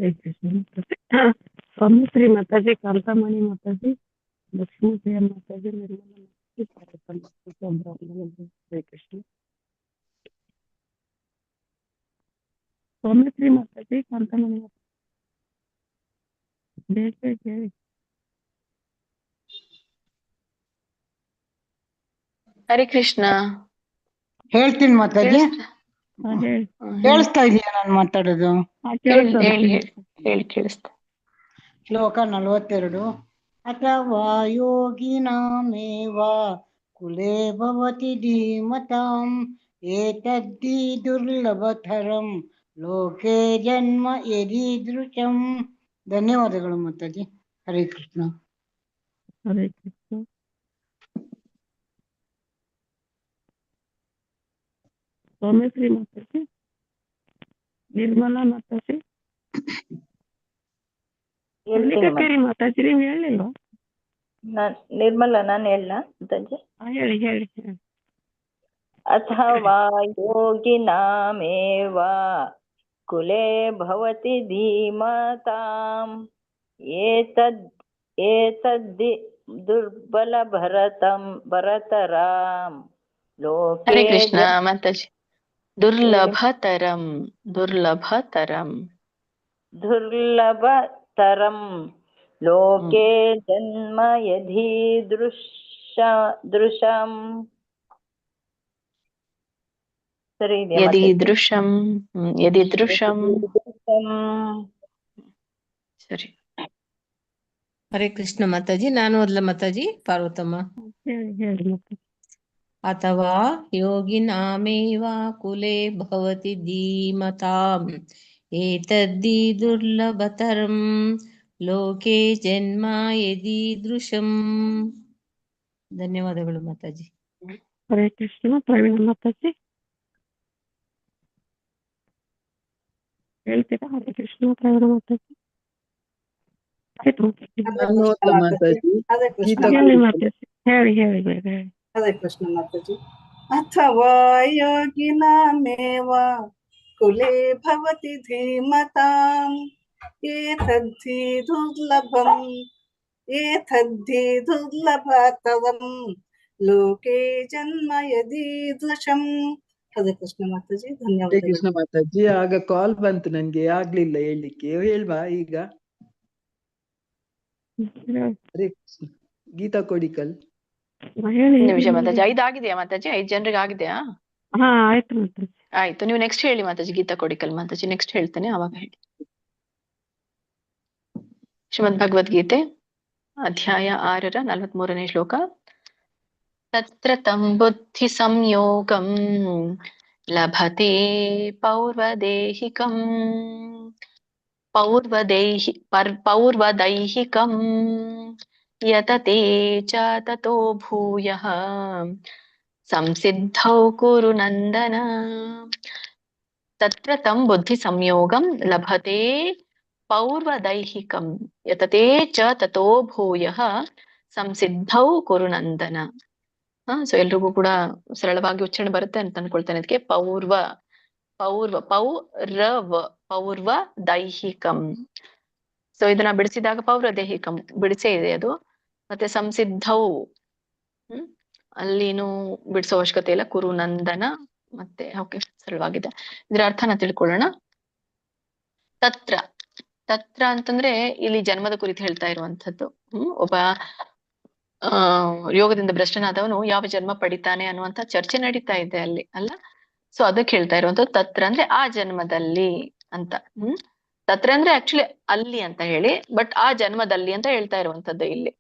ಜೈ ಕೃಷ್ಣ ಮಾತಾಜಿ. ಸ್ವಾಮಿಶ್ರೀ ಮಾತಾಜಿ, ಕಾಂತಮಣಿ ಮಾತಾಜಿ, ಲಕ್ಷ್ಮೀಪ್ರಿಯ ಮಾತಾಜಿ, ನಿರ್ಮಲಾ ಮಾತಾಜಿ, ಪಾರ್ವತಮ್ಮ ಮಾತಾಜಿ, ಜೈ ಕೃಷ್ಣ. ಸ್ವಾಮಿಶ್ರೀ ಮಾತಾಜಿ, ಕಾಂತಮಣಿ ಮಾತಾಜಿ, ಬೇಗ ಹೇಳಿ. ಹರೇ ಕೃಷ್ಣ. ಹೇಳ್ತೀನಿ ಮಾತಾಜಿ. ಕೇಳಿಸ್ತಾ ಇದೆಯಾ ನಾನು ಮಾತಾಡೋದು? ಹೇಳಿ ಕೇಳಿಸ್ತಾ. ಶ್ಲೋಕ 42. ಅಥವಾ ಯೋಗಿನಾಮೇವ ಕುಲೇ ಭವತಿ ಧೀಮತಾಂ ಏತದ್ದಿ ದುರ್ಲಭತರಂ ಲೋಕೆ ಜನ್ಮ ಯದೀದೃಶಂ. ಧನ್ಯವಾದಗಳು ಮಾತಾಜಿ. ಹರೇ ಕೃಷ್ಣ. ಹರೇ ಕೃಷ್ಣ. ಸೌಮ್ಯಶ್ರೀ ಮಾತಾಜಿ, ನಿರ್ಮಲಾ ಮಾತಾಜಿ, ಮಲ್ಲಿಕಾಕೇರಿ ಮಾತಾಜಿ, ನೀವು ಹೇಳಿಲ್ವಾ? ನಿರ್ಮಲಾ ನಾನು ಹೇಳ ಮಾತಾಜಿ. ಹೇಳಿ ಹೇಳಿ. ಅಥವಾ ಯೋಗಿನಾಮೇವ ಕುಲೇ ಭವತಿ ಧೀಮತಾಂ ಏತದ್ದಿ ದುರ್ಬಲ ಭರತರಾಂ ಲೋಕೆ. ಹರೇ ಕೃಷ್ಣ ಮಾತಾಜಿ. ದುರ್ಲಭತರಂ ಲೋಕೆ ಜನ್ಮ ಯದೀದೃಶಂ. ಸರಿ ಇದೆಯಾ? ಯದೀದೃಶಂ. ಸರಿ. ಹರೇ ಕೃಷ್ಣ ಮಾತಾಜಿ. ನಾನು ಓದ್ಲ ಮಾತಾಜಿ, ಪಾರ್ವತಮ್ಮ. ಅಥವಾ ಯೋಗಿನಾಮೇವ ಕುಲೇ ಭವತಿ ಧೀಮತಾಂ ಏತದ್ದಿ ದುರ್ಲಭತರಂ ಲೋಕೆ ಜನ್ಮ ಯದೀದೃಶಂ. ಧನ್ಯವಾದಗಳು ಮಾತಾಜಿ. ಹರೇ ಕೃಷ್ಣ. ಪ್ರವೀಣ ಮಾತಾಜಿ ಹೇಳ್ತೀರಾ? ಹರೇ ಕೃಷ್ಣ. ಪ್ರವೀಣ ಮಾತಾಜಿ ಹೇಳಿ ಹೇಳಿ ಬೇಗ ಹೇಳಿ. ಹರೇ ಕೃಷ್ಣ ಮಾತಾಜಿ. ಅಥವಾ ಯೋಗಿನಾಮೇವ ಕುಲೇ ಭವತಿ ಧೀಮತಾಂ ಏತದ್ದಿ ದುರ್ಲಭತರಂ ಲೋಕೆ ಜನ್ಮ ಯದೀದೃಶಂ. ಹರೇ ಕೃಷ್ಣ ಮಾತಾಜಿ. ಹರೇ ಧನ್ಯವಾದ. ಕೃಷ್ಣ ಮಾತಾಜಿ. ಆಗ ಕಾಲ್ ಬಂತು ನನ್ಗೆ, ಆಗ್ಲಿಲ್ಲ ಹೇಳ್ಲಿಕ್ಕೆ. ಹೇಳ್ಬಾ ಈಗ? ಹರೇ ಕೃಷ್ಣ. ಗೀತಾ ಕೊಡಿಕಲ್. ನಿಮಿಷ ಮಾತಾಜಿ. 5 ಆಗಿದೆಯಾ ಮಾತಾಜಿ? 5 ಜನರಿಗೆ ಆಗಿದೆಯಾ? ಆಯ್ತು ಮಾತಾಜಿ. ಆಯ್ತು, ನೀವು ನೆಕ್ಸ್ಟ್ ಹೇಳಿ ಮಾತಾಜಿ. ಗೀತಾ ಕೊಡಿಕಲ್ ಮಾತಾಜಿ ನೆಕ್ಸ್ಟ್ ಹೇಳ್ತೇನೆ, ಅವಾಗ ಹೇಳಿ. ಶ್ರೀಮದ್ ಭಗವದ್ಗೀತೆ ಅಧ್ಯಾಯ 6 43ನೇ ಶ್ಲೋಕ. ತತ್ರ ತಂ ಬುದ್ಧಿ ಸಂಯೋಗಂ ಲಭತೆ ಪೌರ್ವದೈಹಿಕಂ ಯತತೆ ಚ ತತೋ ಭೂಯಃ ಸಂಸಿದ್ಧೌ ಕುರು ನಂದನ. ತತ್ರ ತಂ ಬುದ್ಧಿ ಸಂಯೋಗಂ ಲಭತೆ ಪೌರ್ವದೈಹಿಕಂ ಯತತೆ ಚ ತತೋ ಭೂಯಃ ಸಂಸಿದ್ಧೌ ಕುರು ನಂದನ. ಸೊ ಎಲ್ರಿಗೂ ಕೂಡ ಸರಳವಾಗಿ ಉಚ್ಚಾರಣೆ ಬರುತ್ತೆ ಅಂತ ಅನ್ಕೊಳ್ತೇನೆ. ಅದಕ್ಕೆ ಪೌರ್ವ ದೈಹಿಕಂ. ಸೊ ಇದನ್ನ ಬಿಡಿಸಿದಾಗ ಪೌರ್ವದೈಹಿಕಂ ಬಿಡಿಸೇ ಇದೆ ಅದು. ಮತ್ತೆ ಸಂಸಿದ್ಧೌ ಅಲ್ಲಿನೂ ಬಿಡಿಸೋ ಅವಶ್ಯಕತೆ ಇಲ್ಲ. ಕುರು ನಂದನ ಮತ್ತೆ ಓಕೆ, ಸರಳವಾಗಿದೆ. ಇದರ ಅರ್ಥನ ತಿಳ್ಕೊಳ್ಳೋಣ. ತತ್ರ ಅಂತಂದ್ರೆ ಇಲ್ಲಿ ಜನ್ಮದ ಕುರಿತು ಹೇಳ್ತಾ ಇರುವಂತದ್ದು. ಒಬ್ಬ ಯೋಗದಿಂದ ಭ್ರಷ್ಟನಾದವನು ಯಾವ ಜನ್ಮ ಪಡಿತಾನೆ ಅನ್ನುವಂತ ಚರ್ಚೆ ನಡೀತಾ ಇದೆ ಅಲ್ಲಿ ಅಲ್ಲ. ಸೊ ಅದಕ್ಕೆ ಹೇಳ್ತಾ ಇರುವಂತದ್ದು ತತ್ರ ಅಂದ್ರೆ ಆ ಜನ್ಮದಲ್ಲಿ ಅಂತ. ತತ್ರ ಅಂದ್ರೆ ಆಕ್ಚುಲಿ ಅಲ್ಲಿ ಅಂತ ಹೇಳಿ, ಬಟ್ ಆ ಜನ್ಮದಲ್ಲಿ ಅಂತ ಹೇಳ್ತಾ ಇರುವಂತದ್ದು ಇಲ್ಲಿ.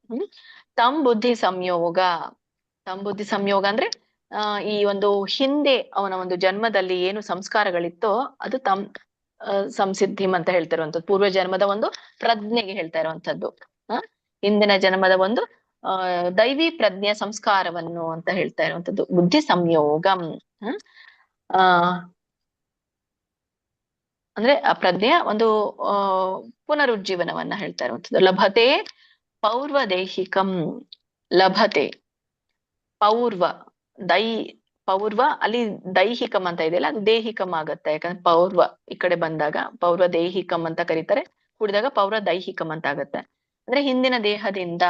ತಂ ಬುದ್ಧಿ ಸಂಯೋಗ ಅಂದ್ರೆ ಈ ಒಂದು ಹಿಂದೆ ಅವನ ಒಂದು ಜನ್ಮದಲ್ಲಿ ಏನು ಸಂಸ್ಕಾರಗಳಿತ್ತೋ ಅದು ಸಂಸಿದ್ಧಿಂ ಅಂತ ಹೇಳ್ತಾ ಇರುವಂತದ್ದು. ಪೂರ್ವ ಜನ್ಮದ ಒಂದು ಪ್ರಜ್ಞೆಗೆ ಹೇಳ್ತಾ ಇರುವಂತದ್ದು. ಹಿಂದಿನ ಜನ್ಮದ ಒಂದು ದೈವಿ ಪ್ರಜ್ಞೆಯ ಸಂಸ್ಕಾರವನ್ನು ಅಂತ ಹೇಳ್ತಾ ಇರುವಂತದ್ದು ಬುದ್ಧಿ ಸಂಯೋಗಂ. ಅಂದ್ರೆ ಆ ಪ್ರಜ್ಞೆಯ ಒಂದು ಪುನರುಜ್ಜೀವನವನ್ನ ಹೇಳ್ತಾ ಇರುವಂತದ್ದು. ಲಭತೆ ಪೌರ್ವದೈಹಿಕಂ. ಲಭತೆ ಪೌರ್ವ ಅಲ್ಲಿ ದೈಹಿಕಂ ಅಂತ ಇದೆಯಲ್ಲ ಅದು ದೇಹಿಕಂ ಆಗತ್ತೆ. ಯಾಕಂದ್ರೆ ಪೌರ್ವ ಈ ಕಡೆ ಬಂದಾಗ ಪೌರ್ವ ದೈಹಿಕಂ ಅಂತ ಕರೀತಾರೆ, ಕೂಡಿದಾಗ ಪೌರ್ವ ದೈಹಿಕಂ ಅಂತ ಆಗತ್ತೆ. ಅಂದ್ರೆ ಹಿಂದಿನ ದೇಹದಿಂದ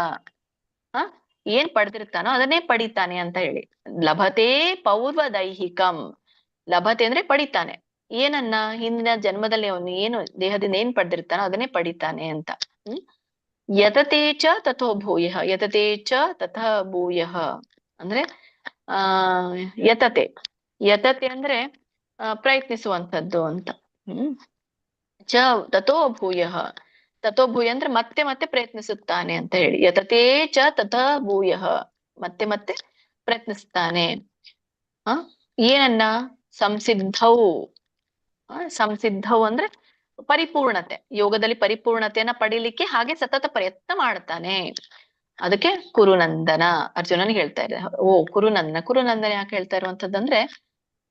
ಏನ್ ಪಡೆದಿರ್ತಾನೋ ಅದನ್ನೇ ಪಡಿತಾನೆ ಅಂತ ಹೇಳಿ. ಲಭತೆ ಪೌರ್ವ ದೈಹಿಕಂ, ಲಭತೆ ಅಂದ್ರೆ ಪಡಿತಾನೆ. ಏನನ್ನ ಹಿಂದಿನ ಜನ್ಮದಲ್ಲಿ ಅವನು ಏನು ದೇಹದಿಂದ ಏನ್ ಪಡೆದಿರ್ತಾನೋ ಅದನ್ನೇ ಪಡಿತಾನೆ ಅಂತ. ಯತತೆ ಚ ತಥೋ ಭೂಯಃ, ಯತತೆ ಚ ತಥಾ ಭೂಯಃ ಅಂದ್ರೆ ಯತತೆ, ಯತತೆ ಅಂದ್ರೆ ಪ್ರಯತ್ನಿಸುವಂಥದ್ದು ಅಂತ. ಚ ತಥೋ ಭೂಯಃ, ತಥೋ ಭೂಯ ಅಂದ್ರೆ ಮತ್ತೆ ಮತ್ತೆ ಪ್ರಯತ್ನಿಸುತ್ತಾನೆ ಅಂತ ಹೇಳಿ. ಯತತೆ ಚ ತಥಾ ಭೂಯಃ, ಮತ್ತೆ ಮತ್ತೆ ಪ್ರಯತ್ನಿಸ್ತಾನೆ. ಏನನ್ನ ಸಂಸಿದ್ಧೌ, ಸಂಸಿದ್ಧೌ ಅಂದ್ರೆ ಪರಿಪೂರ್ಣತೆ, ಯೋಗದಲ್ಲಿ ಪರಿಪೂರ್ಣತೆಯನ್ನ ಪಡಿಲಿಕ್ಕೆ ಹಾಗೆ ಸತತ ಪ್ರಯತ್ನ ಮಾಡ್ತಾನೆ. ಅದಕ್ಕೆ ಕುರುನಂದನ ಅರ್ಜುನನಿಗೆ ಹೇಳ್ತಾ ಇದ್ದಾರೆ. ಓ ಕುರುನಂದನ, ಕುರುನಂದನ ಯಾಕೆ ಹೇಳ್ತಾ ಇರುವಂತದ್ದಂದ್ರೆ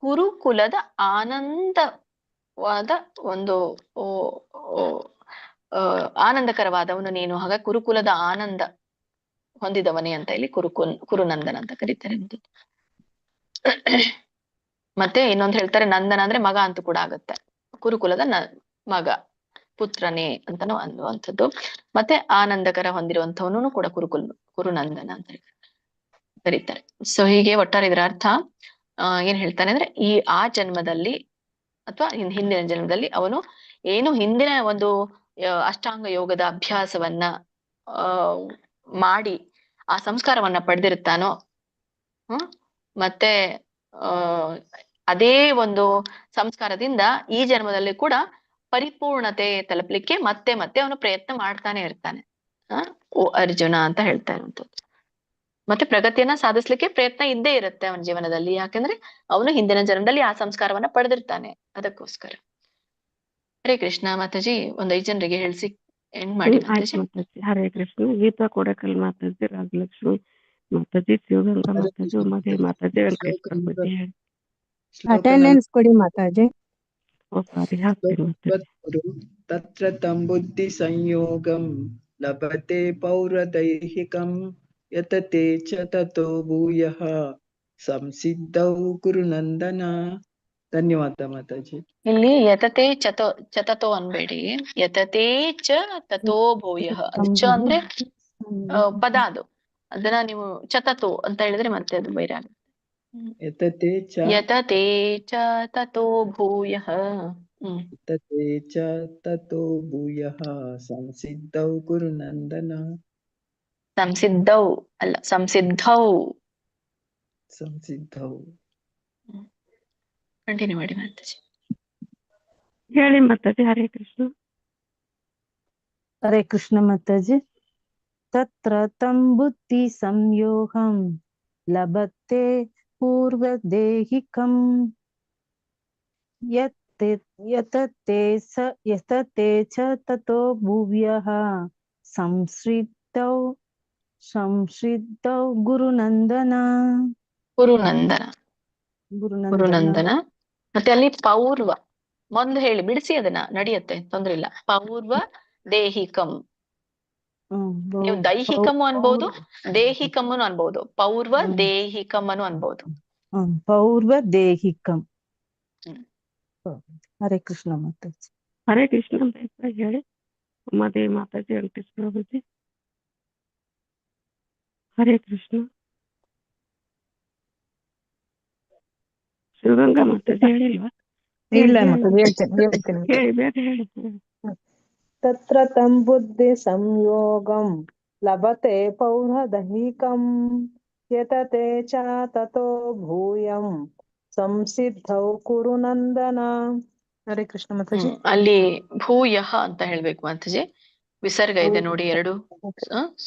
ಕುರುಕುಲದ ಆನಂದವಾದ ಒಂದು ಆನಂದಕರವಾದವನು ನೀನು, ಹಾಗ ಕುರುಕುಲದ ಆನಂದ ಹೊಂದಿದವನೇ ಅಂತ ಇಲ್ಲಿ ಕುರುನಂದನ ಅಂತ ಕರೀತಾರೆ. ಮತ್ತೆ ಇನ್ನೊಂದು ಹೇಳ್ತಾರೆ ನಂದನ ಅಂದ್ರೆ ಮಗ ಅಂತ ಕೂಡ ಆಗತ್ತೆ. ಕುರುಕುಲದ ಮಗ, ಪುತ್ರನೇ ಅಂತಾನು ಅನ್ನುವಂಥದ್ದು. ಮತ್ತೆ ಆನಂದಕರ ಹೊಂದಿರುವಂತವನು ಕೂಡ ಕುರುನಂದನ ಅಂತ ಕರೀತಾರೆ. ಸೊ ಹೀಗೆ ಒಟ್ಟಾರೆ ಇದರ ಅರ್ಥ ಏನ್ ಹೇಳ್ತಾನೆ ಅಂದ್ರೆ ಆ ಜನ್ಮದಲ್ಲಿ ಅಥವಾ ಹಿಂದಿನ ಜನ್ಮದಲ್ಲಿ ಅವನು ಏನು ಹಿಂದಿನ ಒಂದು ಅಷ್ಟಾಂಗ ಯೋಗದ ಅಭ್ಯಾಸವನ್ನ ಮಾಡಿ ಆ ಸಂಸ್ಕಾರವನ್ನ ಪಡೆದಿರ್ತಾನೋ, ಮತ್ತೆ ಅದೇ ಒಂದು ಸಂಸ್ಕಾರದಿಂದ ಈ ಜನ್ಮದಲ್ಲಿ ಕೂಡ ಪರಿಪೂರ್ಣತೆ ತಲುಪಲಿಕ್ಕೆ ಮತ್ತೆ ಮತ್ತೆ ಅವನು ಪ್ರಯತ್ನ ಮಾಡ್ತಾನೆ ಇರ್ತಾನೆ. ಓ ಅರ್ಜುನ ಅಂತ ಹೇಳ್ತಾ ಇರುವಂಥದ್ದು. ಮತ್ತೆ ಪ್ರಗತಿಯನ್ನ ಸಾಧಿಸ್ಲಿಕ್ಕೆ ಪ್ರಯತ್ನ ಇದ್ದೇ ಇರುತ್ತೆ ಅವನ ಜೀವನದಲ್ಲಿ, ಯಾಕಂದ್ರೆ ಅವನು ಹಿಂದಿನ ಜನ್ಮದಲ್ಲಿ ಆ ಸಂಸ್ಕಾರವನ್ನ ಪಡೆದಿರ್ತಾನೆ. ಅದಕ್ಕೋಸ್ಕರ ಹರೇ ಕೃಷ್ಣ. ಮಾತಾಜಿ ಒಂದ್ 5 ಜನರಿಗೆ ಹೇಳಿಸಿ ಎಂಡ್ ಮಾಡಿ ಮಾತಾಜಿ. ಹರೇ ಕೃಷ್ಣ. ಗೀತಾ ಕೊಡಕಲ್ ಮಾತಾಜಿ, ರಾಜಲಕ್ಷ್ಮಿ ಮಾತಾಜಿ, ಶಿವಗಂಗಾ ಮಾತಾಜಿ, ಉಮಾದೇವಿ ಮಾತಾಜಿ, ವೆಂಕಟೇಶ್ವರ ಅಟೆಂಡೆನ್ಸ್ ಕೊಡಿ ಮಾತಾಜಿ. ತತ್ರ ತಂ ಬುದ್ಧಿ ಸಂಯೋಗಂ ಲಭತೆ ಪೌರದೈಹಿಕಂ ಯತತೆ ಚ ತಥೋ ಭೂಯಃ ಸಂಸಿದ್ಧೌ ಕುರುನಂದನ. ಧನ್ಯವಾದ ಮಾತಾಜಿ. ಇಲ್ಲಿ ಯತತೆ ಚತತೋ ಅನ್ಬೇಡಿ, ಯತತೆ ಚ ತಥೋ ಭೂಯಃ. ಚ ಅಂದ್ರೆ ಪದ, ಅದನ್ನ ನೀವು ಚತತೋ ಅಂತ ಹೇಳಿದ್ರೆ ಮತ್ತೆ ಅದು ಬೈರ ಆಗುತ್ತೆ. ಯತತೆ ಚ ತಥೋ ಭೂಯಃ, ಯತತೆ ಚ ತಥೋ ಭೂಯಃ ಸಂಸಿದ್ಧೌ ಕುರುನಂದನ. ಸಂಸಿದ್ಧೌ ಅಲ್ಲ, ಸಂಸಿದ್ಧೌ. ಸಂಸಿದ್ಧೌ. ಕಂಟಿನ್ಯೂ ಮಾಡಿ ಮಾತಾಜಿ. ಹೇಳಿ ಮಾತಾಜಿ. ಹರೇ ಕೃಷ್ಣ. ಹರೇ ಕೃಷ್ಣ ಮಾತಾಜಿ. ತತ್ರ ತಂ ಬುದ್ಧಿ ಸಂಯೋಗಂ ಲಭತೆ ಪೂರ್ವದೇಹಿಕಂ ಯತತೆ ಚ ತಥೋ ಭೂಯಃ ಸಂಶ್ರಿತೌ ಗುರುನಂದನ. ಗುರುನಂದನ. ಮತ್ತೆ ಅಲ್ಲಿ ಪೌರ್ವ ಮೊದ್ಲು ಹೇಳಿ ಬಿಡಿಸಿ, ಅದನ್ನ ನಡೆಯುತ್ತೆ, ತೊಂದ್ರೆ ಇಲ್ಲ. ಪೌರ್ವ ದೇಹಿಕಂ, ನೀವು ದೈಹಿಕಮ್ಮು ಅನ್ಬಹುದು, ದೇಹಿಕಮ್ಮನು ಅನ್ಬಹುದು. ಪೌರ್ವ ದೇಹಿಕಮ್ಮನು ಅನ್ಬಹುದು. ಪೌರ್ವ ದೇಹಿಕಂ. ಹರೇ ಕೃಷ್ಣ ಮಾತಾಜಿ. ಹರೇ ಕೃಷ್ಣ ಅಂತ ಹೇಳಿ. ಉಮಾದೇವಿ ಮಾತಾಜಿ, ವೆಂಕಟೇಶ್ವರ ಪ್ರಭುಜಿ. ಹರೇ ಕೃಷ್ಣ. ಶಿವಗಂಗಾ ಮಾತಾಜಿ ಹೇಳಿಲ್ವಾ? ಇಲ್ಲ ಹೇಳ್ತೇನೆ. ಹೇಳಿ, ಬೇರೆ ಹೇಳಿ. ತತ್ರ ತಂ ಬುದ್ಧಿ ಸಂಯೋಗಂ ಲಭತೆ ಪೌರದೈಹಿಕಂ ಯತತೆ ಚ ತಥೋ ಭೂಯಂ ಸಂಸಿದ್ಧೌ ಕುರುನಂದನ. ಹರೇ ಕೃಷ್ಣ ಮಾತಾಜಿ. ಅಲ್ಲಿ ಭೂಯಃ ಅಂತ ಹೇಳ್ಬೇಕು ಮಾತಾಜಿ. ವಿಸರ್ಗ ಇದೆ ನೋಡಿ, 2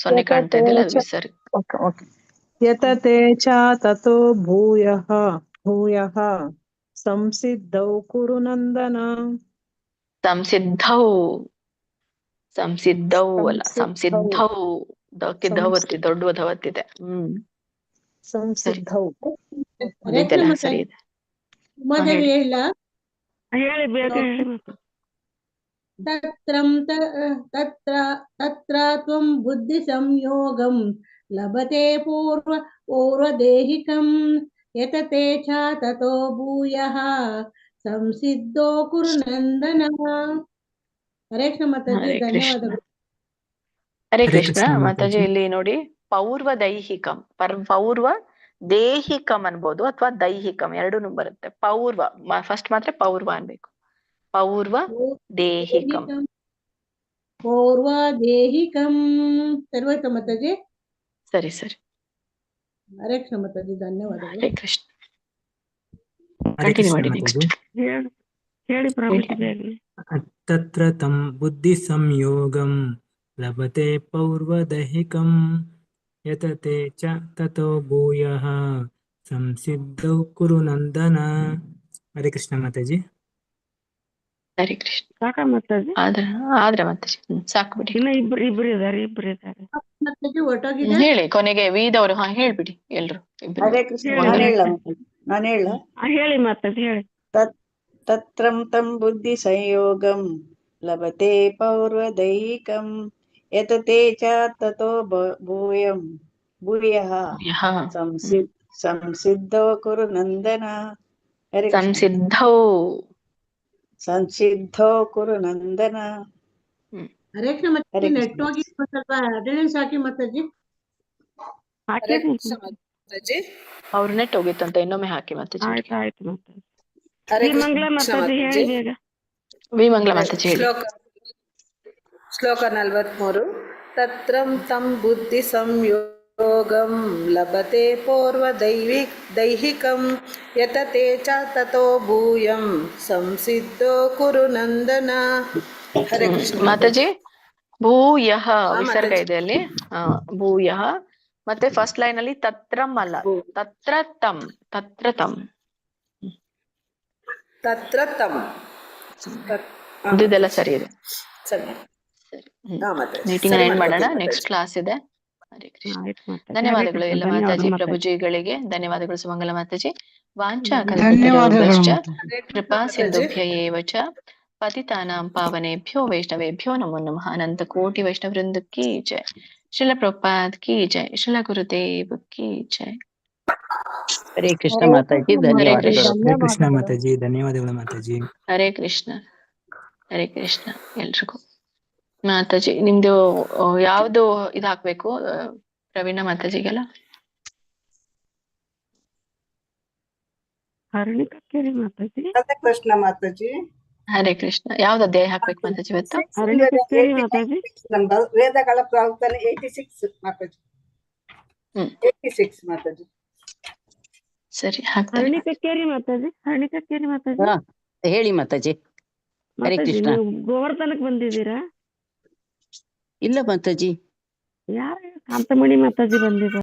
0 ಕಾಣ್ತಾ ಇದೆಯಲ್ಲ, ಅದು ವಿಸರ್ಗ. ಯತತೆ ಚ ತಥೋ ಭೂಯಃ ಸಂಸಿದ್ಧೌ ಕುರುನಂದನ. ಸಂಸಿದ್ಧೌ ಅಲ್ಲ, ಸಂಸಿದ್ಧೌ. ಧವತ್ತಿ ದೊಡ್ಡ ಧವತ್ತಿದೆ. ಸಂಸಿದ್ಧೌ ಸರಿ ಇದೆ. ಉಮಾದೇವಿ ಹೇಳ. ಹೇಳಿ, ಬೇಗ ಹೇಳಿ. ತತ್ರ ತ್ವಂ ಬುದ್ಧಿ ಸಂಯೋಗಂ ಲಭತೆ ಪೂರ್ವದೇಹಿಕಂ ಯತತೆ ಚ ತತೋ ಭೂಯಃ ಸಂಸಿದ್ಧೋ ಕುರು ನಂದನ. ಹರೇ ಕೃಷ್ಣ ಮಾತಾಜಿ, ಹರೇ ಕೃಷ್ಣ. ಧನ್ಯವಾದಗಳು. ಹರೇ ಹರೇ ಕೃಷ್ಣ ಕೃಷ್ಣ ಮಾತಾಜಿ. ಮಾತಾಜಿ. ಇಲ್ಲಿ ನೋಡಿ, ಪೌರ್ವ ದೈಹಿಕಂ, ಪೌರ್ವ ದೇಹಿಕಂ ಅನ್ಬೋದು ಅಥವಾ ದೈಹಿಕಂ ಎರಡೂ ಬರುತ್ತೆ. ಪೌರ್ವ ಫಸ್ಟ್ ಮಾತ್ರ ಪೌರ್ವ ಅನ್ಬೇಕು. ಪೌರ್ವ ದೇಹಿಕಂ. ಪೌರ್ವ ದೇಹಿಕಂ. ಸರ್ವಾಯ್ತಾ ಮಾತಾಜಿ? ಸರಿ ಸರಿ. ಹರೇ ಕೃಷ್ಣ ಮಾತಾಜಿ, ಧನ್ಯವಾದಗಳು. ಹರೇ ಕೃಷ್ಣ. ಹರೇ ಕಂಟಿನ್ಯೂ ಕೃಷ್ಣ ಮಾಡಿ ಮಾತಾಜಿ. ನೆಕ್ಸ್ಟ್. ಹೇಳಿ ಪ್ರಭುಜಿ ಬೇಗ. ತತ್ರ ತಂ ಬುದ್ಧಿ ಸಂಯೋಗಂ ಲಭತೆ ಪೌರ್ವದೈಹಿಕಂ ಯತತೆ ಚ ತತೋ ಭೂಯಃ ಸಂಸಿದ್ಧೌ ಕುರು ನಂದನ. ಹರೇ ಕೃಷ್ಣ ಮಾತಾಜಿ. ಹರೇ ಕೃಷ್ಣ. ಸಾಕ ಮಾತಾಜಿ? ಆದ್ರೆ ಮಾತಾಜಿ ಸಾಕು ಬಿಡಿ. ಇನ್ನ ಇಬ್ರು ಇದಾರೆ. ಮಾತಾಜಿ ಒಟ್ಟಾಗಿದೆ. ಹೇಳಿ ಕೊನೆಗೆ ವೀದವರು. ಹೇಳಿ ಎಲ್ರು ಇಬ್ರು. ಹರೇ ಕೃಷ್ಣ. ನಾನು ಹೇಳ ಹೇಳಿ ಮಾತಾಜಿ ಹೇಳಿ. ತತ್ರಂ ತಂ ಬುದ್ಧಿ ಸಂಯೋಗಂ ಲಭತೆ ಪೌರ್ವದೈಹಿಕಂ ಯತತೆ ಚ ತತೋ ಭೂಯಃ ಸಂಸಿದ್ಧೋ ಕುರು ನಂದನ. ಸಂಸಿದ್ಧೋ ಕುರು ನಂದನ. ಹರೇ ಕೃಷ್ಣ ಮಾತಾಜಿ, ನೆಟ್ ಹೋಗಿ ಸ್ವಲ್ಪ ಅಟೆಂಡೆನ್ಸ್ ಹಾಕಿ ಮಾತಾಜಿ. ಅವ್ರ ನೆಟ್ ಹೋಗಿತ್ತಂತ, ಇನ್ನೊಮ್ಮೆ ಹಾಕಿ ಮಾತಾಜಿ. ಆಯ್ತು ಮಾತಾಜಿ. ಮಂಗಳ ಮಾತಾಜಿ ಹೇಳಿ ಬೇಗ. ಮಂಗಳ ಮಾತಾಜಿ ಹೇಳಿ. ಶ್ಲೋಕ 43. ತತ್ರಂ ತಂ ಬುದ್ಧಿ ಸಂಯೋಗಂ ಲಭತೆ ಪೂರ್ವ ದೈಹಿಕಂ ಯತತೆ ಚ ತತೋ ಭೂಯಂ ಸಂಸಿದ್ಧೋ ಕುರು ನಂದನ. ಹರೇ ಕೃಷ್ಣ ಮಾತಾಜಿ. ಭೂಯಃ ವಿಸರ್ಗ ಇದೆ ಅಲ್ಲಿ. ಭೂಯಃ. ಮತ್ತೆ ಫಸ್ಟ್ ಲೈನ್ ಅಲ್ಲಿ ತತ್ರಂ ಅಲ್ಲ, ತತ್ರ ತಂ. ಇದೆಲ್ಲ ಸರಿ ಇದೆ. ಮೀಟಿಂಗ್ ಎಂಡ್ ಮಾಡೋಣ. ನೆಕ್ಸ್ಟ್ ಕ್ಲಾಸ್ ಇದೆ. ಹರೇ ಕೃಷ್ಣ. ಧನ್ಯವಾದಗಳು ಎಲ್ಲ ಮಾತಾಜಿ ಪ್ರಭುಜಿಗಳಿಗೆ. ಧನ್ಯವಾದಗಳು ಸುಮಂಗಲ ಮಾತಾಜಿ. ವಾಂಛಾ ಕಲ್ಪತರುಭ್ಯಶ್ಚ ಕೃಪಾ ಸಿಂಧುಭ್ಯ ಏವ ಚ ಪತಿತಾನಾಂ ಪಾವನೇಭ್ಯೋ ವೈಷ್ಣವೇಭ್ಯೋ ನಮೋ ನಮಃ. ಅನಂತ ಕೋಟಿ ವೈಷ್ಣವ ವೃಂದ ಕಿ ಜೈ. ಶ್ರೀಲ ಪ್ರಭುಪಾದ್ ಕಿ ಜೈ. ಶ್ರೀಲ ಗುರುದೇವ್ ಕಿ ಜೈ. ಹರೇ ಕೃಷ್ಣ ಮಾತಾಜಿ, ಧನ್ಯವಾದಗಳು. ಹರೇ ಕೃಷ್ಣ ಮಾತಾಜಿ, ಧನ್ಯವಾದಗಳು ಮಾತಾಜಿ. ಹರೇ ಕೃಷ್ಣ. ಹರೇ ಕೃಷ್ಣ ಎಲ್ರಿಗೂ. ಮಾತಾಜಿ ನಿಮ್ದು ಯಾವ್ದು ಇದು ಹಾಕ್ಬೇಕು ಪ್ರವೀಣ ಮಾತಾಜಿಗೆಲ್ಲ? ಮಾತಾಜಿ. ಹರೇ ಕೃಷ್ಣ ಮಾತಾಜಿ. ಹರೇ ಕೃಷ್ಣ. ಯಾವ್ದು ಅಧ್ಯಾಯ ಹಾಕ್ಬೇಕು ಮಾತಾಜಿ ಇವತ್ತು? ವೇದಗಳ ಪ್ರಾವರ್ತನೆ 86 ಮಾತಾಜಿ. 86 ಮಾತಾಜಿ. ಸರಿ ಹರಣಿಕಕ್ಕೇರಿ ಮಾತಾಜಿ. ಹರಣಿಕಕ್ಕೇರಿ ಮಾತಾಜಿ. ಹೇಳಿ ಮಾತಾಜಿ. ಹರೇ ಕೃಷ್ಣ. ಗೋವರ್ಧನಕ್ ಬಂದಿದ್ದೀರಾ? ಇಲ್ಲ ಮಾತಾಜಿ. ಯಾರು ಕಾಂತಮಣಿ ಮಾತಾಜಿ ಬಂದಿದ್ದಾರೆ.